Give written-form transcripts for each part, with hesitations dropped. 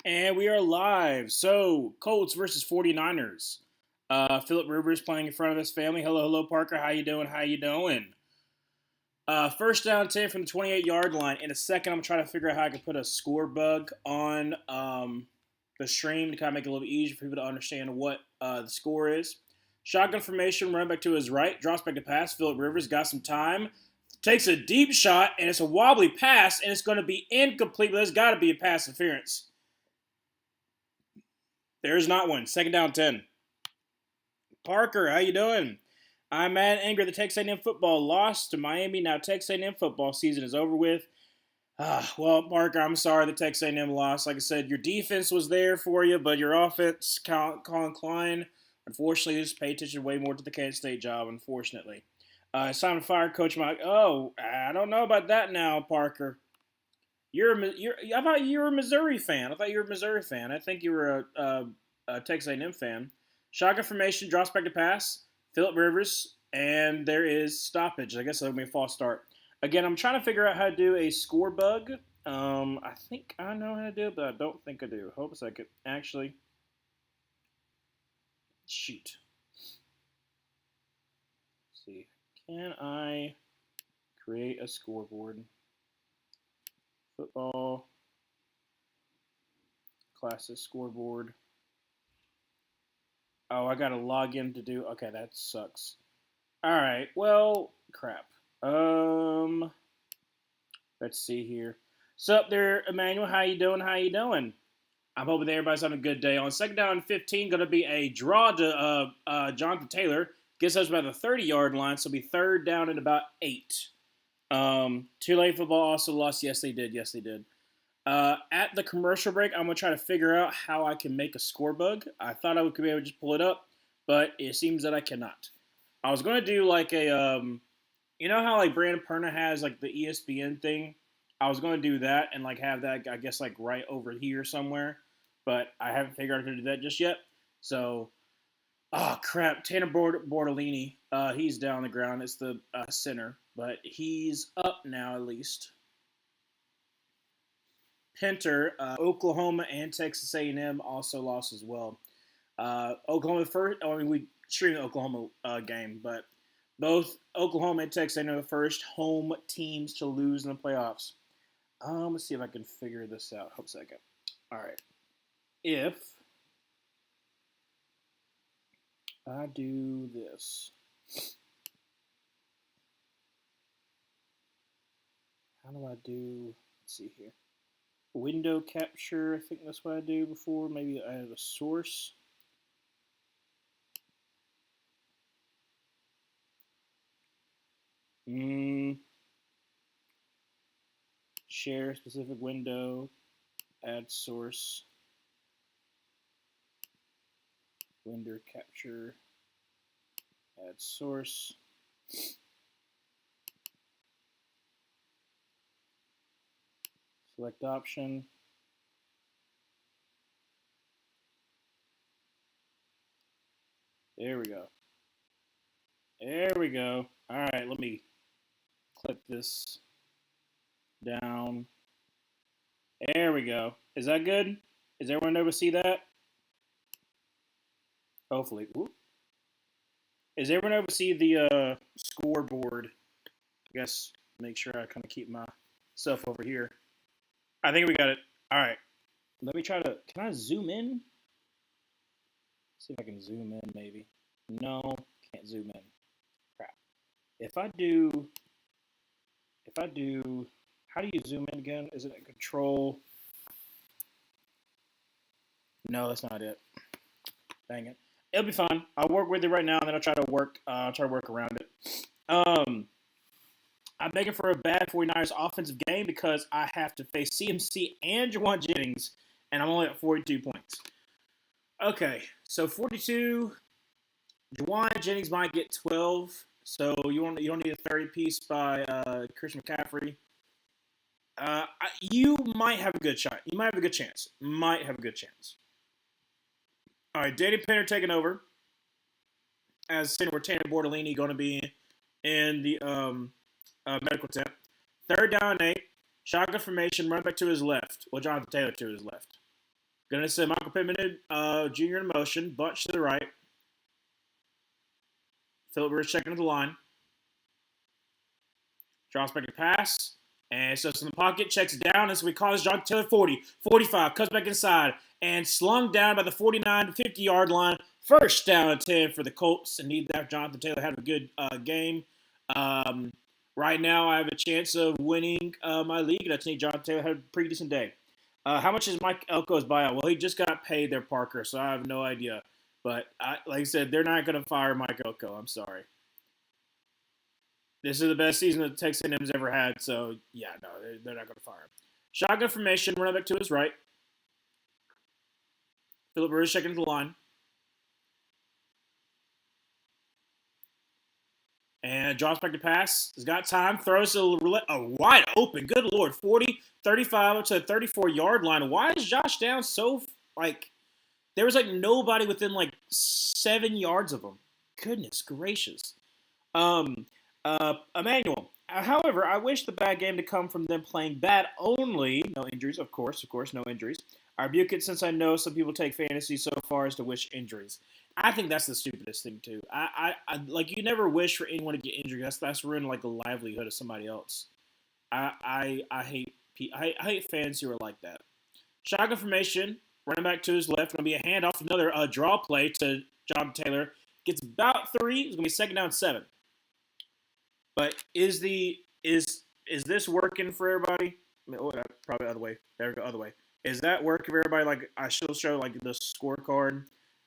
And we are live. So, Colts versus 49ers. Philip Rivers playing in front of his family. Hello, hello, Parker. How you doing? How you doing? First down 10 from the 28-yard line. In a second, I'm trying to figure out how I can put a score bug on the stream to kind of make it a little bit easier for people to understand what the score is. Shotgun formation, run back to his right, drops back to pass. Philip Rivers got some time, takes a deep shot, and it's a wobbly pass, and it's going to be incomplete, but there's got to be a pass interference. There's not one. Second down 10. Parker, how you doing? I'm mad and angry that Texas A&M football lost to Miami. Now Texas A&M football season is over with. Well, Parker, I'm sorry that Texas A&M lost. Like I said, your defense was there for you, but your offense, Colin Klein, unfortunately, just paid attention way more to the Kansas State job, unfortunately. It's time to fire Coach Mike. Oh, I don't know about that now, Parker. I thought you were a Missouri fan. I think you were a Texas A&M fan. Shotgun formation, drops back to pass. Philip Rivers, and there is stoppage. I guess that'll be a false start. Again, I'm trying to figure out how to do a score bug. I think I know how to do it, but I don't think I do. Hold a second. Actually, shoot. Let's see. Can I create a scoreboard? Football. Classic scoreboard. Oh, I gotta log in to do. Okay, that sucks. All right. Well, crap. Let's see here. Sup there, Emmanuel? How you doing? How you doing? I'm hoping that everybody's having a good day. On second down and 15, gonna be a draw to Jonathan Taylor. Gets us about the 30-yard line, so it'll be third down and about 8. Tulane football also lost. Yes, they did. Yes, they did. At the commercial break, I'm going to try to figure out how I can make a score bug. I thought I could be able to just pull it up, but it seems that I cannot. I was going to do like a, you know how like Brandon Perna has like the ESPN thing? I was going to do that and like have that, I guess, like right over here somewhere, but I haven't figured out how to do that just yet. So, oh crap, Tanner Bortolini, he's down on the ground. It's the center, but he's up now at least. Pinter, Oklahoma and Texas A&M also lost as well. Oklahoma first. I mean, we streamed the Oklahoma game, but both Oklahoma and Texas A&M are the first home teams to lose in the playoffs. Let's see if I can figure this out. Hold a second. All right. If I do this, how do I do? Let's see here. Window capture, I think that's what I do before. Maybe I have a source. Share specific window, add source, window capture, add source. Select option. There we go. There we go. All right, let me clip this down. There we go. Is that good? Is everyone able to see that? Hopefully. Ooh. Is everyone able to see the scoreboard? I guess make sure I kind of keep myself over here. I think we got it. All right. Let me try to. Can I zoom in? Let's see if I can zoom in, maybe. No, can't zoom in. Crap. If I do. How do you zoom in again? Is it a control? No, that's not it. Dang it. It'll be fine. I'll work with it right now, and then I'll try to work around it. I'm making for a bad 49ers offensive game because I have to face CMC and Jawan Jennings, and I'm only at 42 points. Okay, so 42. Jawan Jennings might get 12, so you don't need a 30 piece by Christian McCaffrey. You might have a good shot. You might have a good chance. All right, Danny Pinter taking over. As Senator Tanner Bortolini going to be in the medical tent. Third down and 8. Shotgun formation, run back to his left. Well, Jonathan Taylor to his left. Gonna send Michael Pittman Jr. in motion, bunch to the right. Philip Rivers checking to the line. Drops back to pass. And so in the pocket, checks down as we call this Jonathan Taylor 40, 45, comes back inside, and slung down by the 49 to 50 yard line. First down and 10 for the Colts, and need that. Jonathan Taylor had a good game. Right now, I have a chance of winning my league, and I think Jonathan Taylor had a pretty decent day. How much is Mike Elko's buyout? Well, he just got paid there, Parker, so I have no idea. But like I said, they're not going to fire Mike Elko. I'm sorry. This is the best season that Texas A&M's ever had, so yeah, no, they're not going to fire him. Shotgun formation, running back to his right. Philip Rivers checking the line. And drops back to pass. He's got time. Throws a wide open. Good Lord. 40, 35 up to the 34-yard line. Why is Josh Downs so, there was, nobody within, 7 yards of him. Goodness gracious. Emmanuel. However, I wish the bad game to come from them playing bad only. No injuries, of course, no injuries. I rebuke it since I know some people take fantasy so far as to wish injuries. I think that's the stupidest thing too. I you never wish for anyone to get injured. That's ruining the livelihood of somebody else. I hate fans who are like that. Shotgun formation, running back to his left. Going to be a handoff, another draw play to Jonathan Taylor. Gets about 3. It's going to be second down 7. But is this working for everybody? Probably the other way. There we go, other way. Is that working for everybody? I should show the scorecard.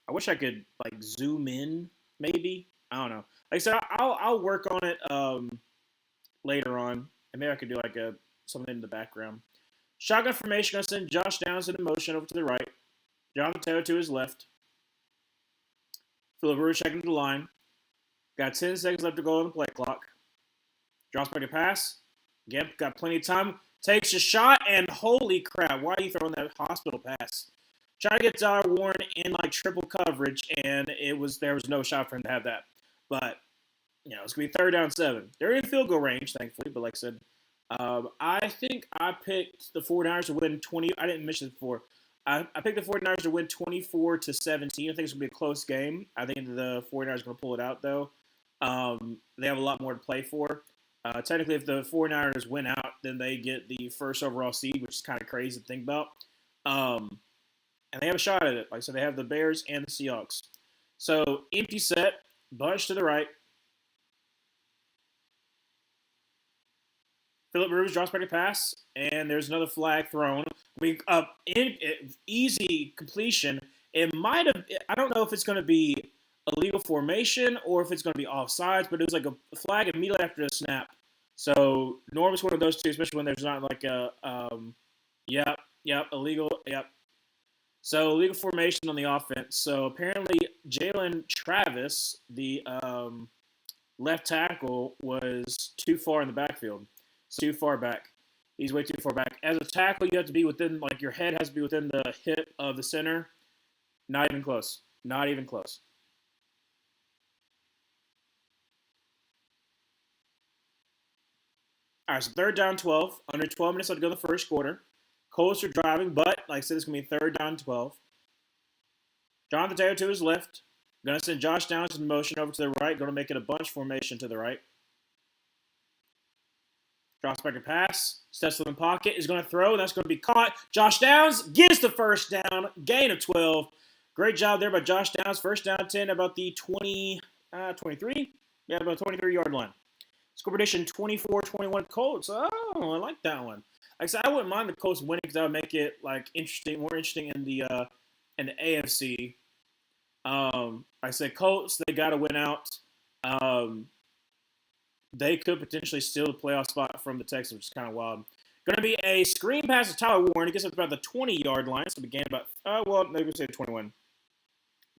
I wish I could zoom in. Maybe I don't know. Like I said, I'll work on it later on, and maybe I could do something in the background. Shotgun formation. Gonna send Josh Downs in motion over to the right. Jonathan Taylor to his left. Philip Rivers checking the line. Got 10 seconds left to go on the play clock. Drops back a pass. Yep, got plenty of time. Takes a shot, and holy crap, why are you throwing that hospital pass? Try to get Tyler Warren in triple coverage, and there was no shot for him to have that. But it's gonna be third down 7. They're in field goal range, thankfully. But like I said, I think I picked the 49ers to win 20. I didn't mention it before. I picked the 49ers to win 24-17. I think it's gonna be a close game. I think the 49ers are gonna pull it out though. They have a lot more to play for. Technically, if the 49ers win out, then they get the first overall seed, which is kind of crazy to think about. And they have a shot at it. So they have the Bears and the Seahawks. So empty set, bunch to the right. Philip Rivers drops back a pass, and there's another flag thrown. Easy completion. It might have. I don't know if it's going to be a legal formation or if it's going to be offsides, but it was a flag immediately after the snap. So normally it's one of those two, especially when there's not illegal, yep. So illegal formation on the offense. So apparently Jalen Travis, the left tackle, was too far in the backfield. So too far back. He's way too far back. As a tackle, you have to be within, your head has to be within the hip of the center. Not even close. Not even close. All right, so third down 12. Under 12 minutes left to go in the first quarter. Colts are driving, but like I said, it's going to be third down 12. Jonathan Taylor to his left. Going to send Josh Downs in motion over to the right. Going to make it a bunch formation to the right. Drops back a pass. Steps in the pocket. Is going to throw. That's going to be caught. Josh Downs gets the first down. Gain of 12. Great job there by Josh Downs. First down 10 about the 23? Yeah, about 23-yard line. Score prediction 24-21 Colts. Oh, I like that one. Like I said, I wouldn't mind the Colts winning because that would make it more interesting in the AFC. I said Colts, they got to win out. They could potentially steal the playoff spot from the Texans, which is kind of wild. Going to be a screen pass to Tyler Warren. He gets up about the 20-yard line. So we gain about, maybe we'll say 21.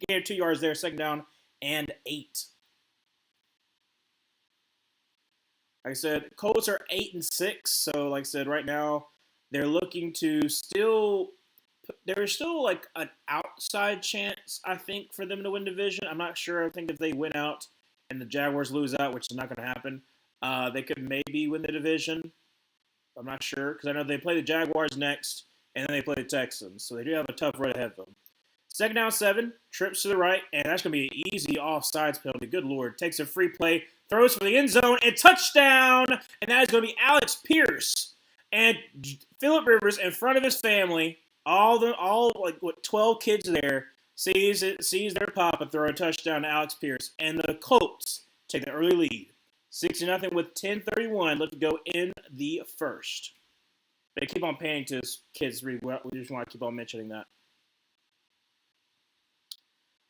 Gain 2 yards there, second down, and 8. Like I said, Colts are 8-6. So, like I said, right now they're looking to there's still an outside chance, I think, for them to win division. I'm not sure. I think if they win out and the Jaguars lose out, which is not going to happen, they could maybe win the division. I'm not sure because I know they play the Jaguars next, and then they play the Texans. So they do have a tough road ahead of them. Second down 7, trips to the right, and that's going to be an easy offsides penalty. Good Lord. Takes a free play, throws for the end zone, and touchdown! And that is going to be Alex Pierce. And Phillip Rivers, in front of his family, all 12 kids there, sees their papa throw a touchdown to Alex Pierce. And the Colts take the early lead. 6-0 with 10:31 left to go in the first. They keep on panning to his kids. We just want to keep on mentioning that.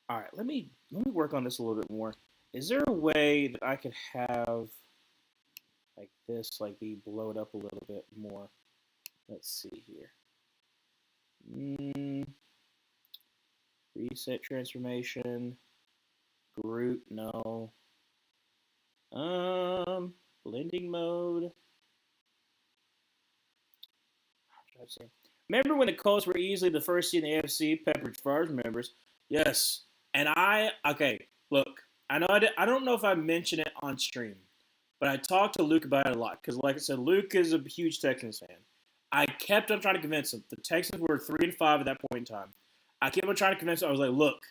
All right, let me work on this a little bit more. Is there a way that I could have like this, like be blowed up a little bit more? Let's see here. Reset transformation. Group, no. Blending mode. Remember when the Colts were easily the first seed in the AFC? Pepperidge Farms remembers. Yes. And look, I know I don't know if I mentioned it on stream, but I talked to Luke about it a lot because, like I said, Luke is a huge Texans fan. I kept on trying to convince him. The Texans were 3-5 at that point in time. I kept on trying to convince him. I was like, look,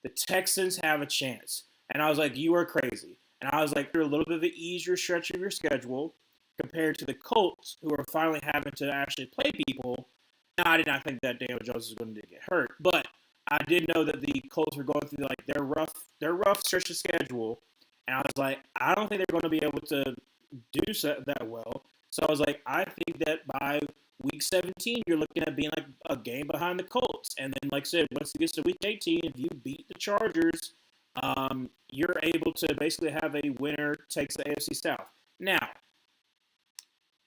the Texans have a chance. And I was like, you are crazy. And I was like, you're a little bit of an easier stretch of your schedule compared to the Colts, who are finally having to actually play people. Now, I did not think that Daniel Jones was going to get hurt, but I did know that the Colts were going through like their rough stretch of schedule, and I was like, I don't think they're going to be able to do that well. So I was like, I think that by week 17, you're looking at being like a game behind the Colts, and then like I said, once it gets to week 18, if you beat the Chargers, you're able to basically have a winner takes the AFC South. Now,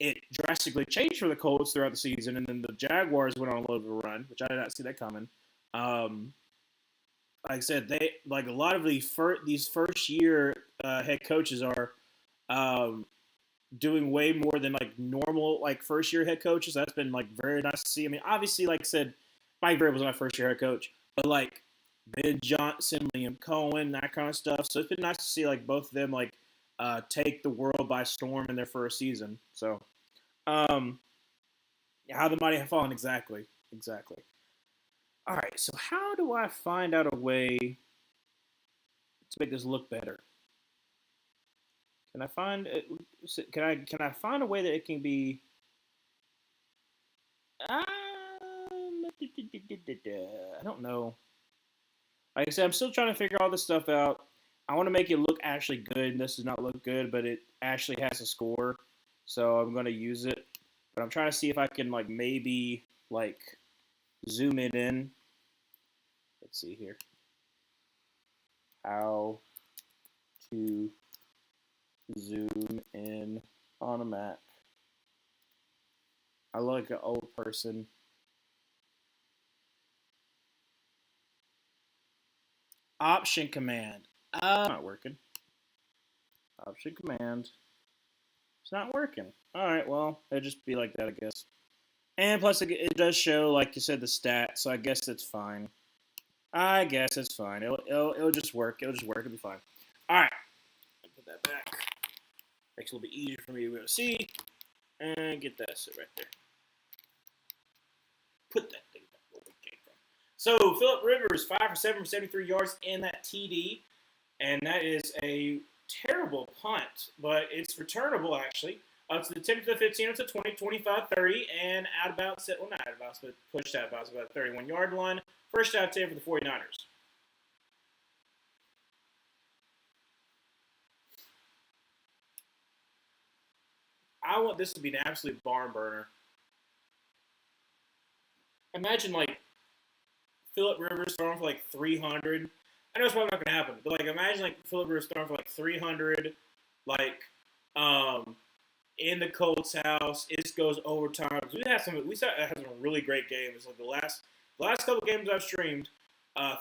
it drastically changed for the Colts throughout the season, and then the Jaguars went on a little bit of a run, which I did not see that coming. Like I said, they like a lot of these first year head coaches are doing way more than like normal like first year head coaches. That's been like very nice to see. I mean, obviously, like I said, Mike Vrabel was my first year head coach, but like Ben Johnson, Liam Cohen, that kind of stuff. So it's been nice to see like both of them like take the world by storm in their first season. So, how the mighty have fallen exactly. All right, so how do I find out a way to make this look better? Can I find it? Can I find a way that it can be? I don't know. Like I said, I'm still trying to figure all this stuff out. I want to make it look actually good. This does not look good, but it actually has a score, so I'm going to use it. But I'm trying to see if I can like maybe like zoom it in. Let's see here. How to zoom in on a Mac. I look like an old person. Option command. Not working. Option command. It's not working. Alright, well, it'll just be like that, I guess. And plus, it does show, like you said, the stats, so I guess that's fine. I guess it's fine. It'll just work. It'll be fine. Alright. Put that back. Makes it a little bit easier for me to be able to see. And get that sit right there. Put that thing back where we came from. So, Phillip Rivers, 5 for 7 for 73 yards in that TD. And that is a terrible punt, but it's returnable, actually. Up to the 10 to the 15, up to 20, 25, 30, and out about, well, not out of bounds, but pushed out of bounds about the 31-yard line. First out 10 for the 49ers. I want this to be an absolute barn burner. Imagine, like, Phillip Rivers throwing for, like, 300. I know it's probably not going to happen, but, like, imagine, like, Phillip Rivers throwing for, like, 300, like, in the Colts' house. It goes overtime. We had some really great games. Like, the last couple games I've streamed,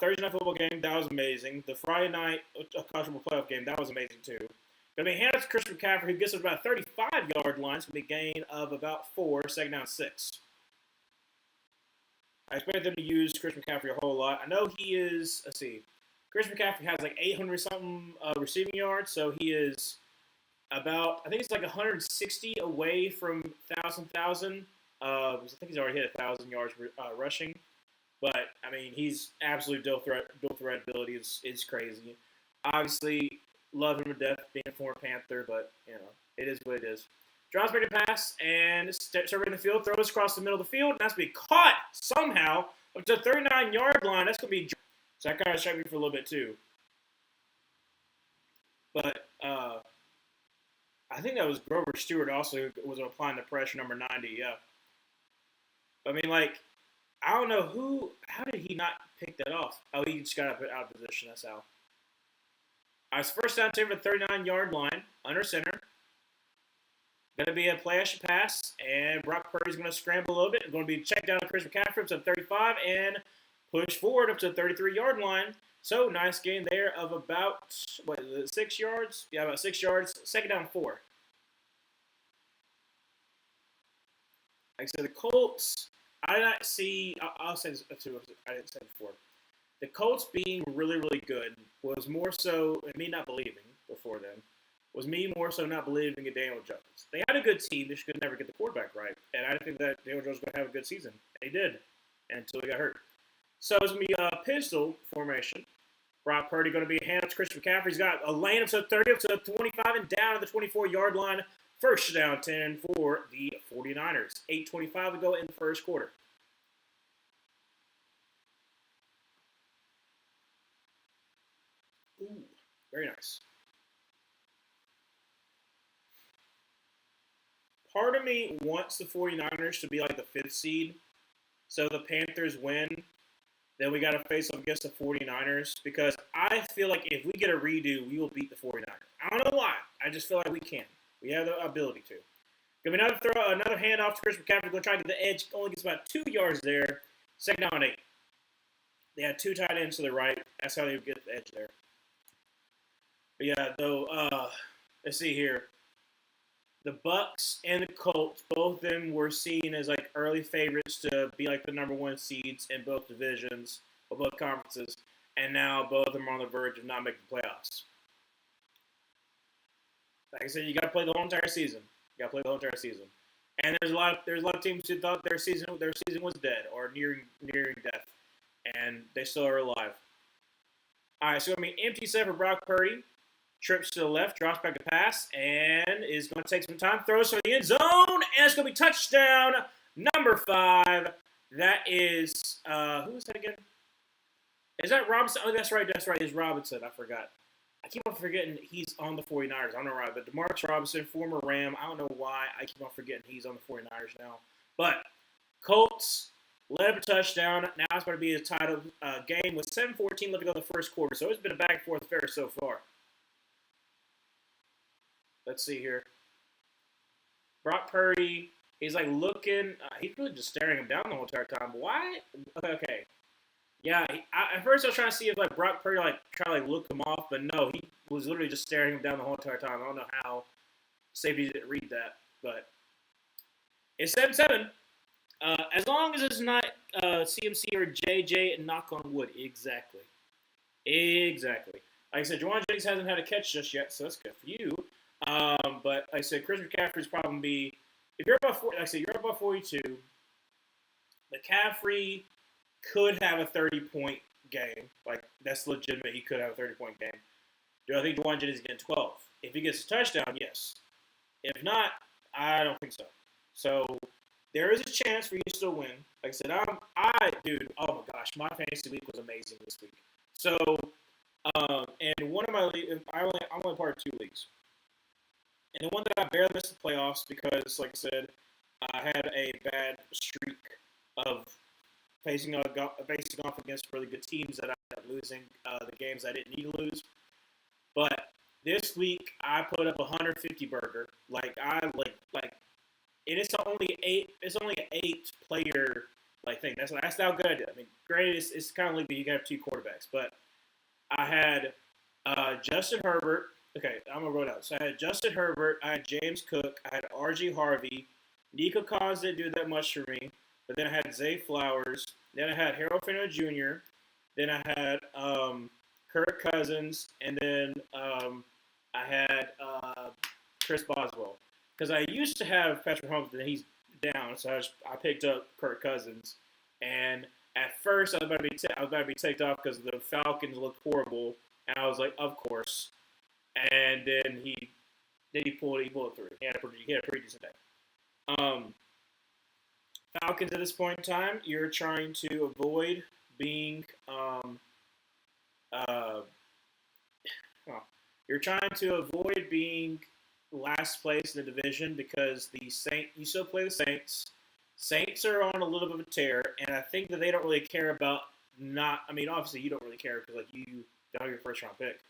Thursday night football game, that was amazing. The Friday night college football playoff game, that was amazing, too. But, I mean, hand it to Chris McCaffrey, who gets about 35-yard line. It's going to be a gain of about 4, second down 6. I expect them to use Chris McCaffrey a whole lot. I know he is, let's see, Chris McCaffrey has like 800-something receiving yards, so he is about, I think it's like 160 away from 1,000. I think he's already hit 1,000 yards rushing. But I mean, he's absolute dual threat ability is crazy. Obviously, love him to death, being a former Panther, but it is what it is. Draws back to pass and steps over in the field, throws across the middle of the field, and that's going to be caught somehow up to the 39-yard line. That's going to be so that kind of shocked me for a little bit too. But I think that was Grover Stewart also was applying the pressure, number 90. Yeah, I mean, like, I don't know who. How did he not pick that off? Oh, he just got up out of position. That's how. It's first down to the 39-yard line, under center. Going to be a play action pass, and Brock Purdy's going to scramble a little bit. Going to be checked down to Chris McCaffrey up to the 35 and push forward up to the 33-yard line. So nice gain there of about 6 yards? Yeah, about 6 yards. Second down 4. Like I said, the Colts. I did not see. I'll say this too. I didn't say before. The Colts being really, really good was more so, and me not believing before then, was me more so not believing in Daniel Jones. They had a good team. They just could never get the quarterback right. And I think that Daniel Jones was going to have a good season. And he did, until he got hurt. So it's going to be a pistol formation. Brock Purdy going to be a hand up to Christian McCaffrey. He's got a lane up to the 30, up to the 25, and down to the 24-yard line. First down 10 for the 49ers. 8:25 to go in the first quarter. Ooh, very nice. Part of me wants the 49ers to be like the 5th seed. So the Panthers win. Then we got to face up against the 49ers. Because I feel like if we get a redo, we will beat the 49ers. I don't know why. I just feel like we can. We have the ability to. Going to be another handoff to Chris McCaffrey. Going to try to get the edge. Only gets about 2 yards there. Second down 8. They had 2 tight ends to the right. That's how they would get the edge there. But yeah, though, let's see here. The Bucks and the Colts, both of them were seen as like early favorites to be like the number 1 seeds in both divisions or both conferences, and now both of them are on the verge of not making the playoffs. Like I said, you got to play the whole entire season. And there's a lot of teams who thought their season was dead or nearing death, and they still are alive. All right, so I mean, empty set for Brock Purdy. Trips to the left, drops back to pass, and is going to take some time. Throws for the end zone, and it's going to be touchdown number 5. That is, who is that again? Is that Robinson? Oh, that's right. It's Robinson. I forgot. I keep on forgetting he's on the 49ers. I don't know why, but DeMarcus Robinson, former Ram. I don't know why. I keep on forgetting he's on the 49ers now. But Colts led up a touchdown. Now it's going to be a title game with 7:14 left to go in the first quarter. So it's been a back and forth affair so far. Let's see here. Brock Purdy, he's like looking. He's really just staring him down the whole entire time. Why? Okay. Yeah. At first I was trying to see if like Brock Purdy like try to like look him off, but no, he was literally just staring him down the whole entire time. I don't know how safety didn't read that, but it's 7-7. As long as it's not CMC or JJ, and knock on wood. Exactly. Like I said, Juwan Jennings hasn't had a catch just yet, so that's good for you. But like I said, Chris McCaffrey's probably be if you're above 40, like I said, you're above 42. McCaffrey could have a 30-point game. Like that's legitimate. He could have a 30-point game. Do I think Juwan Jennings is getting 12? If he gets a touchdown, yes. If not, I don't think so. So there is a chance for you to still win. Like I said, dude, oh my gosh, my fantasy week was amazing this week. So, and one of my leagues, I'm only part of 2 leagues. And the one that I barely missed the playoffs because, like I said, I had a bad streak of facing off against really good teams that I ended up losing the games I didn't need to lose. But this week I put up a 150 burger. And it's only an 8-player like thing. That's how good I did. I mean, granted, it's kind of like you have 2 quarterbacks, but I had Justin Herbert. Okay, I'm going to roll it out. So I had Justin Herbert, I had James Cook, I had R.G. Harvey. Nico Collins didn't do that much for me. But then I had Zay Flowers. Then I had Harold Fino Jr. Then I had Kirk Cousins. And then I had Chris Boswell. Because I used to have Patrick Mahomes, but he's down, so I picked up Kirk Cousins, and at first I was about to be ticked off because the Falcons looked horrible, and I was like, of course. And then he pulled it through. He had a pretty decent day. Falcons at this point in time, you're trying to avoid being uh, well, you're trying to avoid being last place in the division because you still play the Saints. Saints are on a little bit of a tear, and I think that they don't really care about not. I mean, obviously you don't really care because like you don't have your first round pick,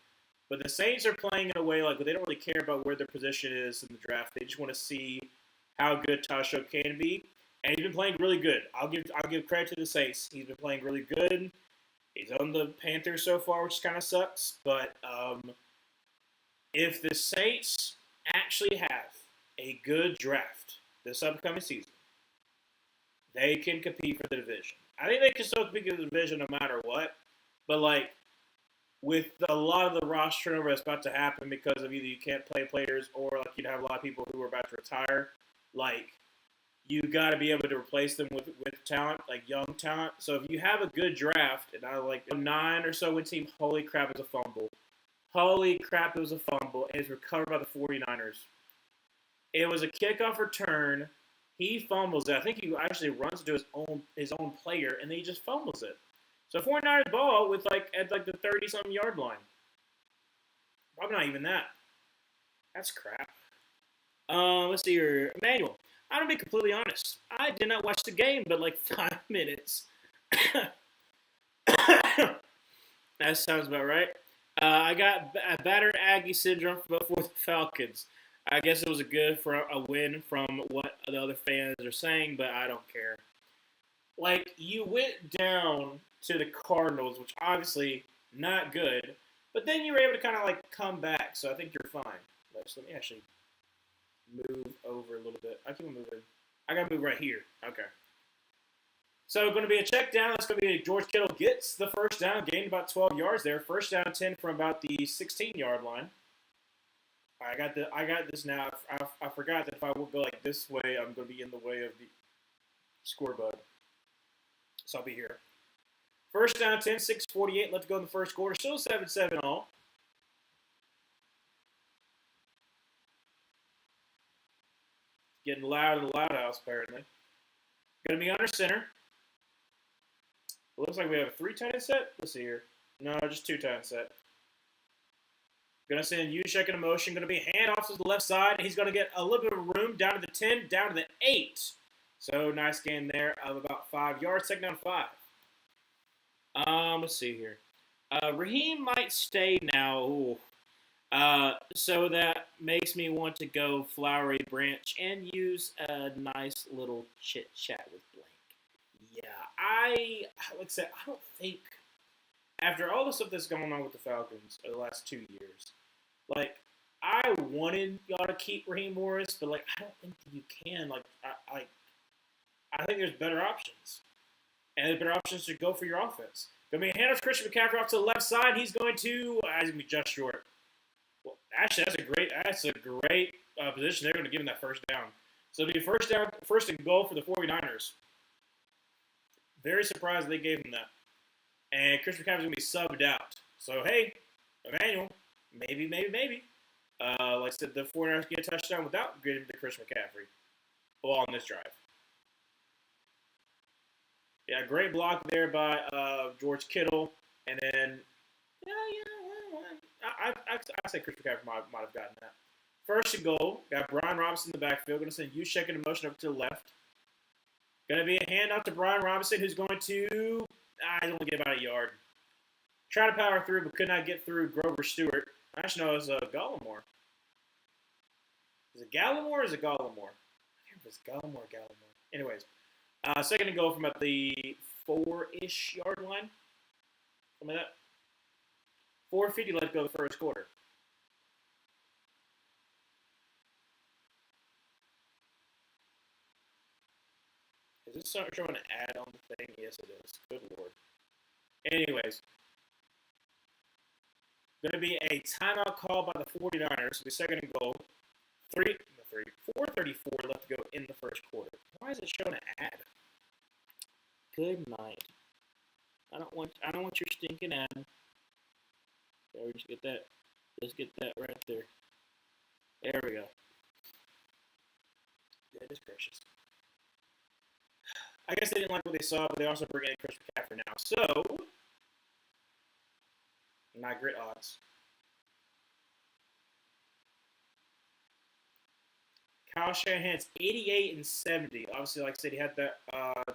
but the Saints are playing in a way like they don't really care about where their position is in the draft. They just want to see how good Tasha can be, and he's been playing really good. I'll give credit to the Saints. He's been playing really good. He's on the Panthers so far, which kind of sucks. But if the Saints actually have a good draft this upcoming season, they can compete for the division. I think they can still compete for the division no matter what. But like with a lot of the roster turnover that's about to happen because of either you can't play players or like you have a lot of people who are about to retire, like you got to be able to replace them with talent, like young talent. So if you have a good draft, and I like a 9 or so win team, holy crap, it's a fumble. Holy crap, it was a fumble, and it's recovered by the 49ers. It was a kickoff return. He fumbles it. I think he actually runs into his own player, and then he just fumbles it. So 49ers ball with at the 30-something yard line. Probably not even that. That's crap. Let's see here. Emmanuel. I'm going to be completely honest. I did not watch the game, but like 5 minutes. That sounds about right. I got a battered Aggie syndrome for the Falcons. I guess it was for a win from what the other fans are saying, but I don't care. Like, you went down to the Cardinals, which obviously not good, but then you were able to kind of like come back, so I think you're fine. So let me actually move over a little bit. I keep moving. I gotta move right here. Okay. So going to be a check down. That's going to be George Kittle gets the first down, gained about 12 yards there. First down 10 from about the 16-yard line. I got this now. I forgot that if I would go like this way, I'm going to be in the way of the scoreboard. So I'll be here. First down 10, 6:48 left to go in the first quarter. Still 7-7 all. Getting loud in the loud house, apparently. Going to be under center. It looks like we have a 3 tight end set. Let's see here. No, just 2 tight end set. Going to send Juszczyk in a motion. Going to be a handoff to the left side. He's going to get a little bit of room down to the 10, down to the 8. So nice gain there of about 5 yards. Second down 5. Let's see here. Raheem might stay now. Ooh. So that makes me want to go Flowery Branch and use a nice little chit chat with Blank. Yeah, like I said, I don't think after all the stuff that's going on with the Falcons over the last 2 years, like I wanted y'all to keep Raheem Morris, but like I don't think that you can. Like I think there's better options, and the better options to go for your offense. Gonna be a handoff to Christian McCaffrey off to the left side. He's going to he's gonna be just short. Well, actually, that's a great position. They're going to give him that first down. So it'll be first and goal for the 49ers. Very surprised they gave him that. And Christian McCaffrey's going to be subbed out. So, hey, Emmanuel, maybe. Like I said, the 49ers get a touchdown without getting to Christian McCaffrey. Well, on this drive. Yeah, great block there by George Kittle. And then, I say Christian McCaffrey might have gotten that. First and goal. Got Brian Robinson in the backfield. Going to send Juszczyk in motion up to the left. Going to be a handoff to Brian Robinson, who's going to he's only get about a yard. Try to power through, but could not get through Grover Stewart. Actually, no, it was Gallimore. Is it Gallimore or is it Gallimore? I can't remember if it's Gallimore or Gallimore. Anyways, second and goal from about the 4-ish yard line. Something like that. 4:50 left to go the first quarter. Is this showing an ad on the thing? Yes, it is. Good Lord. Anyways. Going to be a timeout call by the 49ers. The second and goal. 4:33. 4:34 left to go in the first quarter. Why is it showing an ad? Good night. I don't want your stinking ad. There, we just get that. Let's get that right there. There we go. Goodness gracious. I guess they didn't like what they saw, but they also bring in Chris McCaffrey now. So, not great odds. Kyle Shanahan's 88 and 70. Obviously, like I said, he had that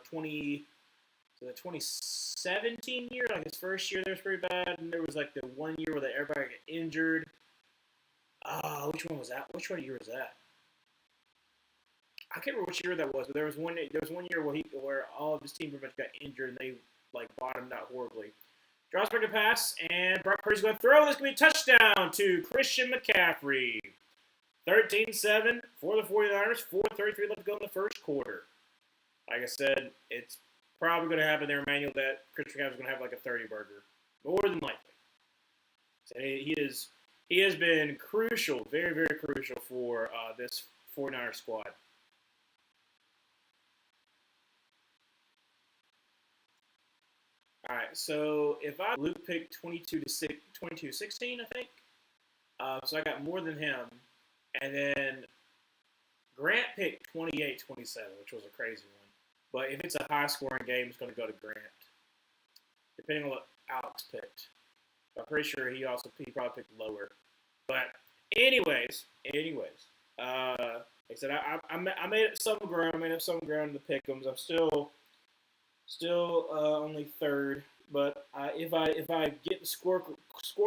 2017 year, like his first year there was pretty bad, and there was like the 1 year where everybody got injured. Which one was that? Which one year was that? I can't remember which year that was, but there was one year where all of his team pretty much got injured and they like bottomed out horribly. Draws back a pass, and Brock Purdy's going to throw. This going to be a touchdown to Christian McCaffrey. 13-7 for the 49ers. 4:33 left to go in the first quarter. Like I said, it's probably going to happen there, Emmanuel, that Christian McCaffrey's going to have like a 30-burger. More than likely. So he has been crucial, very, very crucial for this 49ers squad. All right, so if Luke picked 22-16, I think. So I got more than him. And then Grant picked 28-27, which was a crazy one. But if it's a high-scoring game, it's going to go to Grant, depending on what Alex picked. I'm pretty sure he probably picked lower. But anyways, like I said, I made up some ground. I made up some ground in the pick'ems. I'm still only third, but if I get the score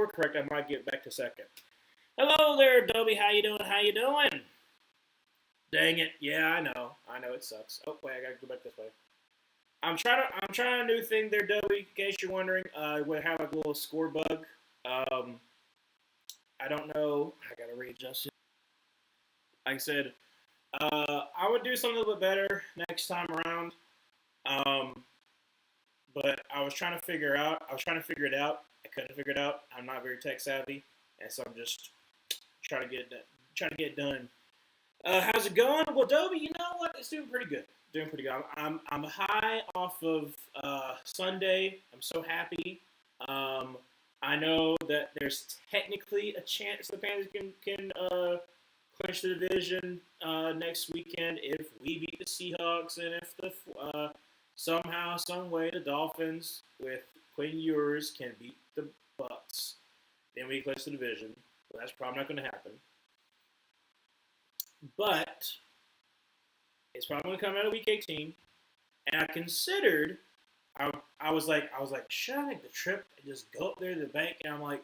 correct, I might get back to second. Hello there, Adobe. How you doing? Dang it! Yeah, I know it sucks. Oh wait, I gotta go back this way. I'm trying a new thing there, Adobe. In case you're wondering, we have a little score bug. I don't know. I gotta readjust it. Like I said, I would do something a little bit better next time around. But I was trying to figure it out. I couldn't figure it out. I'm not very tech savvy, and so I'm just trying to get it done. How's it going? Well, Adobe, you know what? It's doing pretty good. I'm high off of Sunday. I'm so happy. I know that there's technically a chance the Panthers can clinch the division next weekend if we beat the Seahawks and if the somehow, some way, the Dolphins with Quinn Ewers can beat the Bucks. Then we clinch the division. Well, that's probably not going to happen. But it's probably going to come out of Week 18. And I considered, I was like, should I make the trip and just go up there to the bank? And I'm like,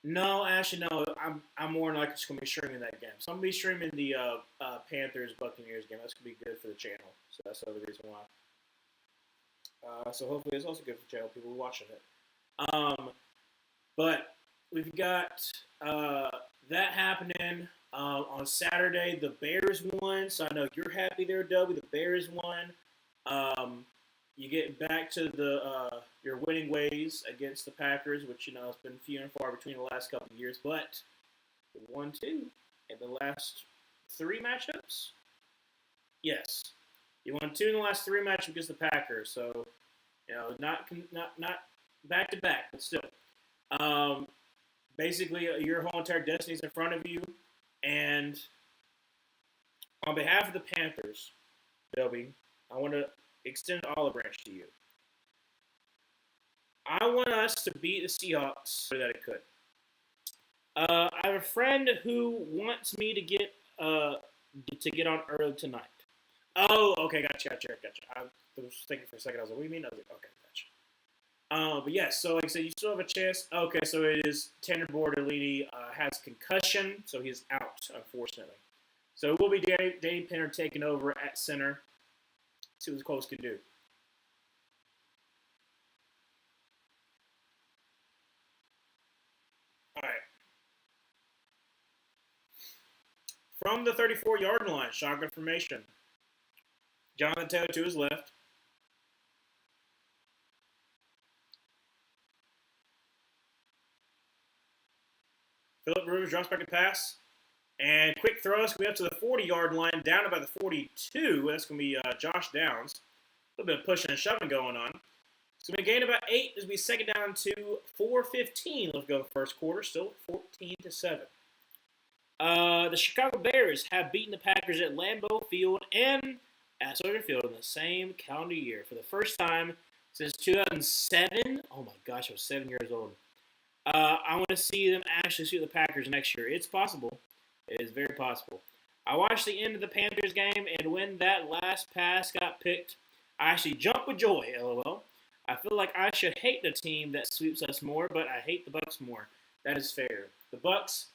no, actually, no. I'm more than likely just going to be streaming that game. So I'm going to be streaming the Panthers-Buccaneers game. That's going to be good for the channel. So that's the other reason why. So hopefully it's also good for the channel, people watching it. But we've got that happening on Saturday. The Bears won, so I know you're happy there, Dobie. The Bears won. You get back to your winning ways against the Packers, which it's been few and far between the last couple of years, but you won 2 in the last 3 matchups. Yes, you won 2 in the last 3 matchups against the Packers. So not back to back, but still. Basically, your whole entire destiny is in front of you, and on behalf of the Panthers, Dobie, I want to extend an olive branch to you. I want us to beat the Seahawks that it could. I have a friend who wants me to get on early tonight. Oh, okay, gotcha. I was thinking for a second. I was like, what do you mean? I was like, okay, gotcha. But yes, so like I said, you still have a chance. Okay, so it is Tanner Bortolini has concussion, so he's out, unfortunately. So it will be Danny Pinner taking over at center. See what the Colts can do. All right. From the 34-yard line, shotgun formation. Jonathan Taylor to his left. Philip Rivers drops back a pass. And quick throws going to be up to the 40-yard line, down about the 42. That's going to be Josh Downs. A little bit of pushing and shoving going on. It's going to be a gain about 8. This will be second down to 4:15. Let's go the first quarter. Still 14-7. The Chicago Bears have beaten the Packers at Lambeau Field and at Soldier Field in the same calendar year for the first time since 2007. Oh my gosh, I was 7 years old. I want to see them actually see the Packers next year. It's possible. It is very possible. I watched the end of the Panthers game, and when that last pass got picked, I actually jumped with joy, LOL. I feel like I should hate the team that sweeps us more, but I hate the Bucks more. That is fair. The Bucks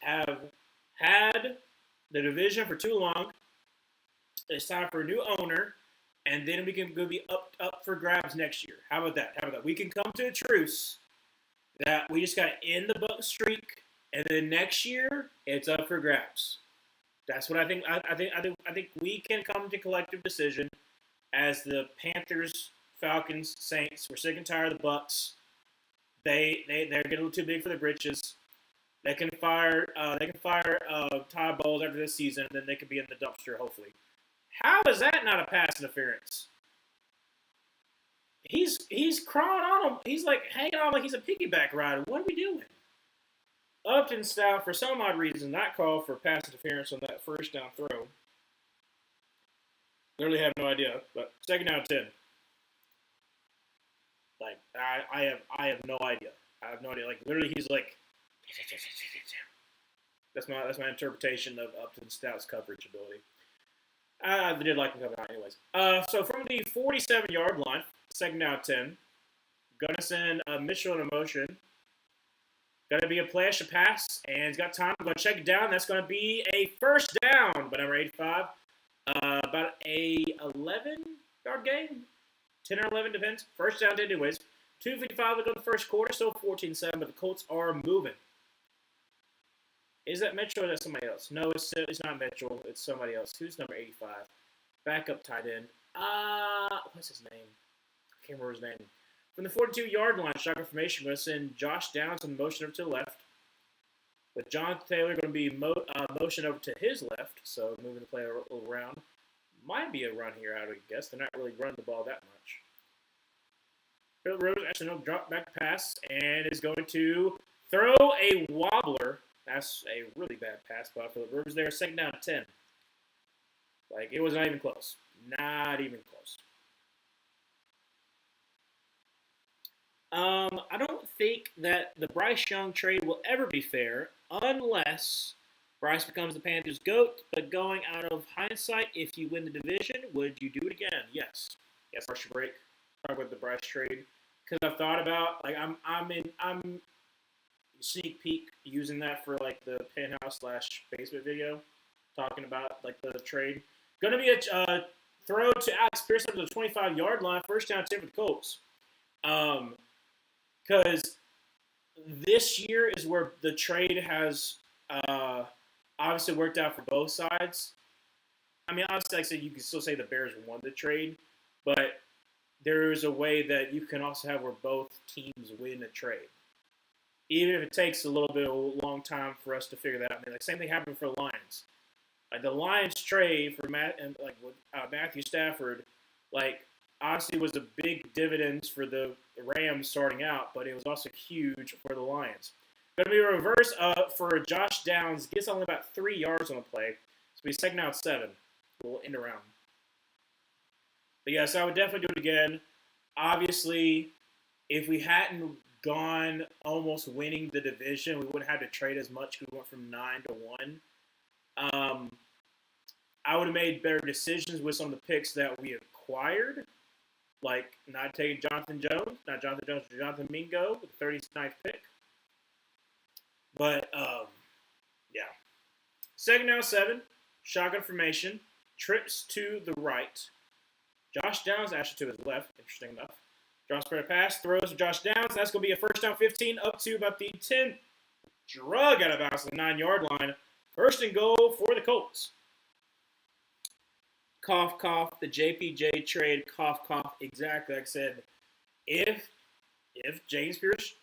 have had the division for too long. It's time for a new owner, and then we can go be up for grabs next year. How about that? We can come to a truce that we just got to end the Bucks streak, and then next year it's up for grabs. That's what I think. I think we can come to a collective decision as the Panthers, Falcons, Saints. We're sick and tired of the Bucks. They're getting a little too big for the britches. They can fire Todd Bowles after this season, and then they could be in the dumpster, hopefully. How is that not a pass interference? He's crawling on him. He's like hanging on like he's a piggyback rider. What are we doing? Upton style, for some odd reason, not called for pass interference on that first down throw. Literally have no idea, but second down 10. Like I have no idea. I have no idea. Like literally, he's like. That's my interpretation of Upton Stout's coverage ability. I did like him coming out anyways. So from the 47-yard line, second down 10, gonna send Mitchell in a motion. Gonna be a play action pass, and he's got time. I'm gonna check it down. That's gonna be a first down by number 85. About a 11-yard gain, 10 or 11 depends. First down anyways. 2:55 to go the first quarter, still 14-7, but the Colts are moving. Is that Mitchell or is that somebody else? No, it's not Mitchell. It's somebody else. Who's number 85? Backup tight end. What's his name? I can't remember his name. From the 42-yard line, shotgun formation, we're going to send Josh Downs in motion over to the left. With Jonathan Taylor going to be motion over to his left, so moving the play a little around. Might be a run here, I would guess. They're not really running the ball that much. Philip Rivers actually no drop back pass and is going to throw a wobbler. That's a really bad pass by Philip Rivers there. Second down 10. Like, it was not even close. Not even close. I don't think that the Bryce Young trade will ever be fair unless Bryce becomes the Panthers' GOAT. But going out of hindsight, if you win the division, would you do it again? Yes. Yes, I should break. Talk about the Bryce trade because I've thought about like I'm sneak peek using that for like the penthouse / basement video, talking about like the trade. Going to be a throw to Alex Pierce up to the 25-yard line, first down 10 for the Colts. Because this year is where the trade has obviously worked out for both sides. I mean, obviously, like I said, you can still say the Bears won the trade, but there is a way that you can also have where both teams win a trade. Even if it takes a little bit of a long time for us to figure that out. I mean, like, same thing happened for the Lions. Like, the Lions trade for Matthew Stafford, like, obviously was a big dividends for the Rams starting out, but it was also huge for the Lions. Going to be a reverse for Josh Downs. Gets only about 3 yards on the play. So we second out 7. We'll end around. But yes, I would definitely do it again. Obviously, if we hadn't gone almost winning the division, we wouldn't have to trade as much. We went from 9 to 1. I would have made better decisions with some of the picks that we acquired, like not taking Jonathan Mingo with the 39th pick. But, yeah. Second down 7, shotgun formation, trips to the right. Josh Downs actually to his left, interesting enough. Draws spread pass, throws to Josh Downs. That's going to be a first down 15 up to about the 10. Drug out of bounds to the 9-yard line. First and goal for the Colts. Cough, cough, the JPJ trade, cough, cough. Exactly like I said. If James Pierce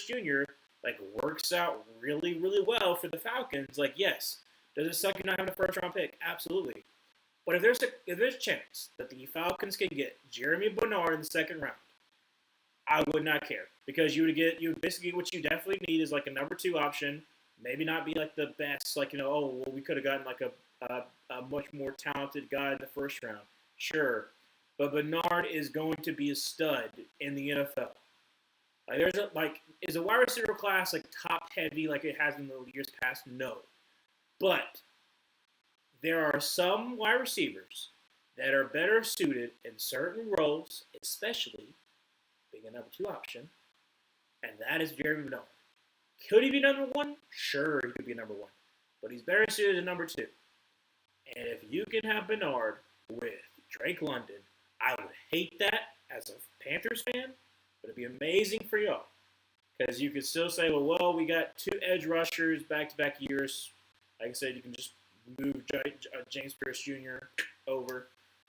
Jr. like works out really, really well for the Falcons. Like, yes, does it suck you not having a first round pick? Absolutely. But if there's a chance that the Falcons can get Jeremy Bernard in the second round, I would not care because you basically what you definitely need is like a number two option. Maybe not be like the best, like oh well we could have gotten like a much more talented guy in the first round, sure, but Bernard is going to be a stud in the NFL. Like is a wide receiver class like top heavy like it has in the years past? No, but there are some wide receivers that are better suited in certain roles, especially being a number two option, and that is Jeremy Bernard. Could he be number one? Sure, he could be number one, but he's better suited as number two. And if you can have Bernard with Drake London, I would hate that as a Panthers fan, but it'd be amazing for y'all because you could still say, well, we got two edge rushers back-to-back years. Like I said, you can just move James Pierce Jr. over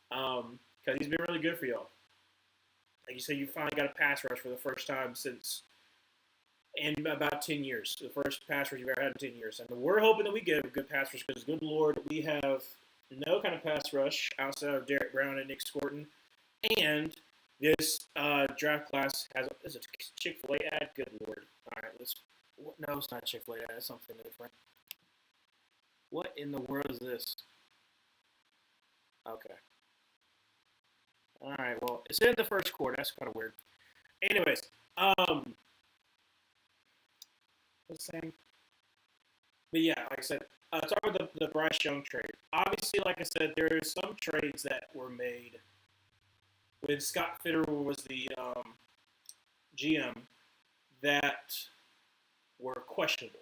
because he's been really good for y'all. Like you said, you finally got a pass rush for the first time since in about 10 years. The first pass rush you've ever had in 10 years. And we're hoping that we get a good pass rush because, good Lord, we have no kind of pass rush outside of Derek Brown and Nick Scorton. And this draft class is a Chick-fil-A ad. Good Lord. All right, no, it's not Chick-fil-A ad. It's something different. What in the world is this? Okay. All right, well, it's in the first quarter. That's kind of weird. Anyways, what's the saying? But yeah, like I said, talk about the Bryce Young trade. Obviously, like I said, there are some trades that were made when Scott Fitterer was the GM that were questionable.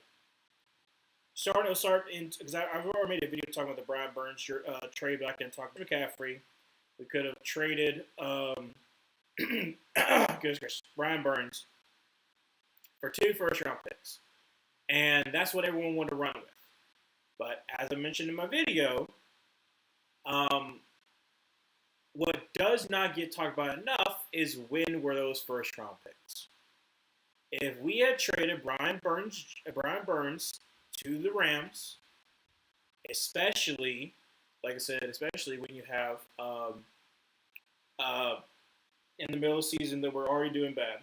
Because I've already made a video talking about the Brian Burns trade, but I can talk about McCaffrey. We could have traded Brian Burns for 2 first-round picks. And that's what everyone wanted to run with. But as I mentioned in my video, what does not get talked about enough is when were those first-round picks. If we had traded Brian Burns to the Rams, especially, like I said, especially when you have in the middle of the season that we're already doing bad.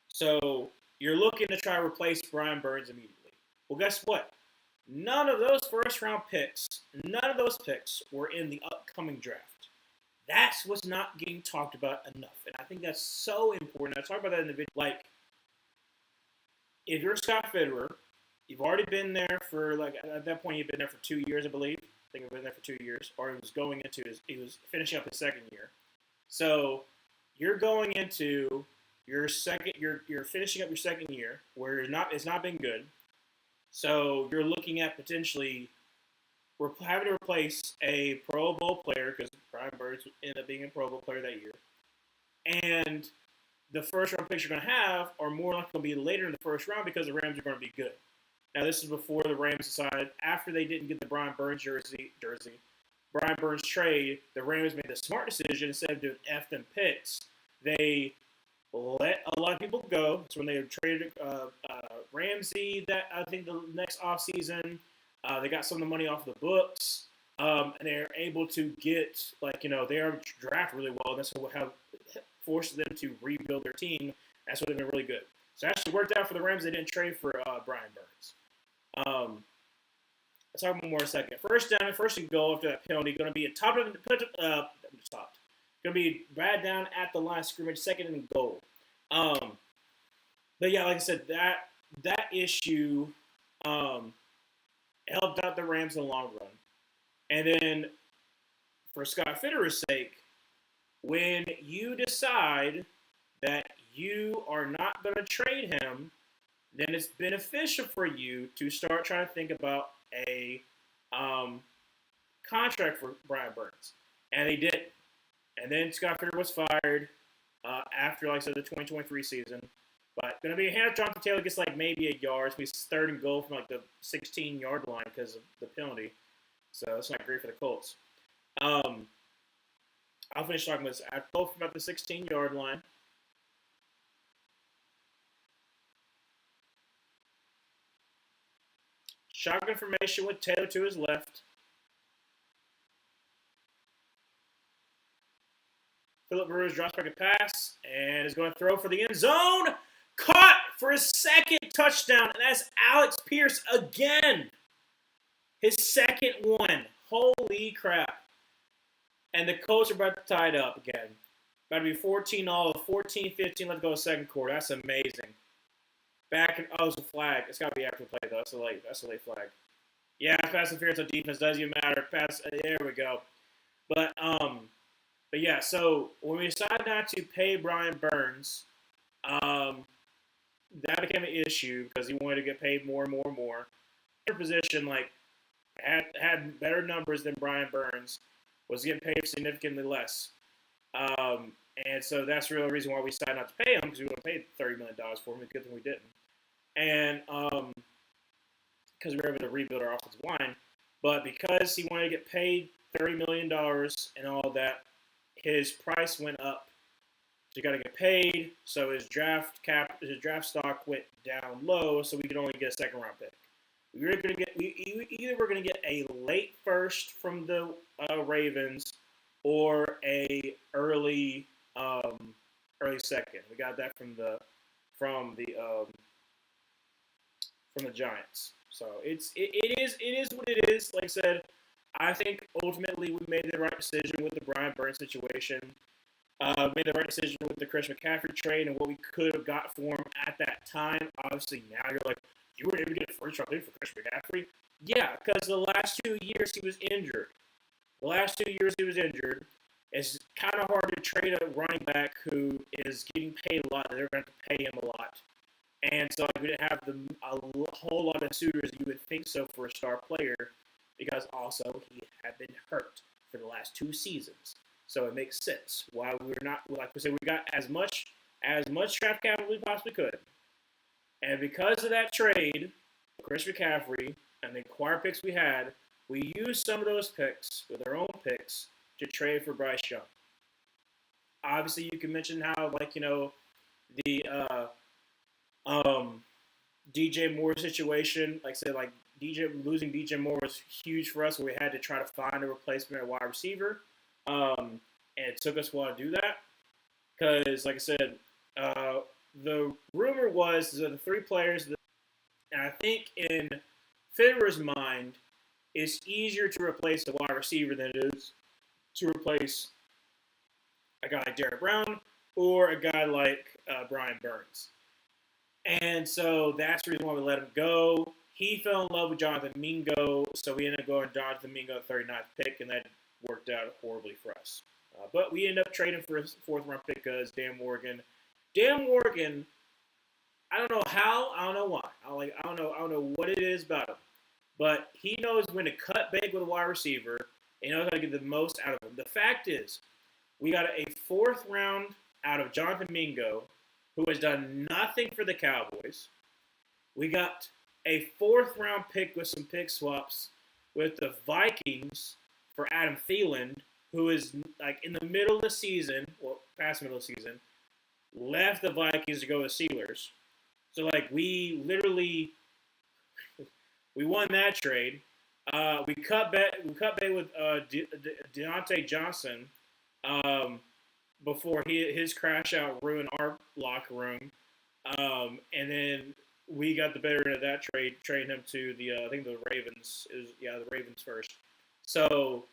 So you're looking to try to replace Brian Burns immediately. Well, guess what? None of those first-round picks, were in the upcoming draft. That's what's not getting talked about enough. And I think that's so important. I talked about that in the video. Like, if you're Scott Fitterer, you've already been there for, at that point, you've been there for 2 years, I believe. I think you've been there for 2 years. Or he was finishing up his second year. So you're going into you're finishing up your second year where it's not been good. So you're looking at potentially having to replace a Pro Bowl player because Brian Burns ended up being a Pro Bowl player that year. And the first round picks you're going to have are more likely going to be later in the first round because the Rams are going to be good. Now, this is before the Rams decided, after they didn't get the Brian Burns Brian Burns trade, the Rams made the smart decision. Instead of doing F them picks, they let a lot of people go. That's when they traded Ramsey, that I think the next offseason. They got some of the money off the books, and they're able to get, they are draft really well. And that's what have forced them to rebuild their team. That's what they've been really good. So it actually worked out for the Rams. They didn't trade for Brian Burns. Let's talk more a second. First and goal after that penalty. Going to be going to be right down at the line of scrimmage, second and goal. But yeah, like I said, that issue helped out the Rams in the long run. And then for Scott Fitterer's sake, when you decide that you are not going to trade him, then it's beneficial for you to start trying to think about a contract for Brian Burns. And they did. And then Scott Fitterer was fired after, like I said, the 2023 season. But going to be a hand. Jonathan Taylor gets maybe a yard. It's going to be third and goal from the 16-yard line because of the penalty. So that's not great for the Colts. I'll finish talking about this. Both about the 16-yard line. Shotgun formation with Taylor to his left. Philip Rivers drops back a pass and is going to throw for the end zone. Caught for his second touchdown, and that's Alex Pierce again. His second one. Holy crap. And the Colts are about to tie it up again. About to be 14-all, 14-15. Let's go second quarter. That's amazing. Back and it's a flag. It's got to be after the play though. That's a late flag. Yeah, pass interference on defense doesn't even matter. Pass. There we go. But yeah. So when we decided not to pay Brian Burns, that became an issue because he wanted to get paid more and more and more. Their position had better numbers than Brian Burns, was getting paid significantly less. And so that's the real reason why we decided not to pay him, because we would have paid $30 million for him. It's a good thing we didn't. And because we were able to rebuild our offensive line. But because he wanted to get paid $30 million and all that, his price went up. So you got to get paid. So his draft stock went down low, so we could only get a second round pick. We were going to get either we're going to get a late first from the Ravens or a early second. We got that from the Giants. So it is what it is. Like I said, I think ultimately we made the right decision with the Brian Burns situation. Made the right decision with the Chris McCaffrey trade and what we could have got for him at that time. Obviously, now you're like, you were able to get a first round pick for Chris McCaffrey? Yeah, because the last 2 years he was injured. It's kind of hard to trade a running back who is getting paid a lot. They're going to pay him a lot. And so we didn't have a whole lot of suitors you would think so for a star player, because also he had been hurt for the last 2 seasons. So it makes sense why we're not, like we said, we got as much draft capital as we possibly could. And because of that trade, Chris McCaffrey, and the acquired picks we had, we used some of those picks with our own picks to trade for Bryce Young. Obviously, you can mention how, the DJ Moore situation, like I said, losing DJ Moore was huge for us, where we had to try to find a replacement at wide receiver. And it took us a while to do that because, like I said, the rumor was that the 3 players, and I think in Fitterer's mind, it's easier to replace a wide receiver than it is to replace a guy like Derek Brown or a guy like Brian Burns. And so that's the reason why we let him go. He fell in love with Jonathan Mingo, so we ended up going Jonathan Mingo, 39th pick, and that worked out horribly for us. But we ended up trading for a 4th-round pick because Dan Morgan, I don't know how, I don't know why. I don't know what it is about him. But he knows when to cut bait with a wide receiver, and he knows how to get the most out of him. The fact is, we got a 4th round out of Jonathan Mingo, who has done nothing for the Cowboys. We got a 4th round pick with some pick swaps with the Vikings for Adam Thielen, who is in the middle of the season, past the middle of the season, left the Vikings to go with Steelers. So we literally we won that trade. We cut bait with Deontay Johnson before his crash out ruined our locker room, and then we got the better end of that trade, trading him to I think the Ravens. The Ravens first. So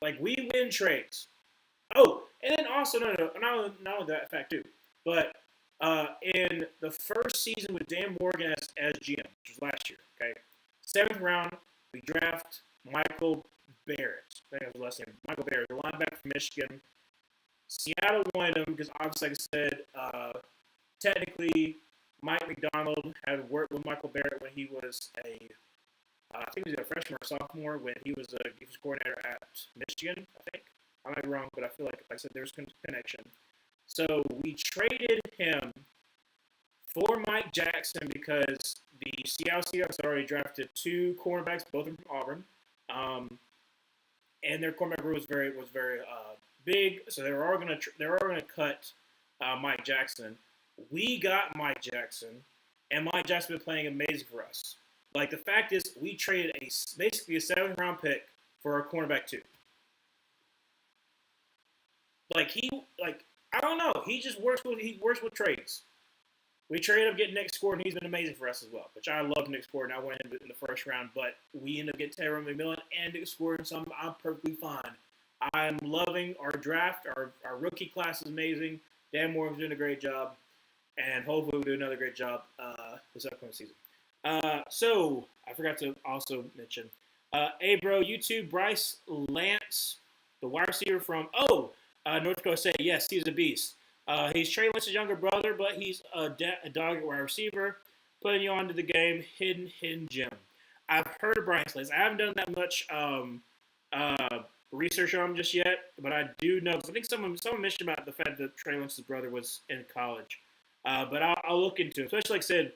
we win trades. Oh, and then also not only that fact too, but in the first season with Dan Morgan as GM, which was last year, okay, 7th round, we draft Michael Barrett. I think that was the last name. Michael Barrett, the linebacker from Michigan. Seattle wanted him because obviously, like I said, technically Mike McDonald had worked with Michael Barrett when he was I think he was a freshman or sophomore when he was a defense coordinator at Michigan, I think. I might be wrong, but I feel like I said, there's a connection. So we traded him for Mike Jackson because the Seattle Seahawks had already drafted 2 cornerbacks, both of them from Auburn, and their cornerback room was very big, so they were all going to cut Mike Jackson. We got Mike Jackson, and Mike Jackson been playing amazing for us. Like the fact is, we traded basically a 7th round pick for our cornerback too. Like I don't know. He works with trades. We traded up getting Nick Score, and he's been amazing for us as well. Which I love Nick Score, and I went in the first round, but we ended up getting Tyrone McMillan and Nick Score, and so I'm perfectly fine. I'm loving our draft. Our rookie class is amazing. Dan Morgan's doing a great job, and hopefully we'll do another great job this upcoming season. So I forgot to also mention, hey bro, YouTube Bryce Lance, the wide receiver from North Dakota State. Yes, he's a beast. He's Trey Lance's younger brother, but he's a dog at wide receiver, putting you onto the game. Hidden gem. I've heard of Bryce Lance. I haven't done that much research on him just yet, but I do know because I think someone mentioned about the fact that Trey Lance's brother was in college. But I'll look into it. Especially like I said,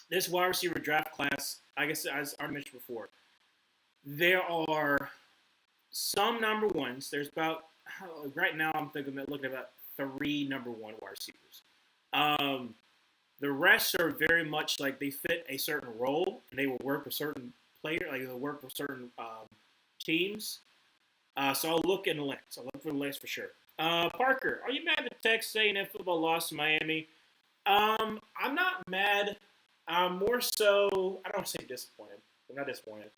this wide receiver draft class, I guess as I mentioned before, there are some number ones. There's about right now I'm looking at about 3 number 1 wide receivers. The rest are very much like they fit a certain role and they will work with certain players, like they'll work with certain teams. So I'll look in the list. I'll look for the list for sure. Parker, are you mad that Texas A&M football lost to Miami? I'm not mad. I'm more so, I don't say disappointed. I'm not disappointed.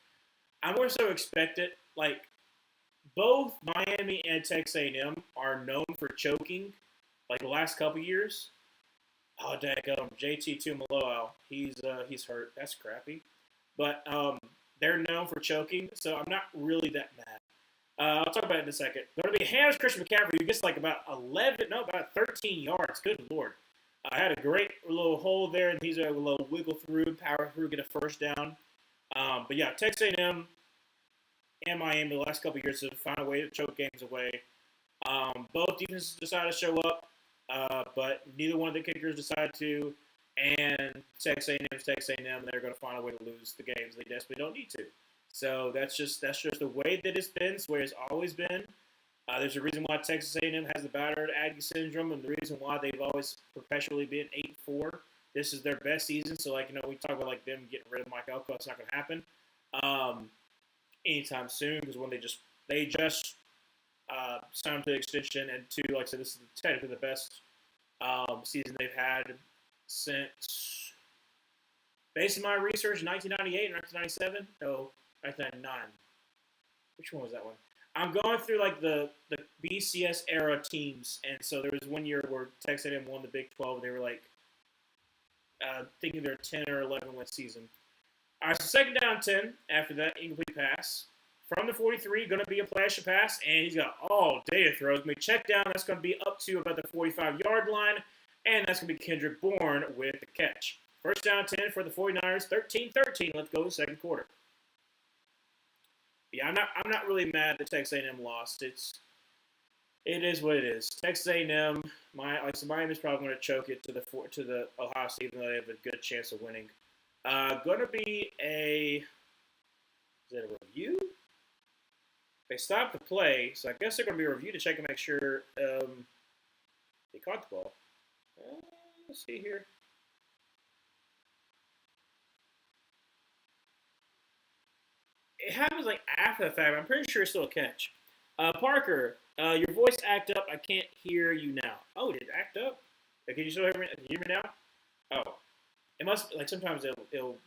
I more so expected, like, both Miami and Texas A&M are known for choking, like the last couple years. Oh, daggum, JT Tuimoloau, he's hurt. That's crappy. But they're known for choking, so I'm not really that mad. I'll talk about it in a second. Going to be Hannah's Christian McCaffrey, who gets like about 13 yards. Good Lord. I had a great little hole there, and he's able to little wiggle through, power through, get a first down. But yeah, Texas A&M and Miami the last couple of years have found a way to choke games away. Both defenses decided to show up, but neither one of the kickers decided to. And Texas A&M is Texas A&M. They're going to find a way to lose the games they desperately don't need to. So that's just the way that it's been. It's the way it's always been. There's a reason why Texas A&M has the battered Aggie syndrome, and the reason why they've always perpetually been 8-4. This is their best season. So, we talk about them getting rid of Mike Elko. It's not going to happen anytime soon because when they just signed him to the extension, and two, like I said, this is technically the best season they've had since, based on my research, 1998 or 1997. No, 1999. Which one was that one? I'm going through the BCS era teams, and so there was one year where Texas A&M won the Big 12. They were thinking they're 10 or 11 win season. All right, so second down 10. After that, incomplete pass from the 43, going to be a flash pass, and he's got all day to throw. It's going to be check down. That's going to be up to about the 45-yard line, and that's going to be Kendrick Bourne with the catch. First down 10 for the 49ers, 13-13. Let's go to the second quarter. Yeah, I'm not really mad that Texas A&M lost. It is what it is. Texas A&M, Miami's probably going to choke it to the Ohio State, even though they have a good chance of winning. Going to be is it a review? They stopped the play, so I guess they're going to be a review to check and make sure they caught the ball. Let's see here. It happens after the fact. I'm pretty sure it's still a catch. Parker, your voice act up. I can't hear you now. Oh, did it act up? Can you still hear me? Can you hear me now? Oh, it must sometimes it'll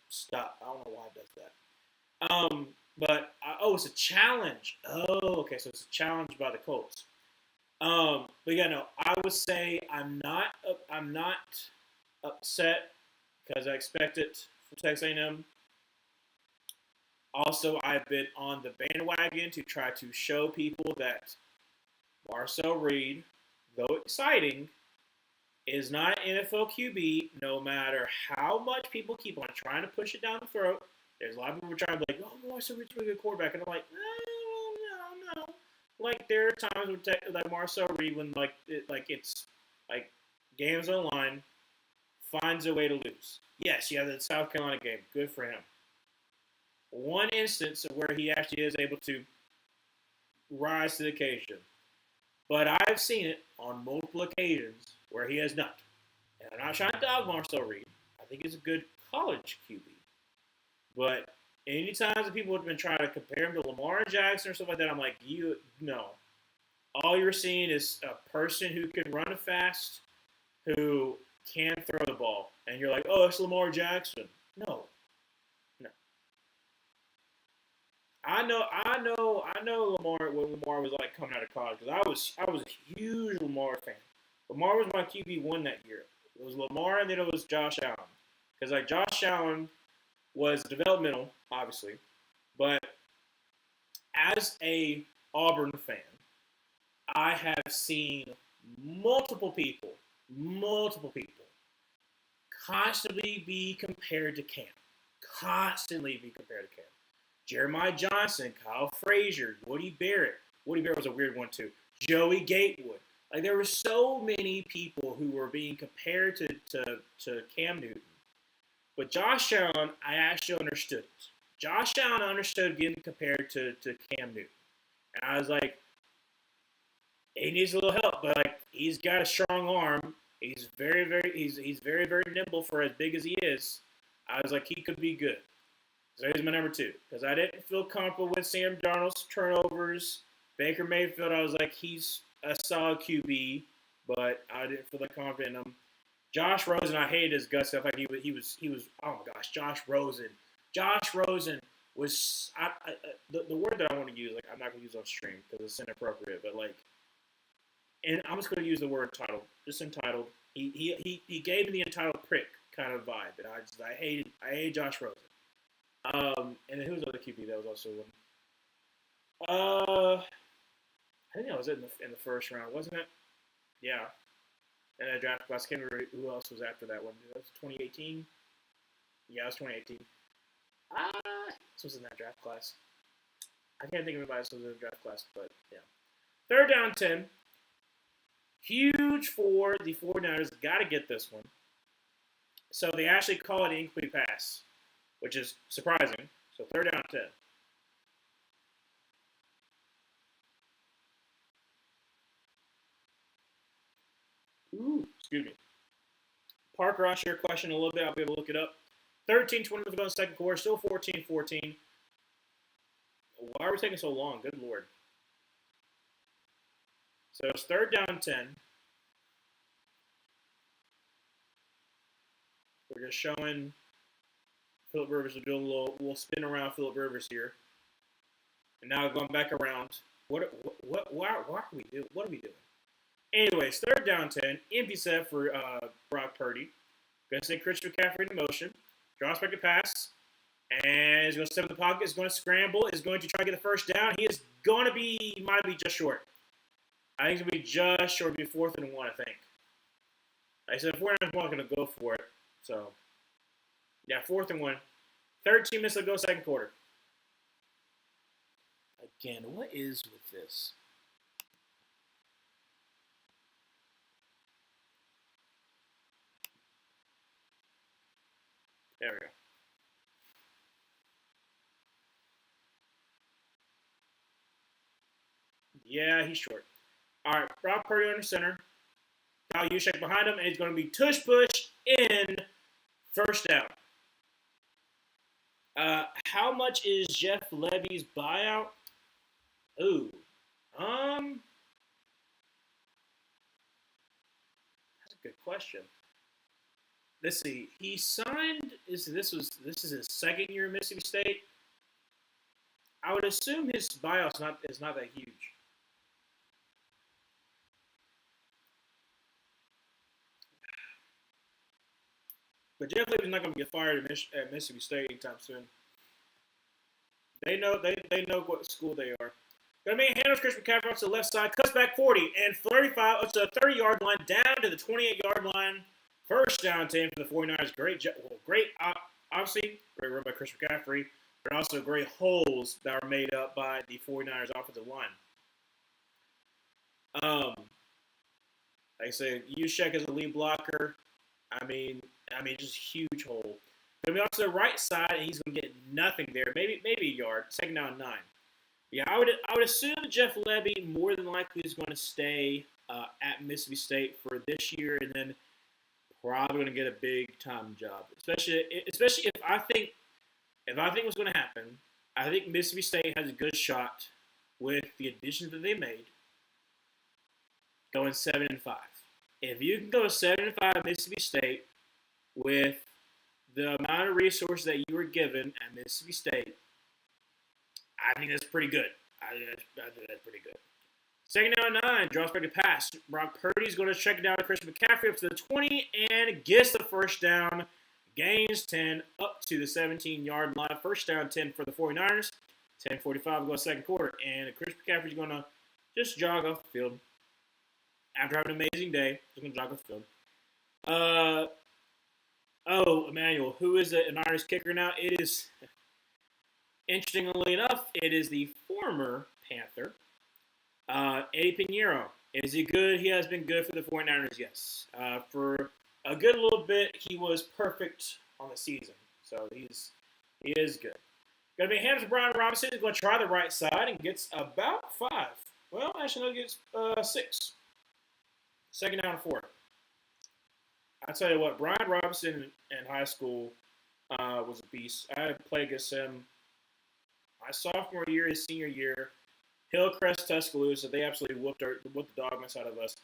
stop. I don't know why it does that. But it's a challenge. Oh, okay. So it's a challenge by the Colts. But yeah, no. I would say I'm not upset because I expect it from Texas A&M. Also, I've been on the bandwagon to try to show people that Marcel Reed, though exciting, is not an NFL QB, no matter how much people keep on trying to push it down the throat. There's a lot of people trying to be like, oh, Marcel Reed's a really good quarterback. And I'm like, no. There are times when Marcel Reed, when it's games on the line, finds a way to lose. Yes, you have the South Carolina game. Good for him. One instance of where he actually is able to rise to the occasion. But I've seen it on multiple occasions where he has not. And I'm not trying to dog Marcel Reed. I think he's a good college QB. But anytime that people have been trying to compare him to Lamar Jackson or stuff like that, I'm like, you no. All you're seeing is a person who can run fast, who can throw the ball, and you're like, oh, it's Lamar Jackson. No, no. I know Lamar when Lamar was like coming out of college because I was a huge Lamar fan. Lamar was my QB1 that year. It was Lamar and then it was Josh Allen because like Josh Allen was developmental, obviously, but as a Auburn fan, I have seen multiple people, constantly be compared to Cam. Constantly be compared to Cam. Jeremiah Johnson, Kyle Frazier, Woody Barrett. Woody Barrett was a weird one too. Joey Gatewood. Like there were so many people who were being compared to Cam Newton. But Josh Allen, I actually understood it. Josh Allen understood getting compared to Cam Newton. And I was like, he needs a little help, but like he's got a strong arm. He's he's very, very nimble for as big as he is. I was like, he could be good. So he's my number 2. Because I didn't feel comfortable with Sam Darnold's turnovers. Baker Mayfield, I was like, he's a solid QB, but I didn't feel that confident in him. Josh Rosen, I hated his guts. I thought he was. Oh my gosh, Josh Rosen. Josh Rosen was the word that I want to use. Like I'm not going to use on stream because it's inappropriate. But like, and I'm just going to use the word entitled. Just entitled. He gave me the entitled prick kind of vibe, and I hated Josh Rosen. And then who was the other QB that was also one? I think that was it in the first round, wasn't it? Yeah. And that draft class. I can't remember who else was after that one. That was 2018. Yeah, it was 2018. This was in that draft class. I can't think of anybody else who was in the draft class, but yeah. 3rd down 10. Huge for the 49ers. Got to get this one. So they actually call it an incomplete pass, which is surprising. So 3rd down 10. Ooh, excuse me. Parker, I'll share a question a little bit. I'll be able to look it up. 13-20 to go in the second quarter. Still 14-14. Why are we taking so long? Good Lord. So it's 3rd down 10. We're just showing Philip Rivers. We're doing a little spin around Philip Rivers here. And now going back around. Why are we doing? What are we doing? Anyways, 3rd down 10. Empty set for Brock Purdy. Going to send Christian McCaffrey into motion. Draws back a pass. And he's going to step in the pocket. He's going to scramble. He's going to try to get the first down. He might be just short. I think he's going to be just short. It'll be 4th and 1, I think. Like I said, 49ers not going to go for it. So, yeah, 4th and 1. 13 minutes to go, second quarter. Again, what is with this? There we go. Yeah, he's short. All right, Brock Purdy under center. Kyle Juszczyk behind him, and he's going to be tush push in 1st down. How much is Jeff Levy's buyout? Ooh, that's a good question. Let's see. He signed. This is his 2nd year in Mississippi State. I would assume his buyout's not that huge. But Jeff Levy's not going to get fired at Mississippi State anytime soon. They know what school they are. Gonna be handles Christian McCaffrey to the left side, cuts back 40 and 35 up to the 30-yard line, down to the 28-yard line. 1st down 10 for the 49ers. Obviously, great run by Christian McCaffrey, but also great holes that are made up by the 49ers offensive line. Like I said, Juszczyk is a lead blocker. I mean, just huge hole. Gonna be off to the right side, and he's gonna get nothing there. Maybe a yard. 2nd down 9. Yeah, I would assume Jeff Levy more than likely is going to stay at Mississippi State for this year, and then probably going to get a big time job, especially if I think what's going to happen. I think Mississippi State has a good shot with the additions that they made, going 7-5. If you can go 7-5 Mississippi State with the amount of resources that you were given at Mississippi State, I think that's pretty good. I think that's pretty good. Second down 9, draws back to pass. Brock Purdy's going to check it down to Christian McCaffrey up to the 20 and gets the first down. Gains 10 up to the 17-yard line. First down 10 for the 49ers. 10:45 go second quarter. And Christian McCaffrey's going to just jog off the field. After having an amazing day, he's going to jog off the field. Emmanuel, who is the Niners kicker now? It is, interestingly enough, it is the former Panther, Eddie Pinheiro. Is he good? He has been good for the 49ers, yes. For a good little bit, he was perfect on the season. So he is good. Going to be hands to Brian Robinson. He's going to try the right side and gets about 5. Well, actually, no, he gets 6. Second down 4. I tell you what, Brian Robinson in high school was a beast. I played against him my sophomore year, his senior year. Hillcrest, Tuscaloosa, they absolutely whooped the dog mess out of us.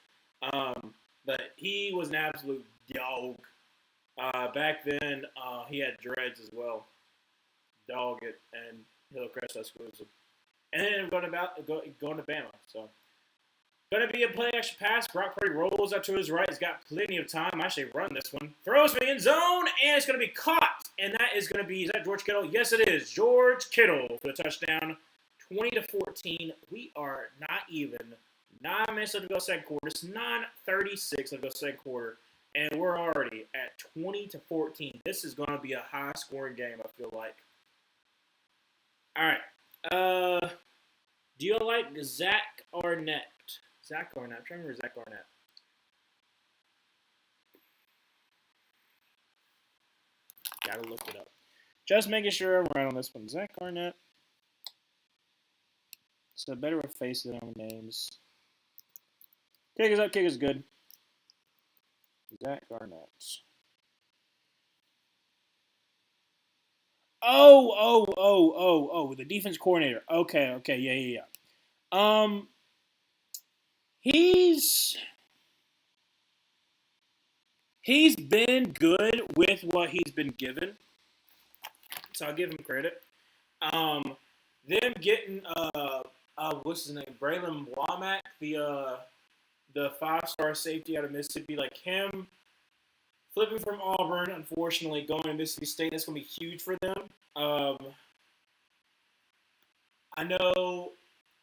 But he was an absolute dog. Back then, he had dreads as well. Dog it and Hillcrest, Tuscaloosa. And then going to Bama. So, going to be a play action pass. Brock Purdy rolls up to his right. He's got plenty of time. Actually, run this one. Throws to the end zone, and it's going to be caught. And that is going to be, is that George Kittle? Yes, it is. George Kittle for the touchdown. 20-14. We are not even 9 minutes left to go second quarter. It's 9:36 left to go second quarter. And we're already at 20-14. This is going to be a high-scoring game, I feel like. All right. Do you like Zach Arnett? Zach Arnett. I'm trying to remember Zach Arnett. Gotta look it up. Just making sure I'm right on this one. Zach Arnett. So better with faces than with names. Kick is up. Kick is good. Zach Arnett. Oh. The defense coordinator. Okay. Yeah. He's been good with what he's been given, so I'll give him credit. Them getting what's his name, Braylon Womack, the 5-star safety out of Mississippi, like him flipping from Auburn, unfortunately going to Mississippi State, that's gonna be huge for them. I know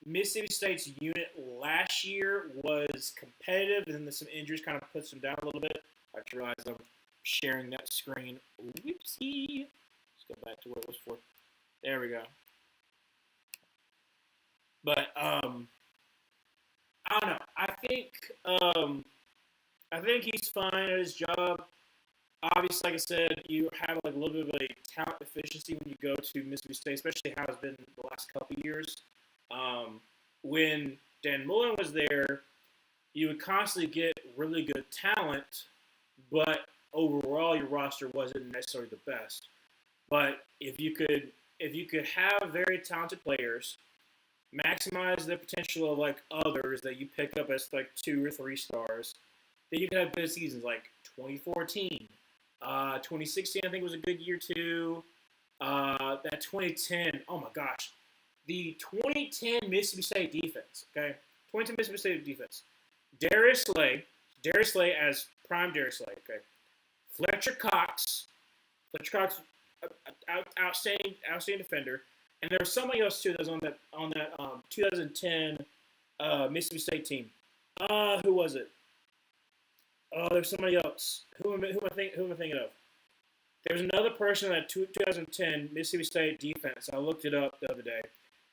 Mississippi State's unit last year was competitive, and then some injuries kind of puts them down a little bit. I just realized I'm sharing that screen. Whoopsie. Let's go back to where it was for. There we go. But I don't know. I think he's fine at his job. Obviously, like I said, you have like a little bit of a talent deficiency when you go to Mississippi State, especially how it's been the last couple of years. When Dan Mullen was there, you would constantly get really good talent, but overall your roster wasn't necessarily the best. But if you could have very talented players, maximize the potential of like others that you pick up as like 2 or 3 stars, then you could have good seasons like 2014. 2016 I think was a good year too. That 2010, oh my gosh. The 2010 Mississippi State defense, okay? 2010 Mississippi State defense. Darius Slay as prime Darius Slay, okay? Fletcher Cox, outstanding defender. And there was somebody else too that was on that 2010 Mississippi State team. Who was it? Oh, there's somebody else. Who am I thinking of? There was another person in that 2010 Mississippi State defense. I looked it up the other day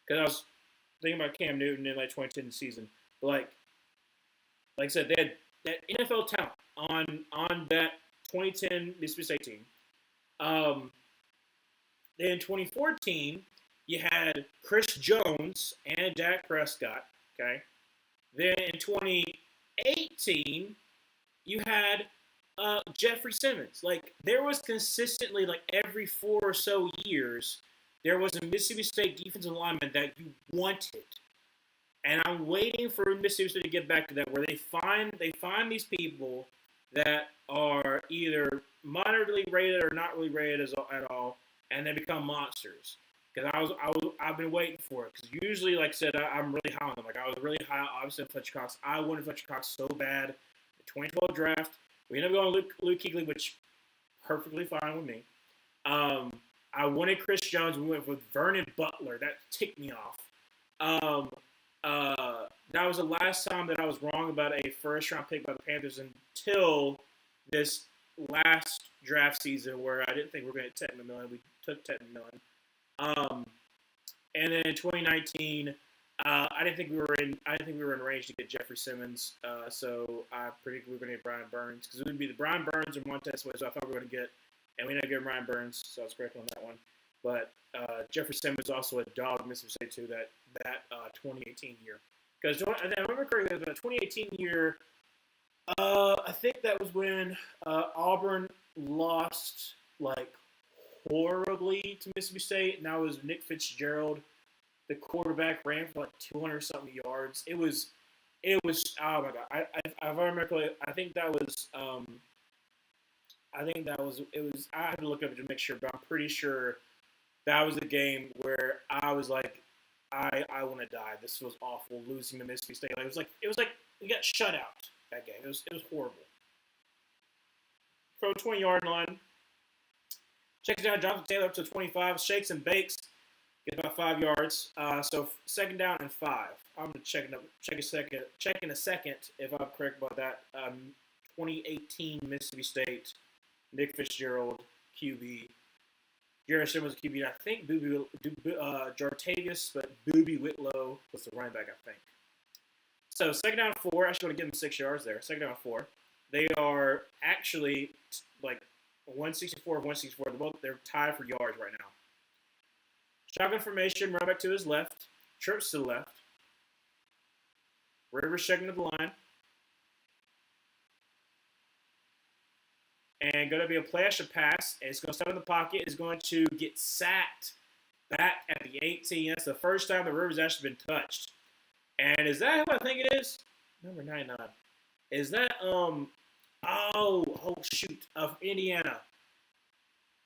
because I was thinking about Cam Newton in like 2010 season. But like I said, they had that NFL talent on that 2010 Mississippi State team. Then in 2014, you had Chris Jones and Dak Prescott. Okay. Then in 2018, you had Jeffrey Simmons. Like there was consistently like every 4 or so years, there was a Mississippi State defensive lineman that you wanted, and I'm waiting for Mississippi State to get back to that, where they find these people that are either moderately rated or not really rated at all, and they become monsters. Because I've been waiting for it. Because usually, like I said, I'm really high on them. Like I was really high, obviously, on Fletcher Cox. I wanted Fletcher Cox so bad. The 2012 draft, we ended up going Luke Kuechly, which perfectly fine with me. Um, I wanted Chris Jones. We went with Vernon Butler. That ticked me off. Um, that was the last time that I was wrong about a first round pick by the Panthers until this last draft season, where I didn't think we were going to get Ted McMillan. We took Ted McMillan. And then in 2019, I didn't think we were in range to get Jeffrey Simmons. So I predicted we were going to get Brian Burns, because it would be the Brian Burns or Montez Sweat. So I thought we were going to get, and we ended up getting Brian Burns. So I was correct on that one. But Jeffrey Simmons is also a dog, Mississippi State, too, that 2018 year. Because I remember correctly, the 2018 year, I think that was when Auburn lost like horribly to Mississippi State, and that was Nick Fitzgerald, the quarterback, ran for like 200 something yards. It was oh my god. I remember correctly, I think that was it was. I had to look up to make sure, but I'm pretty sure that was the game where I was like, I want to die. This was awful, losing to Mississippi State. Like, it was like we got shut out that game. It was horrible. From 20-yard line, checks down Jonathan Taylor up to 25, shakes and bakes, gets about 5 yards. So second down and 5. I'm gonna check in a second if I'm correct about that. 2018 Mississippi State, Nick Fitzgerald, QB. Garrison was a QB. I think Jartavius, but Booby Whitlow was the running back, I think. So second down 4. Actually, want to give them 6 yards there. Second down 4. They are actually like 164 of 164. They're tied for yards right now. Shotgun formation. Run back to his left. Trips to the left. Rivers checking to the line. And going to be a play action pass. And it's going to step in the pocket. It's going to get sacked back at the 18. That's the first time the Rivers actually been touched. And is that who I think it is? Number 99. Is that shoot, of Indiana?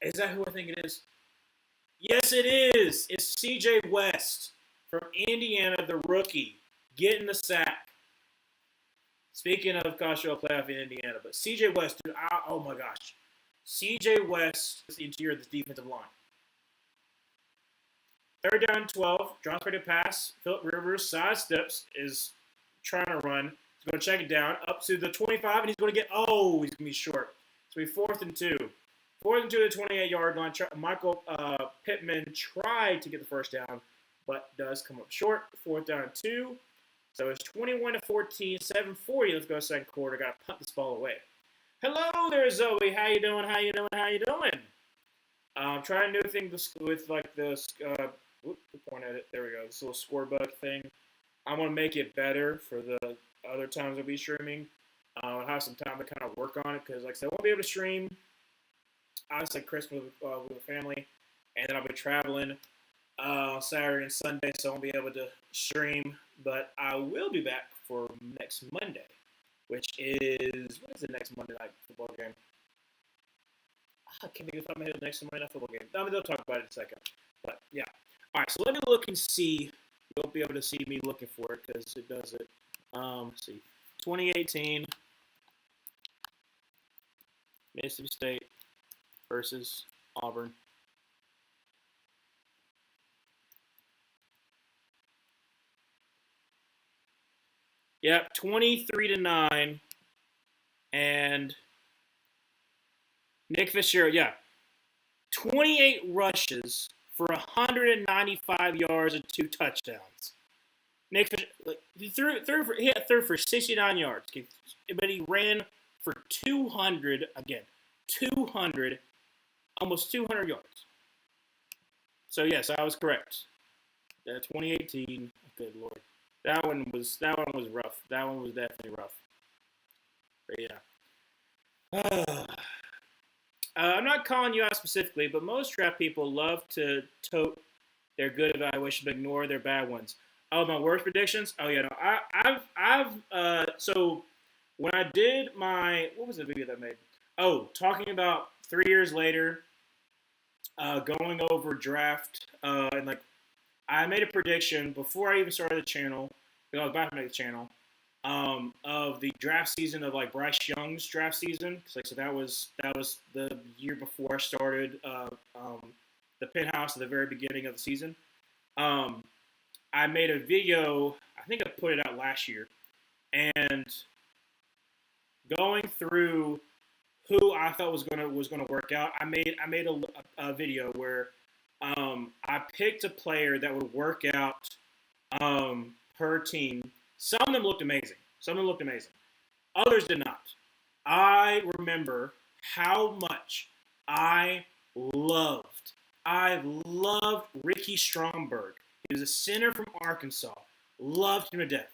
Is that who I think it is? Yes, it is. It's C.J. West from Indiana, the rookie, getting the sack. Speaking of college playoff in Indiana, but C.J. West, dude, oh my gosh. C.J. West is the interior of this defensive line. Third down 12, drops ready to pass. Philip Rivers sidesteps, is trying to run. He's going to check it down up to the 25, and he's going to get, he's going to be short. So we 4th and 2. 4th and 2 to the 28-yard line. Michael Pittman tried to get the first down, but does come up short. 4th down and 2. So it's 21-14, 7:40. Let's go second quarter. Got to punt this ball away. Hello there, Zoe. How you doing? How you doing? How you doing? I'm trying a new thing with like this. Point at it. There we go. This little score bug thing. I'm gonna make it better for the other times I'll be streaming. I'll have some time to kind of work on it, because, like I said, I won't be able to stream obviously Christmas with the family, and then I'll be traveling Saturday and Sunday, so I won't be able to stream. But I will be back for next Monday, which is, what is the next Monday night football game? I can't think of my head. Next Monday night football game. I mean, they'll talk about it in a second. But yeah. All right. So let me look and see. You'll be able to see me looking for it, because it does it. Let's see. 2018 Mississippi State versus Auburn. Yep, 23-9, and Nick Fitzgerald, 28 rushes for 195 yards and 2 touchdowns. Nick Fitzgerald, he threw for 69 yards, but he ran for 200, almost 200 yards. So yes, I was correct. 2018, good lord. That one was rough. That one was definitely rough. But yeah. I'm not calling you out specifically, but most draft people love to tote their good evaluation, but ignore their bad ones. Oh, my worst predictions. Oh yeah, no, so when I did my what was the video that I made? Oh, talking about 3 years later, going over draft, and like I made a prediction before I even started the channel, because I was about to make the channel, of the draft season of like Bryce Young's draft season. Like, so that was the year before I started the penthouse at the very beginning of the season. Um, I made a video. I think I put it out last year, and going through who I thought was gonna work out. I made a video where I picked a player that would work out per team. Some of them looked amazing. Some of them looked amazing. Others did not. I remember how much I loved. I loved Ricky Stromberg. He was a center from Arkansas. Loved him to death.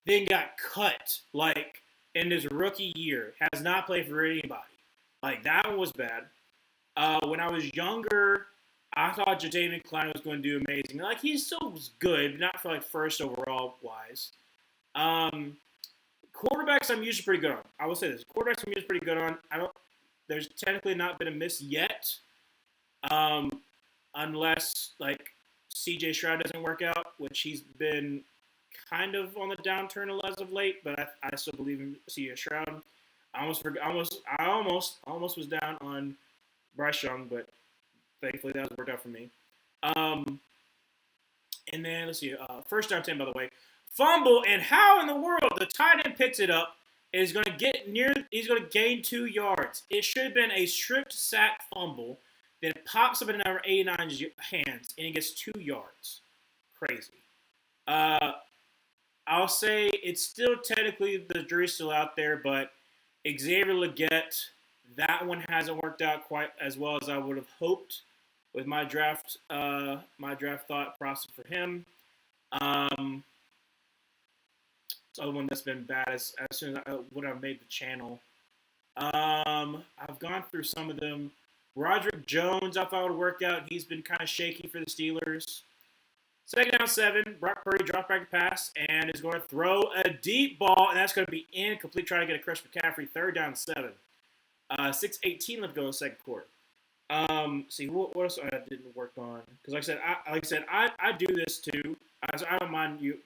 Then got cut like in his rookie year. Has not played for anybody. Like that one was bad. When I was younger, I thought Jadavion Clowney was going to do amazing. Like he still was good, but not for like first overall wise. Um, Quarterbacks, I'm usually pretty good on. I will say this: quarterbacks, I'm usually pretty good on. I don't. There's technically not been a miss yet, um, unless like C.J. Stroud doesn't work out, which he's been kind of on the downturn as of late. But I still believe in C.J. Stroud. I almost was down on Bryce Young, but thankfully that worked out for me. Um, and then let's see, first down 10, by the way. Fumble, and how in the world the tight end picks it up is going to get near, he's going to gain 2 yards. It should have been a stripped sack fumble. Then it pops up in number 89's hands, and he gets 2 yards. Crazy. I'll say it's still technically, the jury's still out there, but Xavier Legette, that one hasn't worked out quite as well as I would have hoped with my draft thought process for him. Other one that's been bad as soon as when I made the channel. I've gone through some of them. Roderick Jones, I thought would work out. He's been kind of shaky for the Steelers. Second down 7, Brock Purdy dropped back to pass and is going to throw a deep ball, and that's going to be incomplete. Trying to get a Chris McCaffrey. Third down 7. 6:18 left to go in the second quarter. See what else I didn't work on, because like I said, I do this too. I don't mind you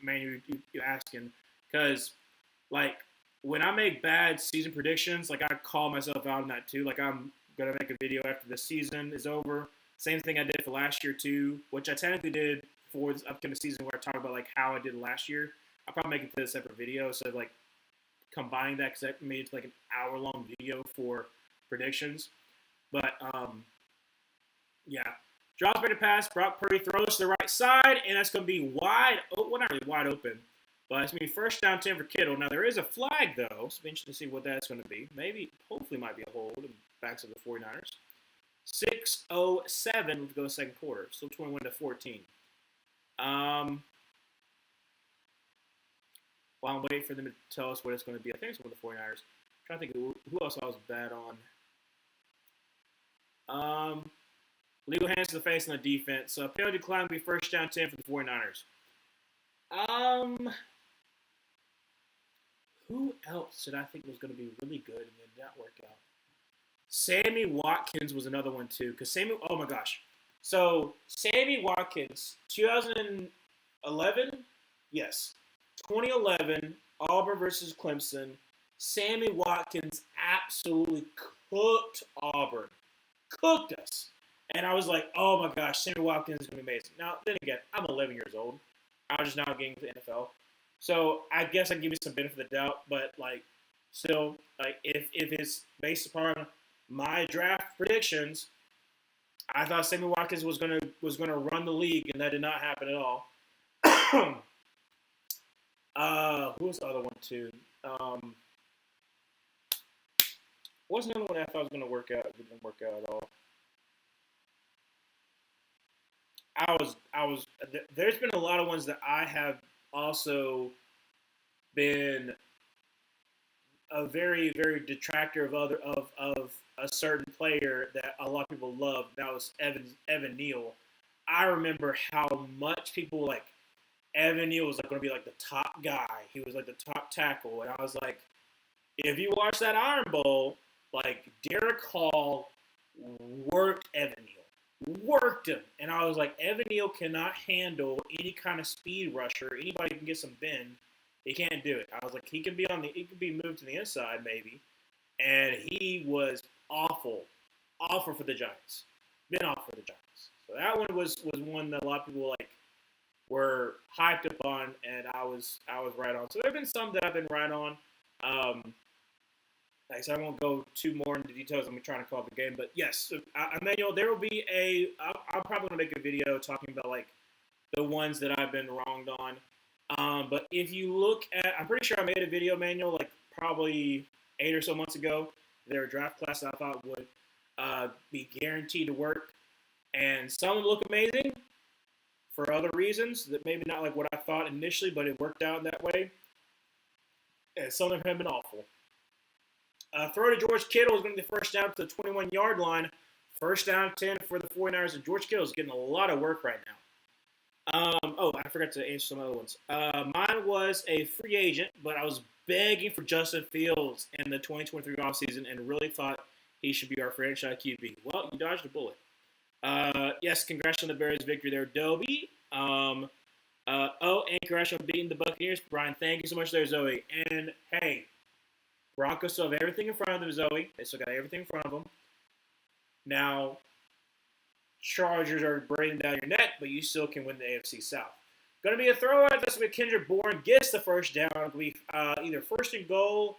asking, because like when I make bad season predictions, like I call myself out on that too. Like I'm gonna make a video after the season is over. Same thing I did for last year too, which I technically did for this upcoming season, where I talk about like how I did last year. I'll probably make it to a separate video, so like combining that, because I made it like an hour-long video for predictions. But yeah, drops back to pass. Brock Purdy throws to the right side, and that's going to be wide. Well, not really wide open, but it's going to be first down 10 for Kittle. Now there is a flag though, so it'll be interesting to see what that's going to be. Hopefully, might be a hold and backs of the 49ers. 6:07 to go second quarter. Still 21-14. While I'm waiting for them to tell us what it's going to be, I think it's one of the 49ers. I'm trying to think of who else I was bad on. Legal hands to the face on the defense. So penalty decline will be first down 10 for the 49ers. Who else did I think was going to be really good and did not work out? Sammy Watkins was another one too. Oh my gosh. So Sammy Watkins, 2011, yes, 2011, Auburn versus Clemson. Sammy Watkins absolutely cooked Auburn, cooked us, and I was like, oh my gosh, Sammy Watkins is gonna be amazing. Now then again, I'm 11 years old. I was just now getting to the NFL, so I guess I can give you some benefit of the doubt. But like, still, like if it's based upon my draft predictions, I thought Sammy Watkins was gonna run the league, and that did not happen at all. Who was the other one too? What's another one I thought was gonna work out? It didn't work out at all. There's been a lot of ones that I have also been a very very detractor of of a certain player that a lot of people loved. That was Evan Neal. I remember how much people like Evan Neal was like going to be like the top guy. He was like the top tackle, and I was like, if you watch that Iron Bowl, like Derek Hall worked Evan Neal, worked him, and I was like, Evan Neal cannot handle any kind of speed rusher. Anybody can get some bend. He can't do it. I was like, he can be moved to the inside maybe, and he was awful, awful for the Giants. Been awful for the Giants. So that one was one that a lot of people like were hyped up on, and I was right on. So there have been some that I've been right on. Um, like I said, I won't go too more into details. I'm trying to call the game, but yes, Emmanuel, there will be a. I'm probably gonna make a video talking about like the ones that I've been wronged on. But if you look at, I'm pretty sure I made a video, Manuel, like probably 8 or so months ago. There were draft class I thought would be guaranteed to work, and some look amazing for other reasons that maybe not like what I thought initially, but it worked out that way. And some of them have been awful. Throw to George Kittle is going to be the first down to the 21-yard line. First down 10 for the 49ers, and George Kittle is getting a lot of work right now. Oh, I forgot to answer some other ones. Mine was a free agent, but I was begging for Justin Fields in the 2023 offseason and really thought he should be our franchise QB. Well, you dodged a bullet. Yes, congrats on the Bears' victory there, Dobie. And congrats on beating the Buccaneers. Brian, thank you so much there, Zoe. And, hey, Broncos still have everything in front of them, Zoe. They still got everything in front of them. Now, Chargers are breathing down your neck, but you still can win the AFC South. Going to be a throw-out. That's going to be Kendrick Bourne gets the first down. It'll be either first and goal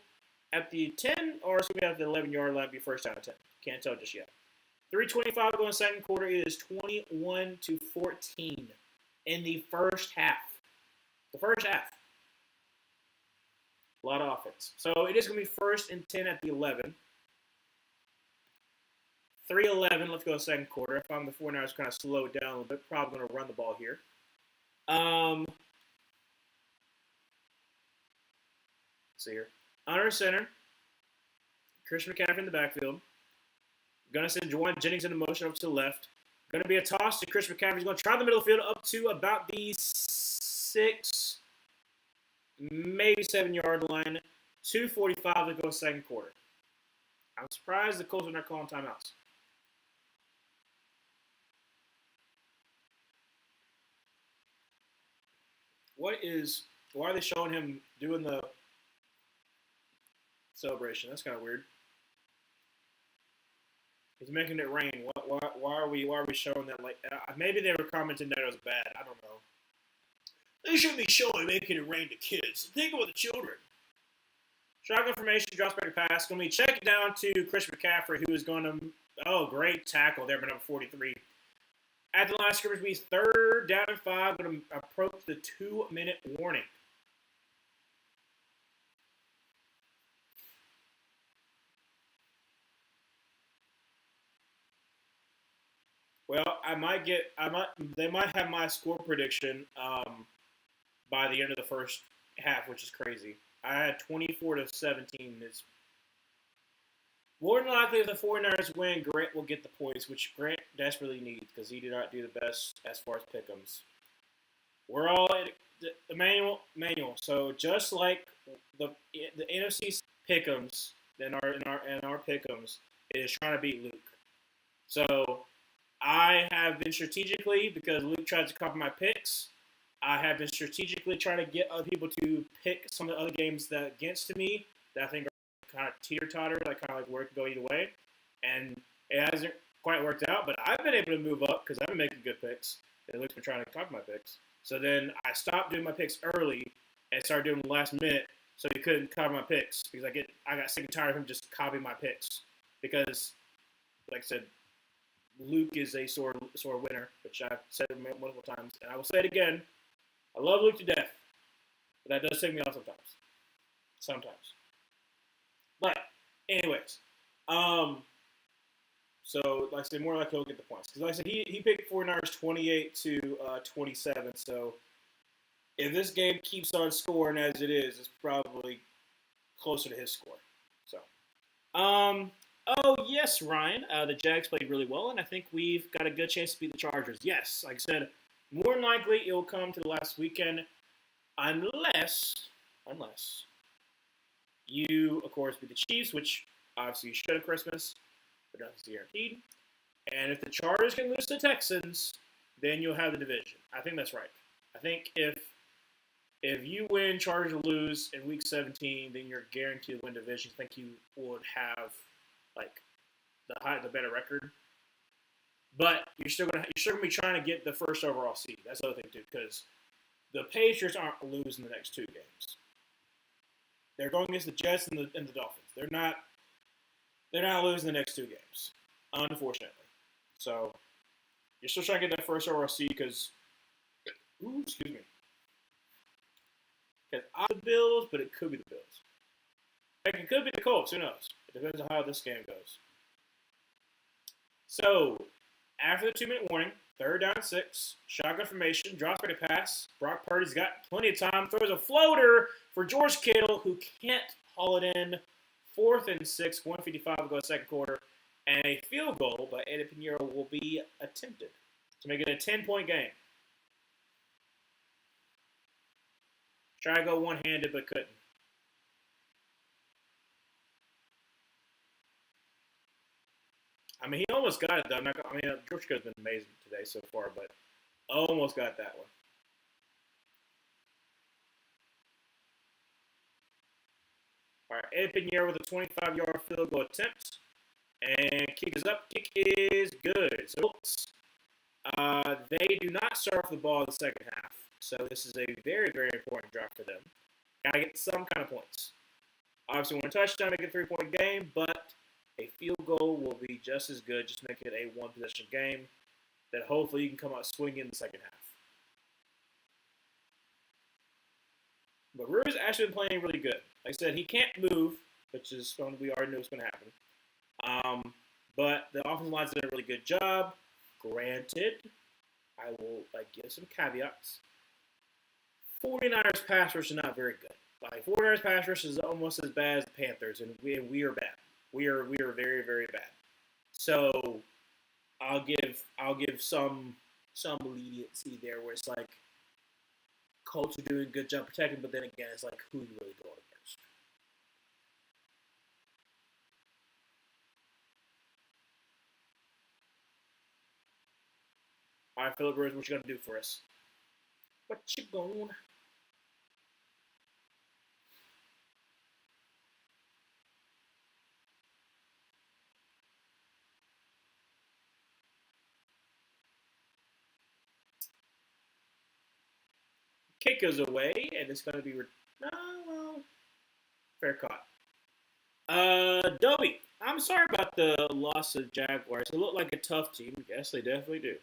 at the 10 or it's going to be at the 11-yard line. Be first down at 10. Can't tell just yet. 3:25 going second quarter. It is 21-14 in the first half. The first half. A lot of offense. So it is going to be first and 10 at the 11. 3:11. Let's go second quarter. If I'm the 49ers, kind of slow it down a little bit. Probably going to run the ball here. Let's see here. Under center. Christian McCaffrey in the backfield. Going to send Juwan Jennings in motion over to the left. Going to be a toss to Christian McCaffrey. He's going to try the middle field up to about the 6, maybe 7-yard line. 2:45 to go second quarter. I'm surprised the Colts are not calling timeouts. Why are they showing him doing the celebration? That's kind of weird. He's making it rain. Why are we showing that? Like maybe they were commenting that it was bad. I don't know. They shouldn't be showing making it rain to kids. Think about the children. Shotgun formation, drops back to pass. Going to be checked down to Chris McCaffrey, who is going to great tackle there, but number 43. At the line of scrimmage, be third down and 5. Going to approach the 2-minute warning. Well, they might have my score prediction by the end of the first half, which is crazy. I had 24-17. It's more than likely if the 49ers win, Grant will get the points, which Grant desperately needs because he did not do the best as far as pick'ems. We're all at the manual. So just like the NFC pick'ems in our pick'ems, it is trying to beat Luke. So I have been strategically, because Luke tried to copy my picks, I have been strategically trying to get other people to pick some of the other games that against me that I think are kind of teeter-totter, like kind of like where it could go either way. And it hasn't quite worked out, but I've been able to move up because I've been making good picks. And Luke's been trying to copy my picks. So then I stopped doing my picks early and started doing them last minute so he couldn't copy my picks because I got sick and tired of him just copying my picks. Because, like I said, Luke is a sore winner, which I've said multiple times. And I will say it again. I love Luke to death. But that does take me off sometimes. Sometimes. But, anyways. So, like I said, more like he'll get the points. Because, like I said, he picked 49ers 28-27. So, if this game keeps on scoring as it is, it's probably closer to his score. So, um, oh yes, Ryan, the Jags played really well, and I think we've got a good chance to beat the Chargers. Yes, like I said, more than likely it will come to the last weekend, unless you, of course, beat the Chiefs, which obviously you should at Christmas, but nothing's guaranteed. And if the Chargers can lose to the Texans, then you'll have the division. I think that's right. I think if you win, Chargers lose in Week 17, then you're guaranteed to win division. I think you would have like the better record, but you're still gonna be trying to get the first overall seed. That's the other thing too, because the Patriots aren't losing the next two games. They're going against the Jets and the Dolphins. They're not losing the next two games, unfortunately. So you're still trying to get that first overall seed because, excuse me, because the Bills, but it could be the Bills. Heck, it could be the Colts. Who knows? It depends on how this game goes. So after the 2-minute warning, 3rd down 6, shotgun formation, drops back to pass. Brock Purdy's got plenty of time, throws a floater for George Kittle, who can't haul it in. 4th and 6, 155 to go second quarter, and a field goal by Eddie Pinheiro will be attempted to make it a 10-point game. Try to go one-handed, but couldn't. I mean, he almost got it, though. George Kittle's been amazing today so far, but almost got that one. All right, Ed Pinheiro with a 25-yard field goal attempt. And kick is up. Kick is good. So, they do not start off the ball in the second half. So this is a very, very important drive for them. Got to get some kind of points. Obviously, want a touchdown, make it a 3-point game, but a field goal will be just as good. Just make it a one-possession game that hopefully you can come out swinging in the second half. But Ruiz actually been playing really good. Like I said, he can't move, which is something we already knew was going to happen. But the offensive line's done a really good job. Granted, I will give some caveats. 49ers pass rush is not very good. 49ers pass rush is almost as bad as the Panthers, and we are bad. We are very, very bad. So I'll give some leniency there, where it's like Colts are doing a good job protecting, but then again, it's like who you really going against. All right, Philip Rivers, what you gonna do for us? What you gonna? Kick goes away, and it's gonna be fair caught. Dobie, I'm sorry about the loss of Jaguars. They look like a tough team. Yes, they definitely do.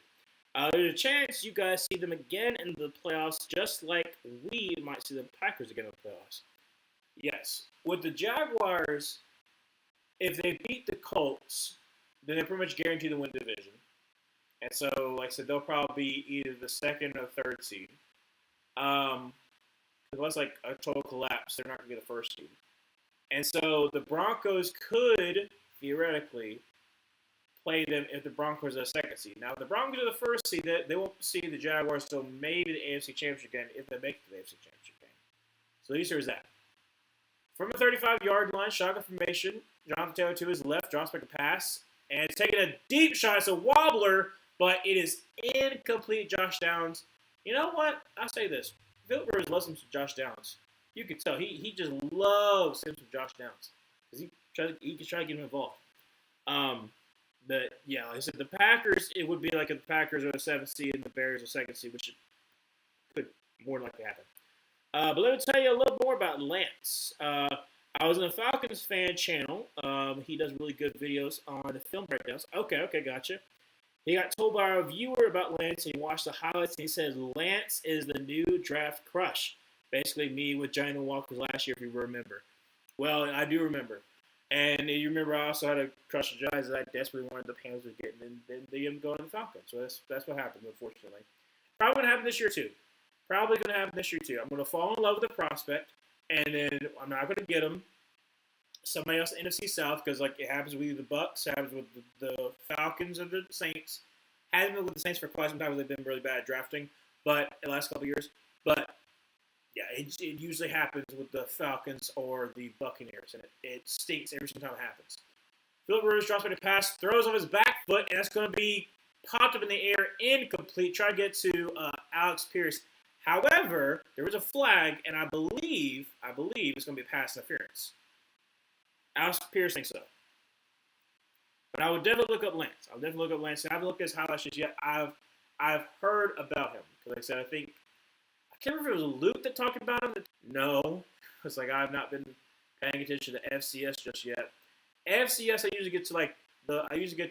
There's a chance you guys see them again in the playoffs, just like we might see the Packers again in the playoffs. Yes. With the Jaguars, if they beat the Colts, then they're pretty much guaranteed to win the division. And so, like I said, they'll probably be either the 2nd or 3rd seed. Unless like a total collapse, they're not going to be the 1st seed. And so the Broncos could, theoretically, play them if the Broncos are the 2nd seed. Now, if the Broncos are the 1st seed, they won't see the Jaguars until maybe the AFC Championship game, if they make the AFC Championship game. So the answer is that. From the 35-yard line, shotgun formation, Jonathan Taylor to his left, drops back a pass, and it's taking a deep shot. It's a wobbler, but it is incomplete. Josh Downs. You know what? I'll say this. Philip Rivers loves him some Josh Downs. You can tell. He just loves him some Josh Downs. Because he can try to get him involved. But, yeah, like I said, the Packers, it would be like if the Packers are the 7th seed and the Bears are 2nd seed, which could more than likely happen. But let me tell you a little more about Lance. I was in a Falcons fan channel. He does really good videos on the film breakdowns. Okay, gotcha. He got told by a viewer about Lance, and he watched the highlights, and he said Lance is the new draft crush. Basically me with Jalen Walker last year, if you remember. Well, I do remember. And you remember I also had a crush on Giants that I desperately wanted the Panthers to get, and then they didn't go to the Falcons. So that's what happened, unfortunately. Probably going to happen this year, too. I'm going to fall in love with the prospect, and then I'm not going to get him, somebody else in the NFC South, because like it happens with the Bucks, it happens with the Falcons and the Saints. Hasn't been with the Saints for quite some time. They've been really bad at drafting, but in the last couple of years. But yeah, it usually happens with the Falcons or the Buccaneers, and it stinks every single time it happens. Philip Rivers drops back a pass, throws off his back foot, and that's going to be popped up in the air, incomplete. Try to get to Alex Pierce. However, there was a flag, and I believe it's going to be pass interference. Alex Pierce thinks so. But I would definitely look up Lance. I haven't looked at his highlights just yet. I've heard about him. Because like I said, I can't remember if it was Luke that talked about him. No. It's like I've not been paying attention to FCS just yet. FCS, I usually get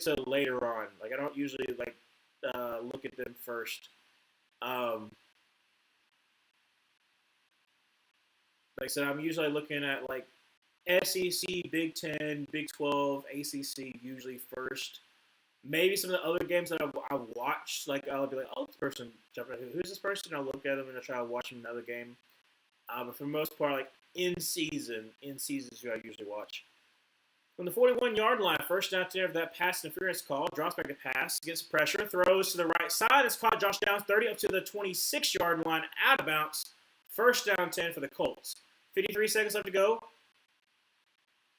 to later on. Like I don't usually look at them first. Like I said, I'm usually looking at like SEC, Big 10, Big 12, ACC usually first. Maybe some of the other games that I watched, like I'll be like, oh, this person jumping. Who's this person? I'll look at them and I'll try to watch them another game. But for the most part, like in season is who I usually watch. From the 41-yard line, first down to that pass interference call, drops back a pass, gets pressure, throws to the right side. It's caught Josh Downs 30 up to the 26-yard line, out of bounds. First down 10 for the Colts. 53 seconds left to go.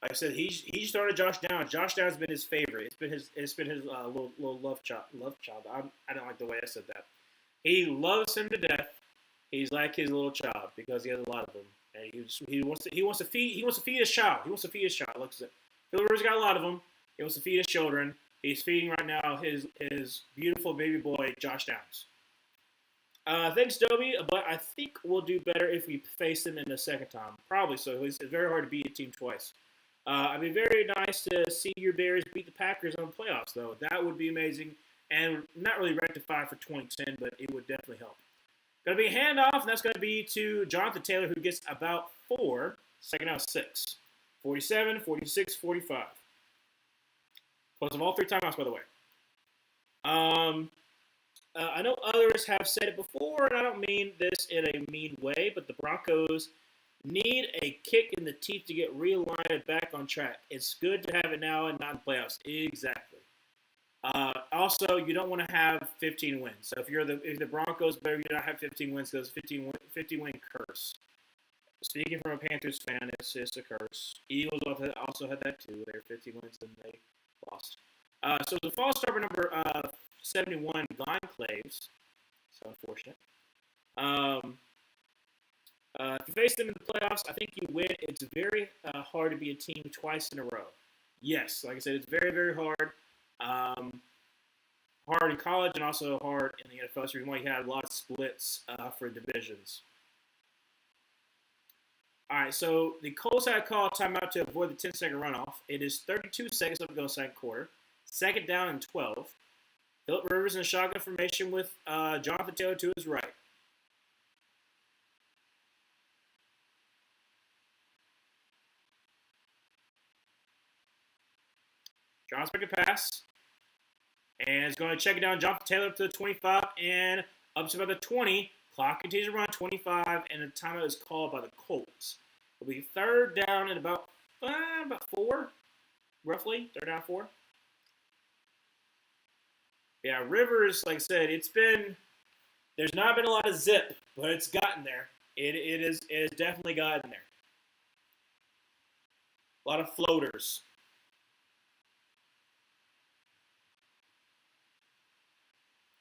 Like I said, he started Josh Downs. Josh Downs has been his favorite. It's been his little love child. I don't like the way I said that. He loves him to death. He's like his little child because he has a lot of them, and he wants to feed his child. He wants to feed his child. Looks at Phil Rivers got a lot of them. He wants to feed his children. He's feeding right now his beautiful baby boy Josh Downs. Thanks, Dobie, but I think we'll do better if we face him in the second time. Probably so. It's very hard to beat a team twice. It'd be very nice to see your Bears beat the Packers on the playoffs, though. That would be amazing, and not really rectify for 2010, but it would definitely help. Going to be a handoff, and that's going to be to Jonathan Taylor, who gets about 4, second out 6. 47, 46, 45. Plus of all 3 timeouts, by the way. I know others have said it before, and I don't mean this in a mean way, but the Broncos need a kick in the teeth to get realigned back on track. It's good to have it now and not in playoffs. Exactly. Also, you don't want to have 15 wins. So if the Broncos better you not have 15 wins, because 50 win curse. Speaking from a Panthers fan, it's just a curse. Eagles also had that too. They were 15 wins and they lost. So the false starter number 71, Glenn Claves. So unfortunate. If you face them in the playoffs, I think you win. It's very hard to be a team twice in a row. Yes, like I said, it's very, very hard. Hard in college and also hard in the NFL. That's the reason why you had a lot of splits for divisions. All right, so the Colts had called timeout to avoid the 10-second runoff. It is 32 seconds left to go in the second quarter. Second down and 12. Philip Rivers in shotgun formation with Jonathan Taylor to his right. John's making a pass. And is going to check it down. Jonathan Taylor up to the 25 and up to about the 20. Clock continues to run 25, and the timeout is called by the Colts. It'll be third down and about 4, roughly. Third down 4. Yeah, Rivers, like I said, there's not been a lot of zip, but it's gotten there. It has definitely gotten there. A lot of floaters.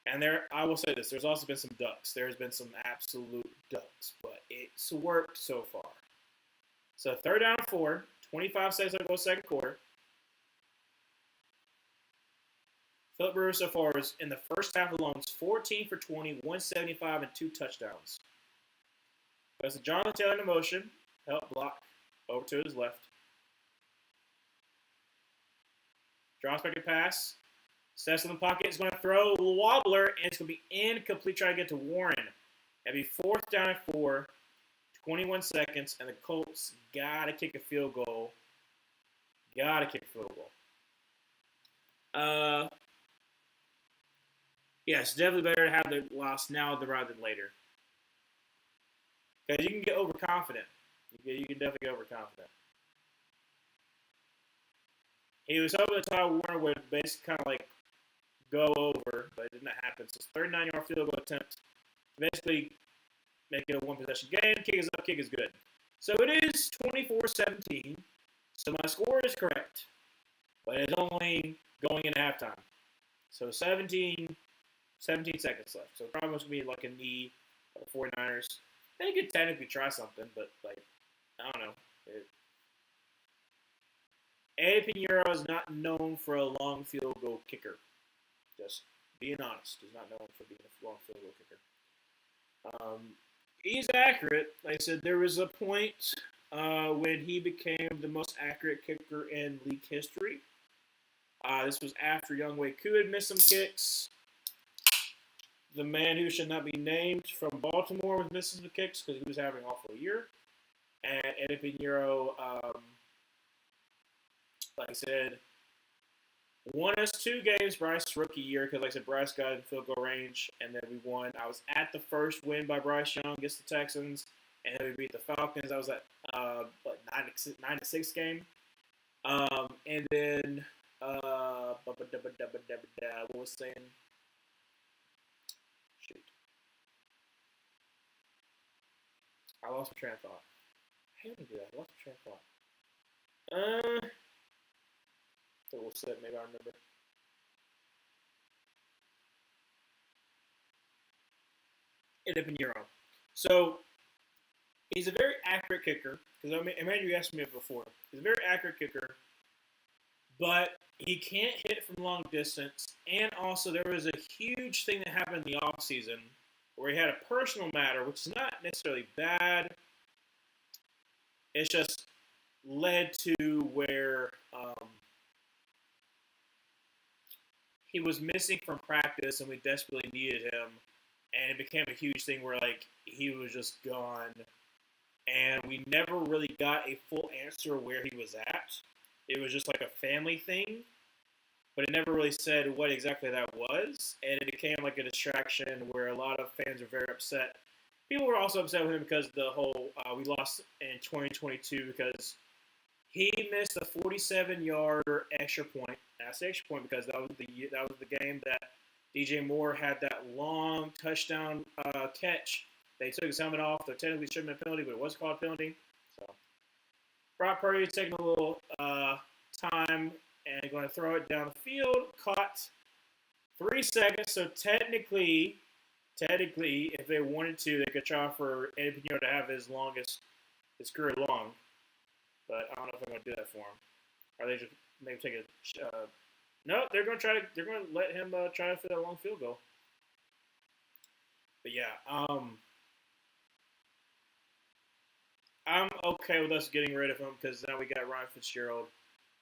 And I will say this, there's also been some ducks. There's been some absolute ducks, but it's worked so far. So third down 4, 25 seconds to go second quarter. Philip Rivers so far is in the first half alone, 14 for 20, 175, and 2 touchdowns. That's a Jonathan Taylor in motion. Help block over to his left. Drops back a pass. Steps in the pocket. Is going to throw a wobbler, and it's going to be incomplete. Try to get to Warren. It'll be fourth down and 4, 21 seconds, and the Colts got to kick a field goal. Yeah, it's definitely better to have the loss now rather than later. Because you can get overconfident. You can definitely get overconfident. He was hoping that Ty Warner would basically kind of like go over, but it did not happen. So it's 39-yard field goal attempt. Basically, make it a one-possession game. Kick is up, kick is good. So it is 24-17. So my score is correct, but it's only going in halftime. So 17 seconds left. So probably must be like a knee for the 49ers. They could technically try something, but like I don't know. Eddie Pinheiro is not known for a long field goal kicker. Just being honest, he's not known for being a long field goal kicker. He's accurate. Like I said, there was a point when he became the most accurate kicker in league history. This was after Younghoe Koo had missed some kicks. The man who should not be named from Baltimore was missing some kicks because he was having an awful year. And Eddie Pinheiro, like I said, won us 2 games Bryce's rookie year because, like I said, Bryce got in field goal range, and then we won. I was at the first win by Bryce Young against the Texans, and then we beat the Falcons. I was at 9-6 game, and then what was saying? Shoot, I lost my train of thought. I hate to do that. I lost my train of thought. So we'll sit. Maybe I remember. Eddie Pinheiro. So he's a very accurate kicker. Because imagine you asked me before. He's a very accurate kicker, but he can't hit from long distance. And also, there was a huge thing that happened in the offseason where he had a personal matter, which is not necessarily bad. It's just led to where he was missing from practice, and we desperately needed him. And it became a huge thing where, like, he was just gone. And we never really got a full answer where he was at. It was just like a family thing. But it never really said what exactly that was. And it became like a distraction where a lot of fans were very upset. People were also upset with him because the whole, we lost in 2022 because he missed a 47-yard extra point. I say extra point because that was the game that DJ Moore had that long touchdown catch. They took his helmet off. There technically shouldn't have been a penalty, but it was called a penalty. So Brock Purdy taking a little time and going to throw it down the field. Caught 3 seconds. So technically, if they wanted to, they could try for Eddie Pinheiro to have his career long. But I don't know if they're going to do that for him. Are they just maybe take a? No, they're going to try to. They're going to let him try for that long field goal. But yeah, I'm okay with us getting rid of him because now we got Ryan Fitzgerald,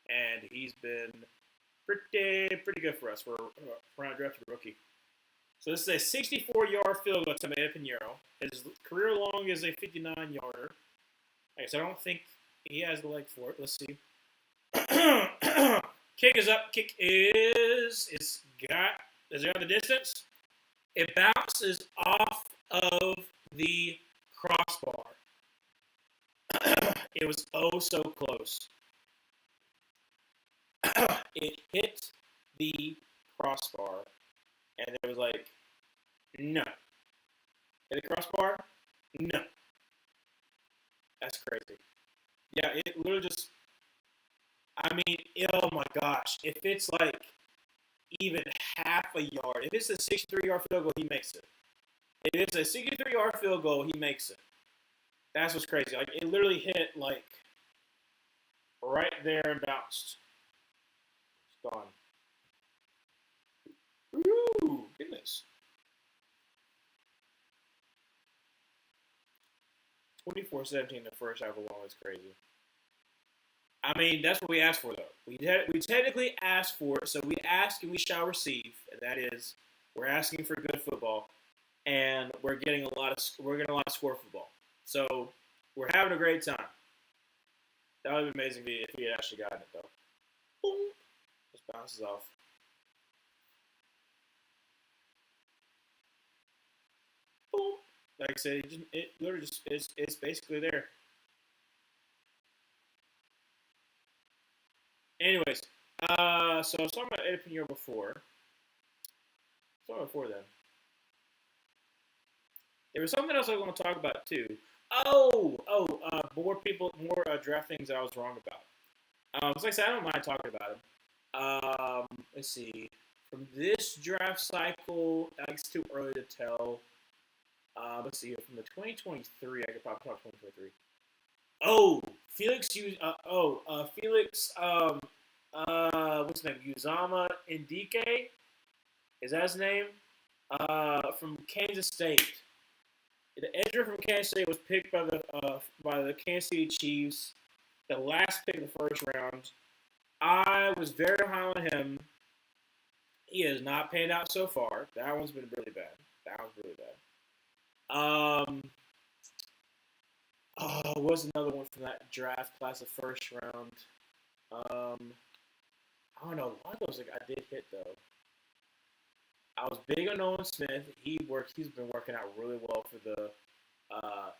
and he's been pretty good for us. We're undrafted rookie. So this is a 64-yard field goal to Eddie Pinheiro. His career long is a 59-yarder. Okay, so I don't think he has the leg for it. Let's see. Kick is up. Kick is does it have the distance? It bounces off of the crossbar. It was oh so close. It hit the crossbar, and it was like, no. Hit the crossbar? No. That's crazy. Yeah, it literally just, I mean, oh my gosh. If it's like even half a yard, if it's a 63-yard field goal, he makes it. If it's a 63-yard field goal, he makes it. That's what's crazy. Like, it literally hit, like, right there and bounced. It's gone. Ooh, goodness. 24-17 the first half alone is crazy. I mean, that's what we asked for, though. We technically asked for it, so we ask and we shall receive, and that is, we're asking for good football, and we're getting a lot of score football. So we're having a great time. That would be amazing if he had actually gotten it, though. Boom. Just bounces off. Boom. Like I said, it literally just it's basically there. Anyways, So I was talking about Ed Pinero before. Sorry before then. There was something else I was going to talk about too. More people, more draft things that I was wrong about. Like I said, I don't mind talking about them. Let's see. From this draft cycle, it's too early to tell. Let's see. From the 2023, I could probably talk 2023. Oh, Felix. Felix. What's his name? Uzama Indike. Is that his name? From Kansas State. The edger from Kansas State was picked by the Kansas City Chiefs, the last pick of the first round. I was very high on him. He has not panned out so far. That one's been really bad. That one's really bad. What's another one from that draft class, the first round? I don't know. A lot of those I did hit though. I was big on Nolan Smith. He's been working out really well for the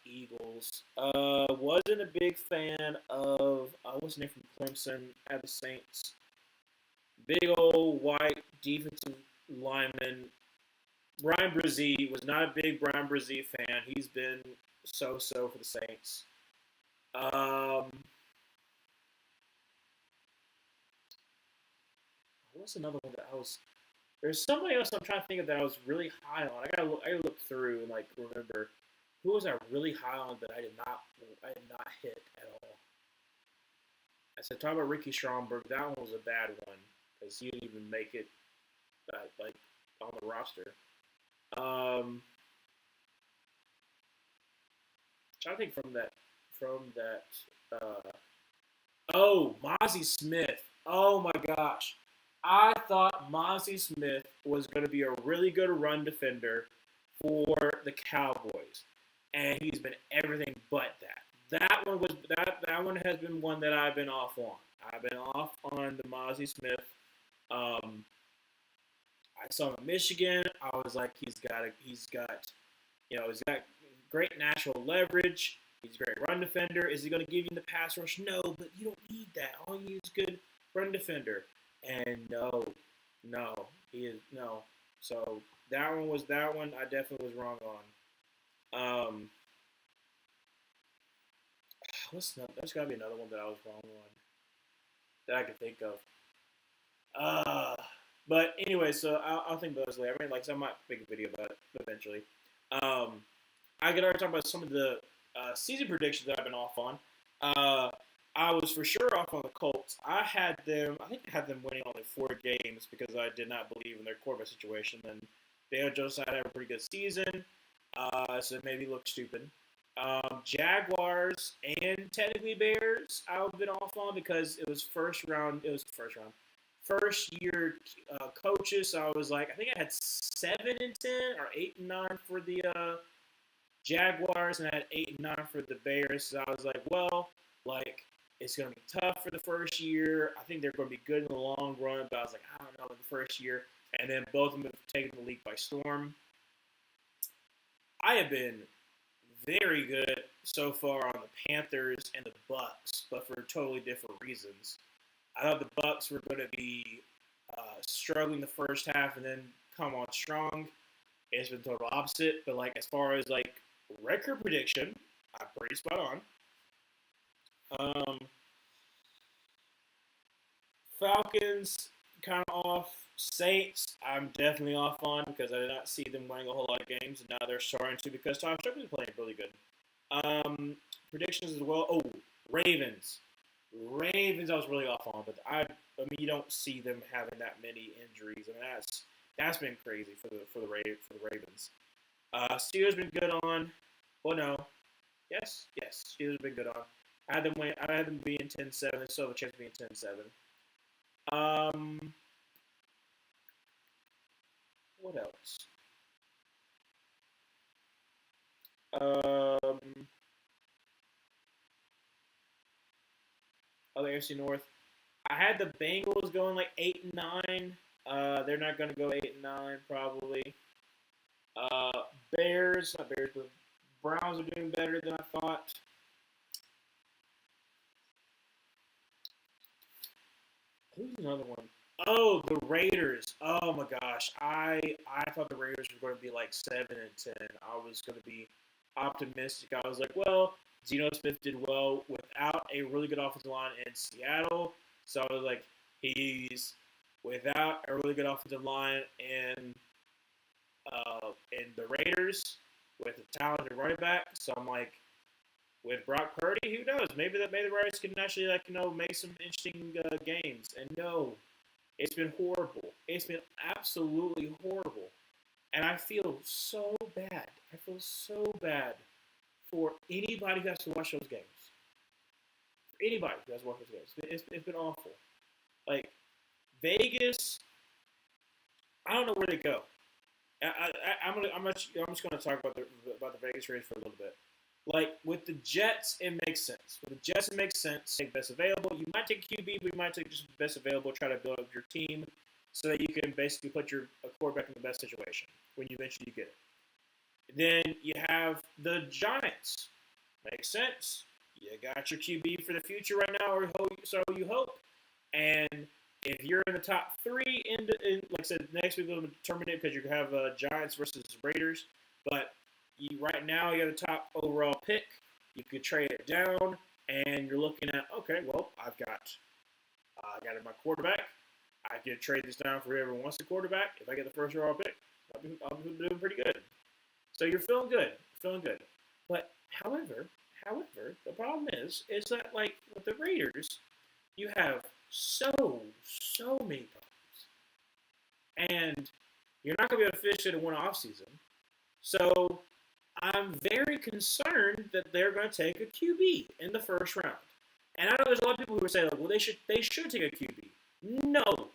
Eagles. Wasn't a big fan of what's his name from Clemson at the Saints. Big old white defensive lineman. Brian Brzee was not a big Brian Brzee fan. He's been so-so for the Saints. What's another one that I was? There's somebody else I'm trying to think of that I was really high on. I gotta look through and like remember who was I really high on that I did not hit at all. I said talk about Ricky Stromberg. That one was a bad one because he didn't even make it like on the roster. Trying to think from that. Mozzie Smith. Oh my gosh. I thought Mozzie Smith was going to be a really good run defender for the Cowboys, and he's been everything but that. That one has been one that I've been off on. I've been off on the Mozzie Smith. I saw him in Michigan. I was like, he's got great natural leverage. He's a great run defender. Is he going to give you the pass rush? No, but you don't need that. All you need is good run defender. And no, he is no. So that one I definitely was wrong on. There's got to be another one that I was wrong on that I could think of. But anyway, so I'll think about this later. I mean, like, so I might make a video about it eventually. I could already talk about some of the season predictions that I've been off on. I was for sure off on the Colts. I think I had them winning only 4 games because I did not believe in their quarterback situation. And Daniel Jones had a pretty good season, so it made me look stupid. Jaguars and technically Bears, I've been off on because it was first year coaches. So I was like, I think I had 7-10 or 8-9 for the Jaguars, and I had 8-9 for the Bears. So I was like, well, like it's going to be tough for the first year. I think they're going to be good in the long run, but I was like, I don't know in the first year. And then both of them have taken the league by storm. I have been very good so far on the Panthers and the Bucks, but for totally different reasons. I thought the Bucks were going to be struggling the first half and then come on strong. It's been total opposite. But like as far as like record prediction, I'm pretty spot on. Falcons kind of off. Saints, I'm definitely off on because I did not see them winning a whole lot of games, and now they're starting to because Tom Strickland's playing really good. Predictions as well. Oh, Ravens. Ravens, I was really off on, but I mean, you don't see them having that many injuries, and that's been crazy for the Ravens. Steelers been good on. Well, no, yes, Steelers been good on. I had them being 10-7. They still have a chance of being 10-7. What else? Other AFC North. I had the Bengals going like 8-9. They're not going to go 8-9 probably. Bears, not Bears, but Browns are doing better than I thought. Who's another one? Oh, the Raiders. Oh my gosh, I thought the Raiders were going to be like 7-10. I was going to be optimistic. I was like, well, Geno Smith did well without a really good offensive line in Seattle, so I was like, he's without a really good offensive line in the Raiders with a talented running back. So I'm like, with Brock Purdy, who knows? Maybe the Raiders can actually make some interesting games. And no, it's been horrible. It's been absolutely horrible. And I feel so bad. I feel so bad for anybody who has to watch those games. For anybody who has to watch those games. It's been awful. Like, Vegas, I don't know where they go. I'm just gonna talk about the Vegas Raiders for a little bit. Like with the Jets, it makes sense. With the Jets, it makes sense. Take best available. You might take QB, but you might take just best available. Try to build up your team so that you can basically put your quarterback in the best situation when you eventually get it. Then you have the Giants. Makes sense. You got your QB for the future right now, or so you hope. And if you're in the top three, like I said, next week we'll determine it because you have Giants versus Raiders. But right now you have the top overall pick. You could trade it down, and you're looking at, okay, well, I've got my quarterback. I could trade this down for whoever wants the quarterback. If I get the first overall pick, I'll be doing pretty good. So you're feeling good, But however, the problem is that like with the Raiders, you have so many problems, and you're not going to be able to finish it in one off season. So I'm very concerned that they're going to take a QB in the first round. And I know there's a lot of people who are saying, well, they should take a QB. No,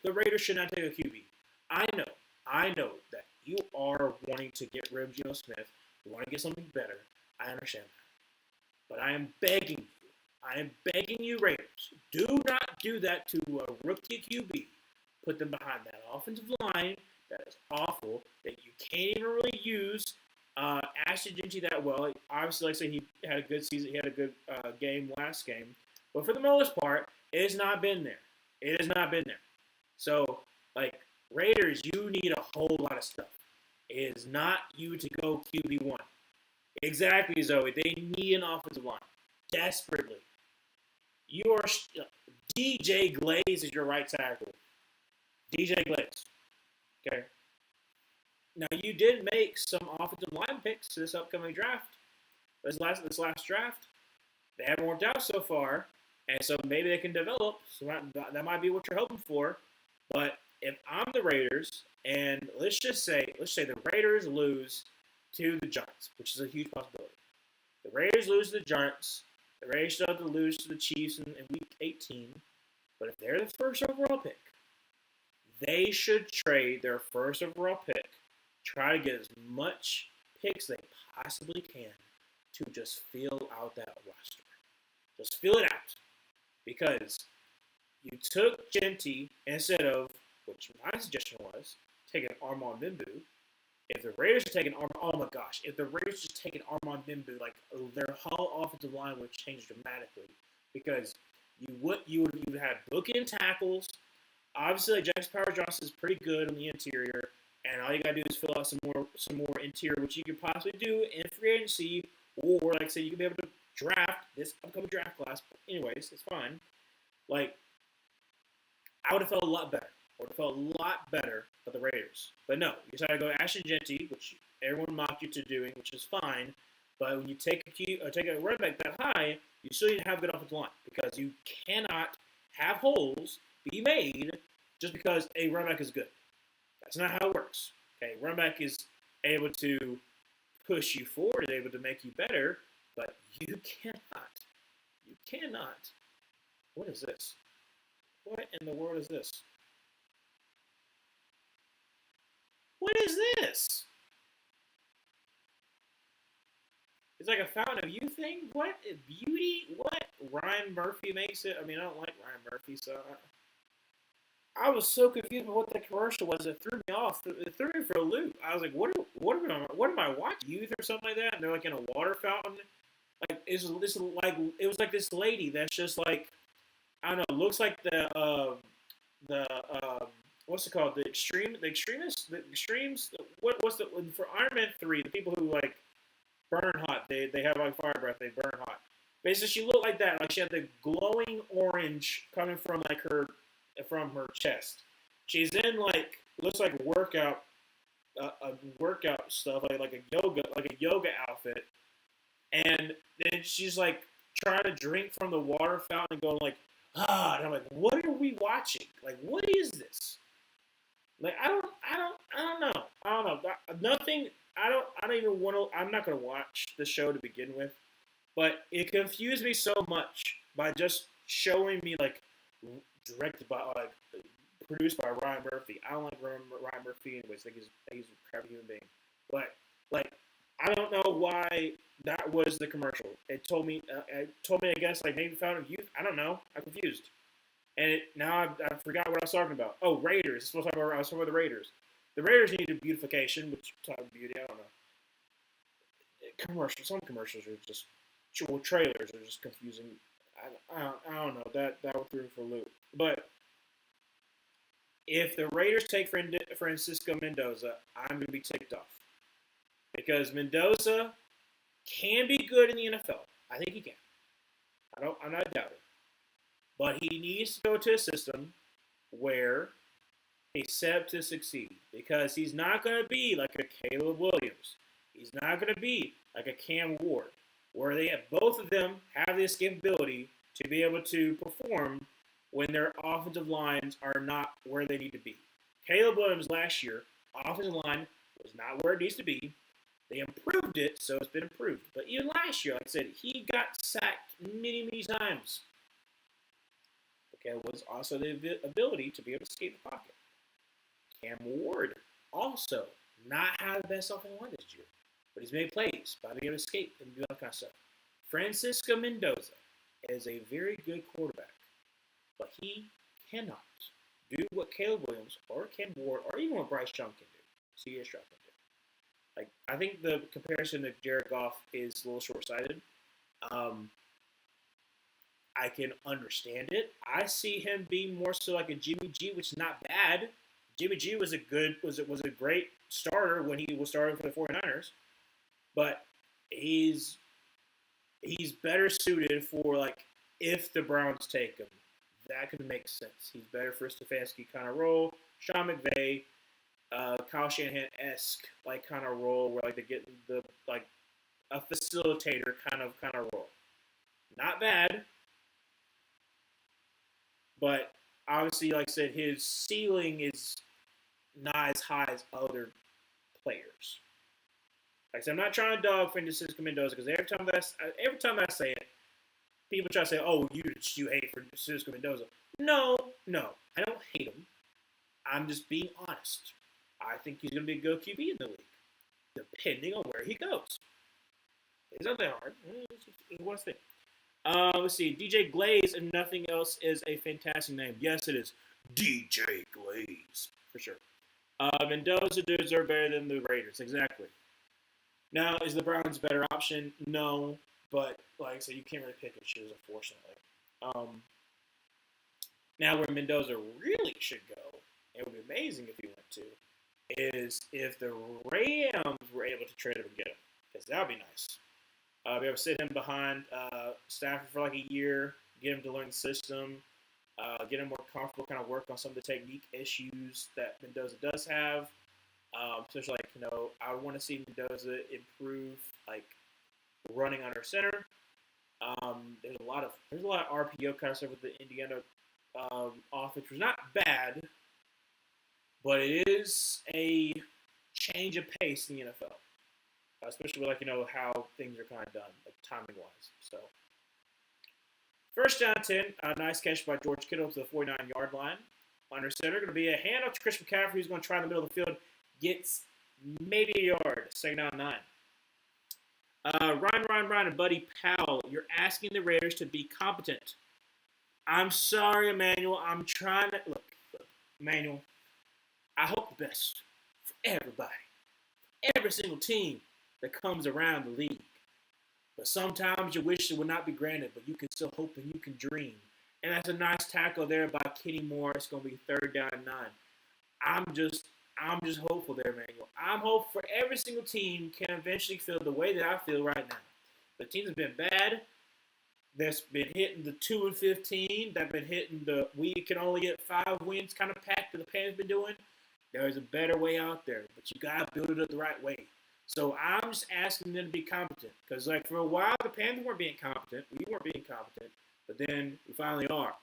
the Raiders should not take a QB. I know that you are wanting to get rid of Geno Smith. You want to get something better. I understand that. But I am begging you, Raiders, do not do that to a rookie QB. Put them behind that offensive line that is awful, that you can't even really use Ashton Genty that well. Like, obviously, like I said, he had a good season. He had a good game last game. But for the most part, it has not been there. It has not been there. So, like, Raiders, you need a whole lot of stuff. It is not you to go QB1. Exactly, Zoe. They need an offensive line. Desperately. You are DJ Glaze is your right tackle. DJ Glaze. Okay. Now you did make some offensive line picks this upcoming draft. This last draft. They haven't worked out so far, and so maybe they can develop. So that might be what you're hoping for. But if I'm the Raiders, and let's say the Raiders lose to the Giants, which is a huge possibility. The Raiders lose to the Giants. The Raiders still have to lose to the Chiefs in week 18. But if they're the first overall pick, they should trade their first overall pick, try to get as much picks they possibly can to just fill out that roster. Just fill it out. Because you took Genty instead of, which my suggestion was, taking Armand Mimbu. If the Raiders are taking oh my gosh, if the Raiders just taking Armand Mimbu, like their whole offensive line would change dramatically because you would have bookend tackles. Obviously, like Jackson Power Johnson is pretty good on the interior, and all you gotta do is fill out some more interior, which you could possibly do in free agency, or like I said, you could be able to draft this upcoming draft class. But anyways, it's fine. Like, I would have felt a lot better. For the Raiders. But no, you decided to go Ashton Genty, which everyone mocked you to doing, which is fine. But when you take a running back that high, you still need to have a good offensive line because you cannot have holes be made just because a running back is good. That's not how it works. Okay, running back is able to push you forward, is able to make you better, but you cannot. You cannot. What is this? What in the world is this? What is this? It's like a Fountain of Youth thing? What? Beauty? What? Ryan Murphy makes it? I mean, I don't like Ryan Murphy, so I was so confused with what the commercial was. It threw me off. It threw me for a loop. I was like, what am I watching? Youth or something like that? And they're like in a water fountain. Like, it was like this lady that's just like I don't know. Looks like the what's it called? The extremists, the extremes. What's the for Iron Man 3? The people who like burn hot. They have like fire breath. They burn hot. Basically, she looked like that. Like she had the glowing orange coming from her chest. She's in like looks like workout stuff like a yoga outfit, and then she's like trying to drink from the water fountain and going like and I'm like, what are we watching? Like, what is this? Like, I don't know. Nothing. I don't even want to. I'm not gonna watch the show to begin with, but it confused me so much by just showing me like directed by like produced by Ryan Murphy. I don't like Ryan Murphy anyways. I think he's a crappy human being. But like, I don't know why that was the commercial. It told me, I guess, like maybe Fountain of Youth. I don't know. I'm confused. And now I forgot what I was talking about. Oh, Raiders. I was talking about the Raiders. The Raiders need a beautification, which type of beauty, I don't know. Commercials. Some commercials are just, well, trailers are just confusing. I don't know. That went through for a loop. But if the Raiders take Francisco Mendoza, I'm going to be ticked off. Because Mendoza can be good in the NFL. I think he can. I'm not doubting. But he needs to go to a system where he's set up to succeed. Because he's not going to be like a Caleb Williams. He's not going to be like a Cam Ward, where both of them have the escapability to be able to perform when their offensive lines are not where they need to be. Caleb Williams last year, offensive line was not where it needs to be. They improved it, so it's been improved. But even last year, like I said, he got sacked many, many times. Okay, was also the ability to be able to escape the pocket. Cam Ward also not have the best offensive line this year, but he's made plays by being able to escape and do that kind of stuff. Francisco Mendoza is a very good quarterback, but he cannot do what Caleb Williams or Cam Ward or even what Bryce Young can do. C.J. Stroud can do. Like, I think the comparison to Jared Goff is a little short-sighted. I can understand it. I see him being more so like a Jimmy G, which is not bad. Jimmy G was a great starter when he was starting for the 49ers, but he's better suited for like if the Browns take him. That could make sense. He's better for a Stefanski kind of role. Sean McVay, Kyle Shanahan-esque like kind of role where like they get the like a facilitator kind of role. Not bad, but obviously, like I said, his ceiling is not as high as other players. Like I said, I'm not trying to dog Francisco Mendoza because every time I say it, people try to say, "Oh, you hate Francisco Mendoza." No, I don't hate him. I'm just being honest. I think he's going to be a good QB in the league, depending on where he goes. It's not that hard. It's one thing. Let's see. DJ Glaze and nothing else is a fantastic name. Yes, it is. DJ Glaze for sure. Mendoza deserve better than the Raiders. Exactly. Now, is the Browns a better option? No, but like I said, you can't really pick and choose, unfortunately. Now, where Mendoza really should go, it would be amazing if he went to, is if the Rams were able to trade him and get him, because that would be nice. Be able to sit him behind Stafford for like a year, get him to learn the system, get him more comfortable, kind of work on some of the technique issues that Mendoza does have. Especially like, I want to see Mendoza improve like running under center. There's a lot of RPO kind of stuff with the Indiana offense, which was not bad, but it is a change of pace in the NFL. Especially with how things are kind of done, like timing wise. So, first down 10, a nice catch by George Kittle to the 49-yard line. Under center, going to be a handoff to Chris McCaffrey, who's going to try in the middle of the field, gets maybe a yard. Second down 9. Ryan, and Buddy Powell, you're asking the Raiders to be competent. I'm sorry, Emmanuel. I'm trying to look, Emmanuel. I hope the best for everybody, every single team that comes around the league. But sometimes you wish it would not be granted, but you can still hope and you can dream. And that's a nice tackle there by Kenny Moore. It's going to be 3rd down and 9. I'm just I'm just hopeful there, Manuel. I'm hopeful for every single team can eventually feel the way that I feel right now. The teams have been bad. That's been hitting the 2-15. That's been hitting the we can only get 5 wins kind of pack that the Panthers been doing. There's a better way out there, but you gotta build it up the right way. So I'm just asking them to be competent because, like, for a while the Panthers weren't being competent. We weren't being competent, but then we finally are.